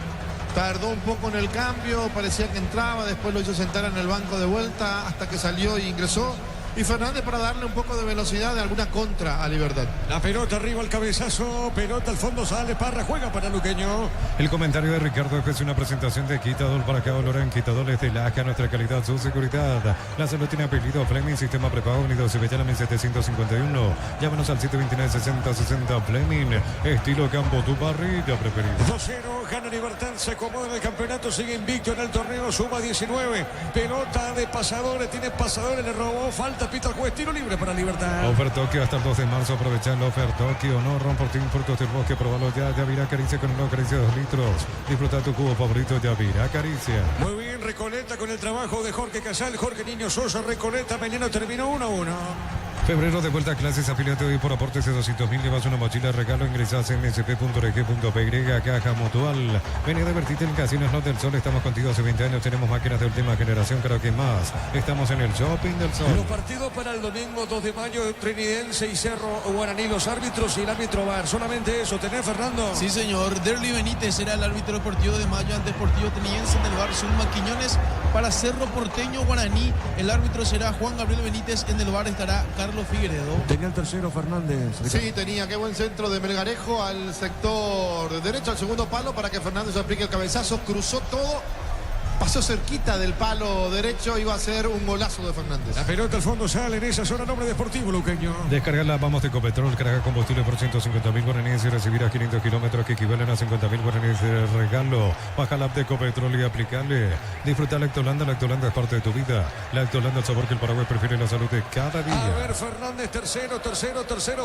Tardó un poco en el cambio, parecía que entraba, después lo hizo sentar en el banco de vuelta hasta que salió y ingresó. Y Fernández para darle un poco de velocidad, de alguna contra a Libertad. La pelota arriba, el cabezazo, pelota al fondo, sale Parra, juega para Luqueño. El comentario de Ricardo es una presentación de Quitador para Cabo Lorán. Quitador es de Laja, nuestra calidad, su seguridad. La salud tiene apellido Fleming, sistema prepago unido, se veía la 751. Llámanos al 729-6060 Fleming, estilo campo, tu parrilla preferida. 2-0, gana Libertad, se acomoda en el campeonato, sigue invicto en el torneo, suma 19. Pelota de Pasadores, tiene Pasadores, le robó, falta, pita el juez, tiro libre para Libertad. Ofertoque hasta el 2 de marzo, aprovechando Ofertoque o no, Romportín, Frutos del Bosque, probalo ya, Yavira Caricia con una caricia de 2 litros. Disfruta tu cubo favorito, Yavira Caricia. Muy bien, Recoleta con el trabajo de Jorge Casal, Jorge Niño Sosa, Recoleta, Veneno terminó 1-1. Febrero de vuelta a clases, afiliate hoy por aportes de 200.000, llevas una mochila de regalo, ingresas en msp.rg.py, Caja Mutual. Vení a divertirte en Casinos Not del Sol, estamos contigo hace 20 años, tenemos máquinas de última generación, creo que más. Estamos en el Shopping del Sol. Los partidos para el domingo 2 de mayo, Trinidense y Cerro Guaraní, los árbitros y el árbitro VAR. Solamente eso, ¿tenés, Fernando? Sí, señor. Derly Benítez será el árbitro deportivo de mayo ante Deportivo Trinidense en el bar Zulma Quiñones. Para Cerro Porteño Guaraní, el árbitro será Juan Gabriel Benítez. En el bar estará Carlos Figueredo. Tenía el tercero, Fernández. Sí, tenía, qué buen centro de Melgarejo al sector derecho, al segundo palo, para que Fernández aplique el cabezazo, cruzó todo, pasó cerquita del palo derecho, iba a ser un golazo de Fernández. La pelota al fondo sale en esa zona, nombre deportivo Luqueño. Descargarla, vamos de Ecopetrol, carga combustible por 150.000 guaraníes y recibirá 500 kilómetros que equivalen a 50.000 guaraníes de regalo. Baja la app de Ecopetrol y aplicarle. Disfruta la Lactolanda es parte de tu vida. Lactolanda, el sabor que el Paraguay prefiere, la salud de cada día. A ver, Fernández, tercero,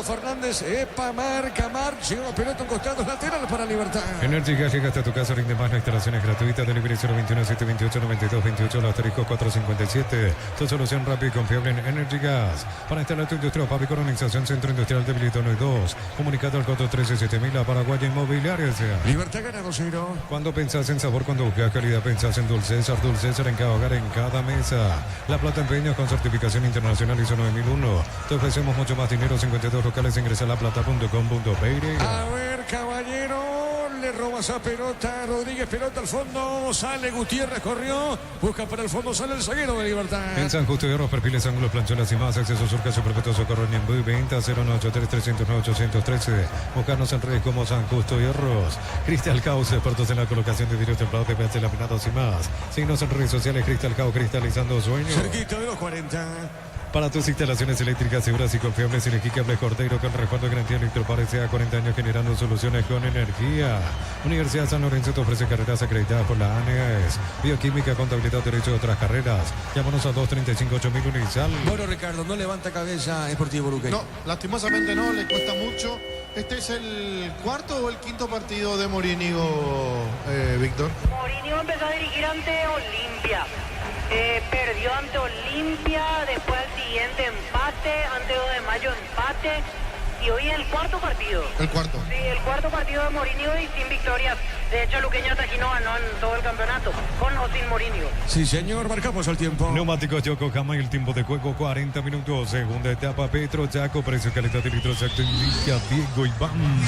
Fernández, epa, marca, llegó pelota un costado, lateral para Libertad. Energy Gas llega hasta tu casa, rinde más, la instalación es gratuita, delivery 021 728 92 28, el asterisco 457. Tu solución rápida y confiable en Energy Gas. Para instalar tu industria, fábrica, organización, Centro Industrial de Bilito 1 y 2. Comunicado al codo 137000, la Paraguaya Inmobiliaria. Libertad gana 2-0. Cuando pensás en sabor, cuando buscas calidad, pensás en Dulcesar en cada hogar, en cada mesa. La Plata Empeños con certificación internacional ISO 9001. Te ofrecemos mucho más dinero, 52 locales, ingresa a laplata.com.py. A ver, caballero, le roba esa pelota, Rodríguez, pelota al fondo, sale Gutiérrez, corrió, busca para el fondo, sale el zaguero de Libertad. En San Justo de Arroz, perfiles, ángulos, plancholas y más, acceso surca, superfecto, socorro, Niembú, venta 0983-309-813. Buscarnos en redes como San Justo y Arroz. Cristal Caos, expertos en la colocación de vidrios templados, PVC, laminados y más. Síguenos en redes sociales, Cristal Caos, cristalizando sueños. Cerquita de los 40. Para tus instalaciones eléctricas seguras y confiables, elegí Cable Cordeiro con respaldo de garantía Electropar S.A. 40 años generando soluciones con energía. Universidad San Lorenzo te ofrece carreras acreditadas por la ANEAS. Bioquímica, contabilidad, derecho y otras carreras. Llámanos al 235-8000 Unisal. Bueno, Ricardo, no levanta cabeza Deportivo Luqueño. No, lastimosamente no, le cuesta mucho. Este es el cuarto o el quinto partido de Morínigo, Víctor. Morínigo empezó a dirigir ante Olimpia. Perdió ante Olimpia, después al siguiente empate, ante 2 de mayo empate, y hoy es el cuarto partido. El cuarto. Sí, el cuarto partido de Morínigo y sin victorias. De hecho, Luqueño hasta aquí no ganó en todo el campeonato, con o sin Morínigo. Sí, señor, marcamos el tiempo. Neumáticos Yokohama y el tiempo de juego 40 minutos. Segunda etapa, Petro Chaco, precio, calidad de litros, exacto, indica Diego Iván.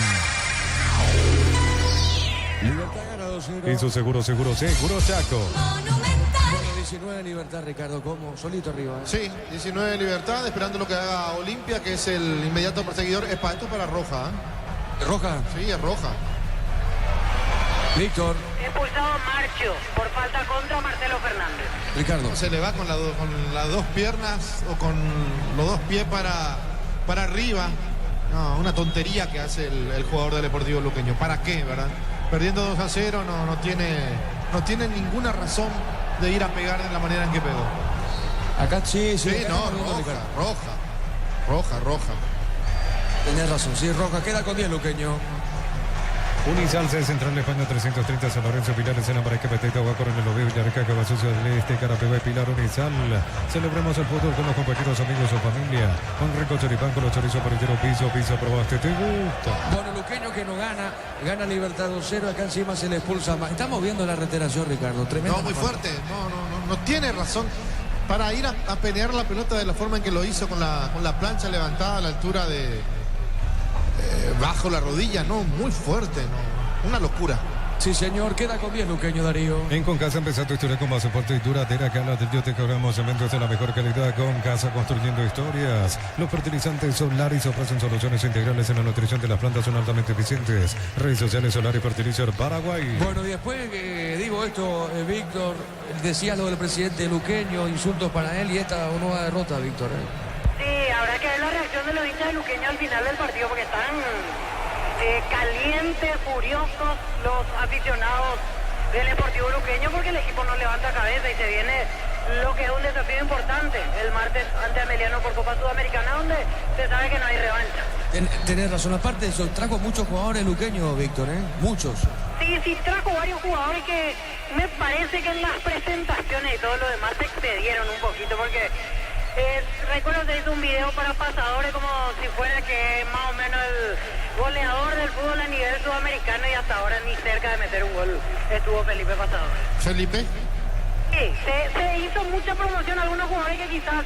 Libertad gana 2-0. Hizo seguro Chaco. Monumental. 19 Libertad, Ricardo, ¿cómo? Solito arriba. Sí, 19 Libertad, esperando lo que haga Olimpia, que es el inmediato perseguidor. Esto para Roja, ¿eh? Roja. Sí, es Roja. Víctor, Expulsado Marcho por falta contra Marcelo Fernández. Ricardo. Se le va con, con las dos piernas o con los dos pies para arriba. No, una tontería que hace el jugador del Deportivo Luqueño. ¿Para qué, verdad? Perdiendo 2-0 no tiene ninguna razón de ir a pegar de la manera en que pegó. Acá sí, Sí, acá no, estamos viendo, Ricardo. roja. Tenés razón, sí, roja. Queda con 10 Luqueño. Unisal C Central España 330 San Lorenzo Pilares en Amaraque Peteta Guacor en el Obvio Villarca Cabasucio del Este Carapegua y Pilar Unisal. Celebremos el fútbol con los compañeros, amigos o familia. Con rico choripán con los chorizos por entero piso probaste, ¿te gusta? Bueno, Luqueño que no gana Libertad 2-0, acá encima se le expulsa más. Estamos viendo la reiteración, Ricardo, tremendo. No, muy fuerte, no tiene razón para ir a pelear la pelota de la forma en que lo hizo con la plancha levantada a la altura de bajo la rodilla, no, muy fuerte, no, una locura. Sí, señor, queda con 10 Luqueño, Darío. En Concasa empezó tu historia con más soporte y duradera que habla del yo te cobramos cementos de la mejor calidad. Con Casa construyendo historias. Los fertilizantes Solaris ofrecen soluciones integrales en la nutrición de las plantas, son altamente eficientes. Redes sociales Solar y Fertilizer Paraguay. Bueno, y después digo esto, Víctor, decía lo del presidente Luqueño, insultos para él y esta nueva derrota, Víctor. Sí, habrá que ver la reacción de los hinchas de Luqueño al final del partido porque están calientes, furiosos los aficionados del Deportivo Luqueño porque el equipo no levanta cabeza y se viene lo que es un desafío importante el martes ante Ameliano por Copa Sudamericana, donde se sabe que no hay revancha. Tenés razón, aparte de eso, trajo muchos jugadores Luqueño, Víctor, muchos. Sí, trajo varios jugadores que me parece que en las presentaciones y todo lo demás se excedieron un poquito porque recuerdo que hizo un video para pasadores como si fuera que más o menos el goleador del fútbol a nivel sudamericano y hasta ahora ni cerca de meter un gol estuvo Felipe Pasador. ¿Felipe? Sí, se hizo mucha promoción a algunos jugadores que quizás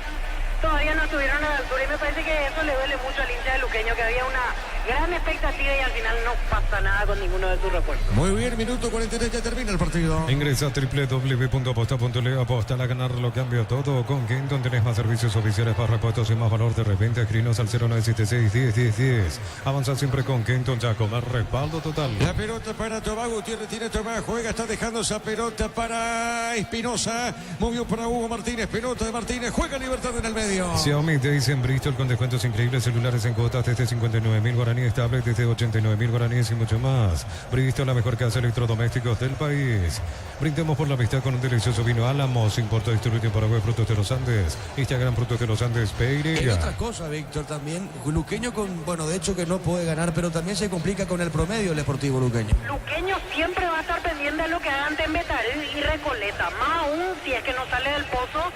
todavía no estuvieron a la altura y me parece que eso le duele mucho al hincha de Luqueño, que había una gran expectativa y al final no pasa nada con ninguno de sus refuerzos. Muy bien, minuto 43, ya termina el partido. Ingresa a www.aposta.le, aposta a ganar lo cambia todo. Con Kenton tenés más servicios oficiales para repuestos y más valor de repente. Escrinos al 0976-10-10-10. Avanza siempre con Kenton, ya con el respaldo total. La pelota para Tomás Gutiérrez, tiene Tomás, juega, está dejando esa pelota para Espinosa. Movió para Hugo Martínez, pelota de Martínez, juega Libertad en el medio. Xiaomi Days en Bristol con descuentos increíbles, celulares en cuotas desde 59.000 guaraníes, tablets desde 89.000 guaraníes y mucho más. Bristol, la mejor casa de electrodomésticos del país. Brindemos por la amistad con un delicioso vino Álamos, importa distribuido en Paraguay, Frutos de los Andes. Instagram, Frutos de los Andes, Hay Pereira. otra cosa, Víctor, también. Luqueño de hecho que no puede ganar, pero también se complica con el promedio el Deportivo Luqueño. Luqueño siempre va a estar pendiente de lo que hagan Tembetaré y Recoleta, más aún si es que no sale del pozo.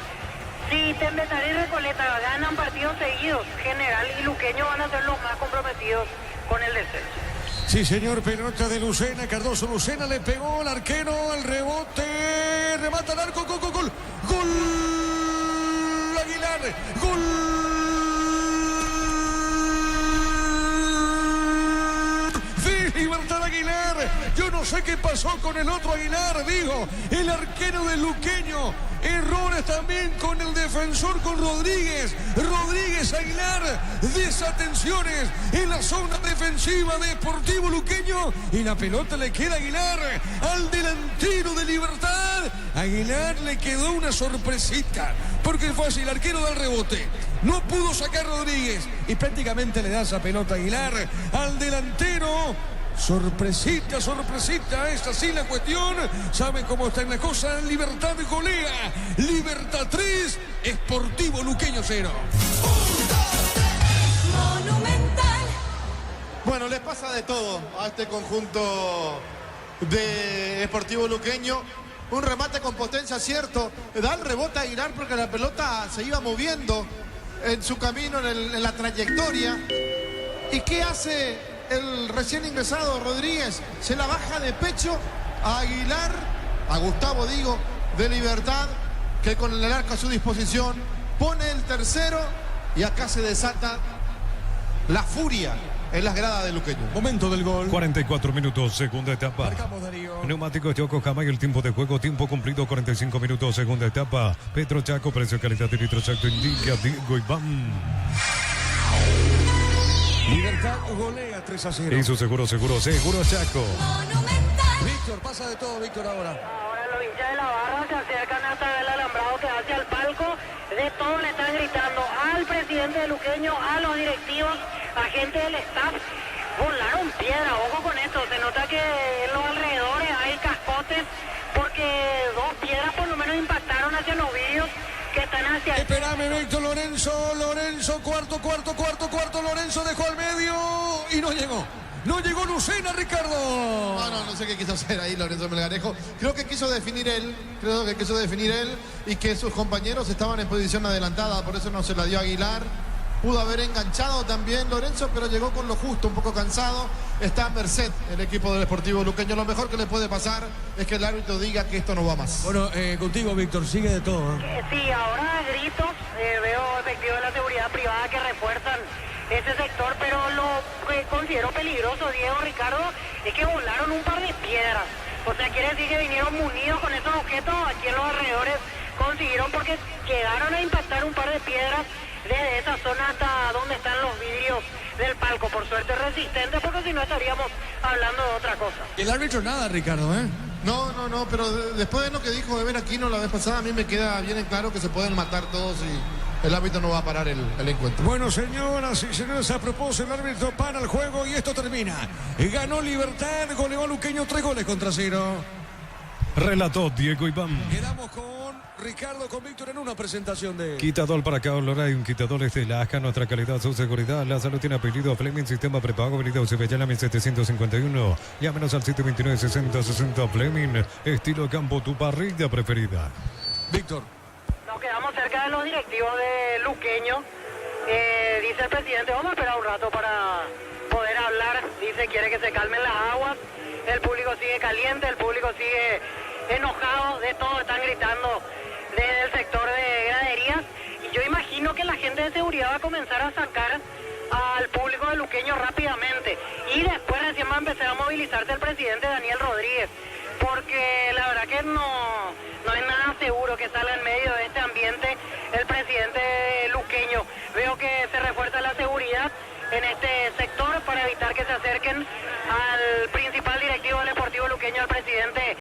Si Tembetaré y Recoleta ganan partidos seguidos, General y Luqueño van a ser los más comprometidos con el descenso. Sí, señor, pelota de Lucena, Cardoso Lucena le pegó al arquero, el rebote, remata el arco, gol, Aguilar, gol de Libertad Aguilar. Yo no sé qué pasó con el otro Aguilar, digo, el arquero del Luqueño. Errores también con el defensor, con Rodríguez Aguilar, desatenciones en la zona defensiva de Deportivo Luqueño y la pelota le queda a Aguilar, al delantero de Libertad. Aguilar le quedó una sorpresita porque fue así, el arquero del rebote no pudo sacar Rodríguez y prácticamente le da esa pelota a Aguilar al delantero. Sorpresita, es así la cuestión. ¿Saben cómo está en la cosa? Libertad golea. Libertad 3, Sportivo Luqueño 0. Monumental. Bueno, les pasa de todo a este conjunto de Deportivo Luqueño. Un remate con potencia, cierto. Da el rebote a Aguilar porque la pelota se iba moviendo en su camino, en la trayectoria. ¿Y qué hace el recién ingresado Rodríguez? Se la baja de pecho a Aguilar, a Gustavo digo, de Libertad, que con el arco a su disposición pone el tercero y acá se desata la furia en las gradas de Luqueño. Momento del gol. 44 minutos, segunda etapa. Marcamos, Darío. Neumáticos Yokohama y el tiempo de juego, tiempo cumplido, 45 minutos, segunda etapa. Petro Chaco, precio, calidad de litro Chaco, indica Diego Iván. Libertad golea 3-0. Y su seguro Chaco. Monumental. Víctor, pasa de todo, Víctor, ahora. Ahora los hinchas de la barra se acercan hasta el alambrado que hacia el palco. De todo le están gritando al presidente de Luqueño, a los directivos, a gente del staff. Volaron piedra, ojo con esto. Se nota que en los alrededores hay cascotes porque 2 piedras por lo menos impactaron hacia los vídeos que están hacia el... Espérame, Víctor, Lorenzo, cuarto, Lorenzo dejó al medio y no llegó. No llegó Lucena, Ricardo. No sé qué quiso hacer ahí Lorenzo Melgarejo. Creo que quiso definir él y que sus compañeros estaban en posición adelantada, por eso no se la dio a Aguilar. Pudo haber enganchado también Lorenzo, pero llegó con lo justo, un poco cansado. Está a merced el equipo del Sportivo Luqueño. Lo mejor que le puede pasar es que el árbitro diga que esto no va más. Bueno, contigo, Víctor, sigue de todo. Sí, ahora gritos. Veo efectivos de la seguridad privada que refuerzan ese sector, pero lo que considero peligroso, Diego, Ricardo, es que volaron un par de piedras. O sea, quiere decir que vinieron munidos con esos objetos aquí en los alrededores. Consiguieron porque llegaron a impactar un par de piedras desde esa zona hasta donde están los vidrios del palco. Por suerte resistentes, porque si no estaríamos hablando de otra cosa. El árbitro nada, Ricardo, ¿eh? No, pero después de lo que dijo Eber Aquino la vez pasada, a mí me queda bien en claro que se pueden matar todos y el árbitro no va a parar el encuentro. Bueno, señoras y señores, a propósito, el árbitro para el juego y esto termina. Ganó Libertad, goleó a Luqueño 3-0. Relató Diego Iván. Quedamos con Ricardo, con Víctor en una presentación de... Quitador para acá, Olor, hay un quitador de Lasca, nuestra calidad, su seguridad. La salud tiene apellido Fleming, sistema prepago, avenida Eusebio 1751. Llámenos al 729-6060 Fleming, estilo campo, tu parrilla preferida. Víctor. Nos quedamos cerca de los directivos de Luqueño. Dice el presidente, vamos a esperar un rato para poder hablar. Dice, quiere que se calmen las aguas. El público sigue caliente, el público sigue enojado, de todo están gritando desde el sector de graderías. Y yo imagino que la gente de seguridad va a comenzar a sacar al público de Luqueño rápidamente. Y después recién va a empezar a movilizarse el presidente Daniel Rodríguez. Porque la verdad que no es nada seguro que salga en medio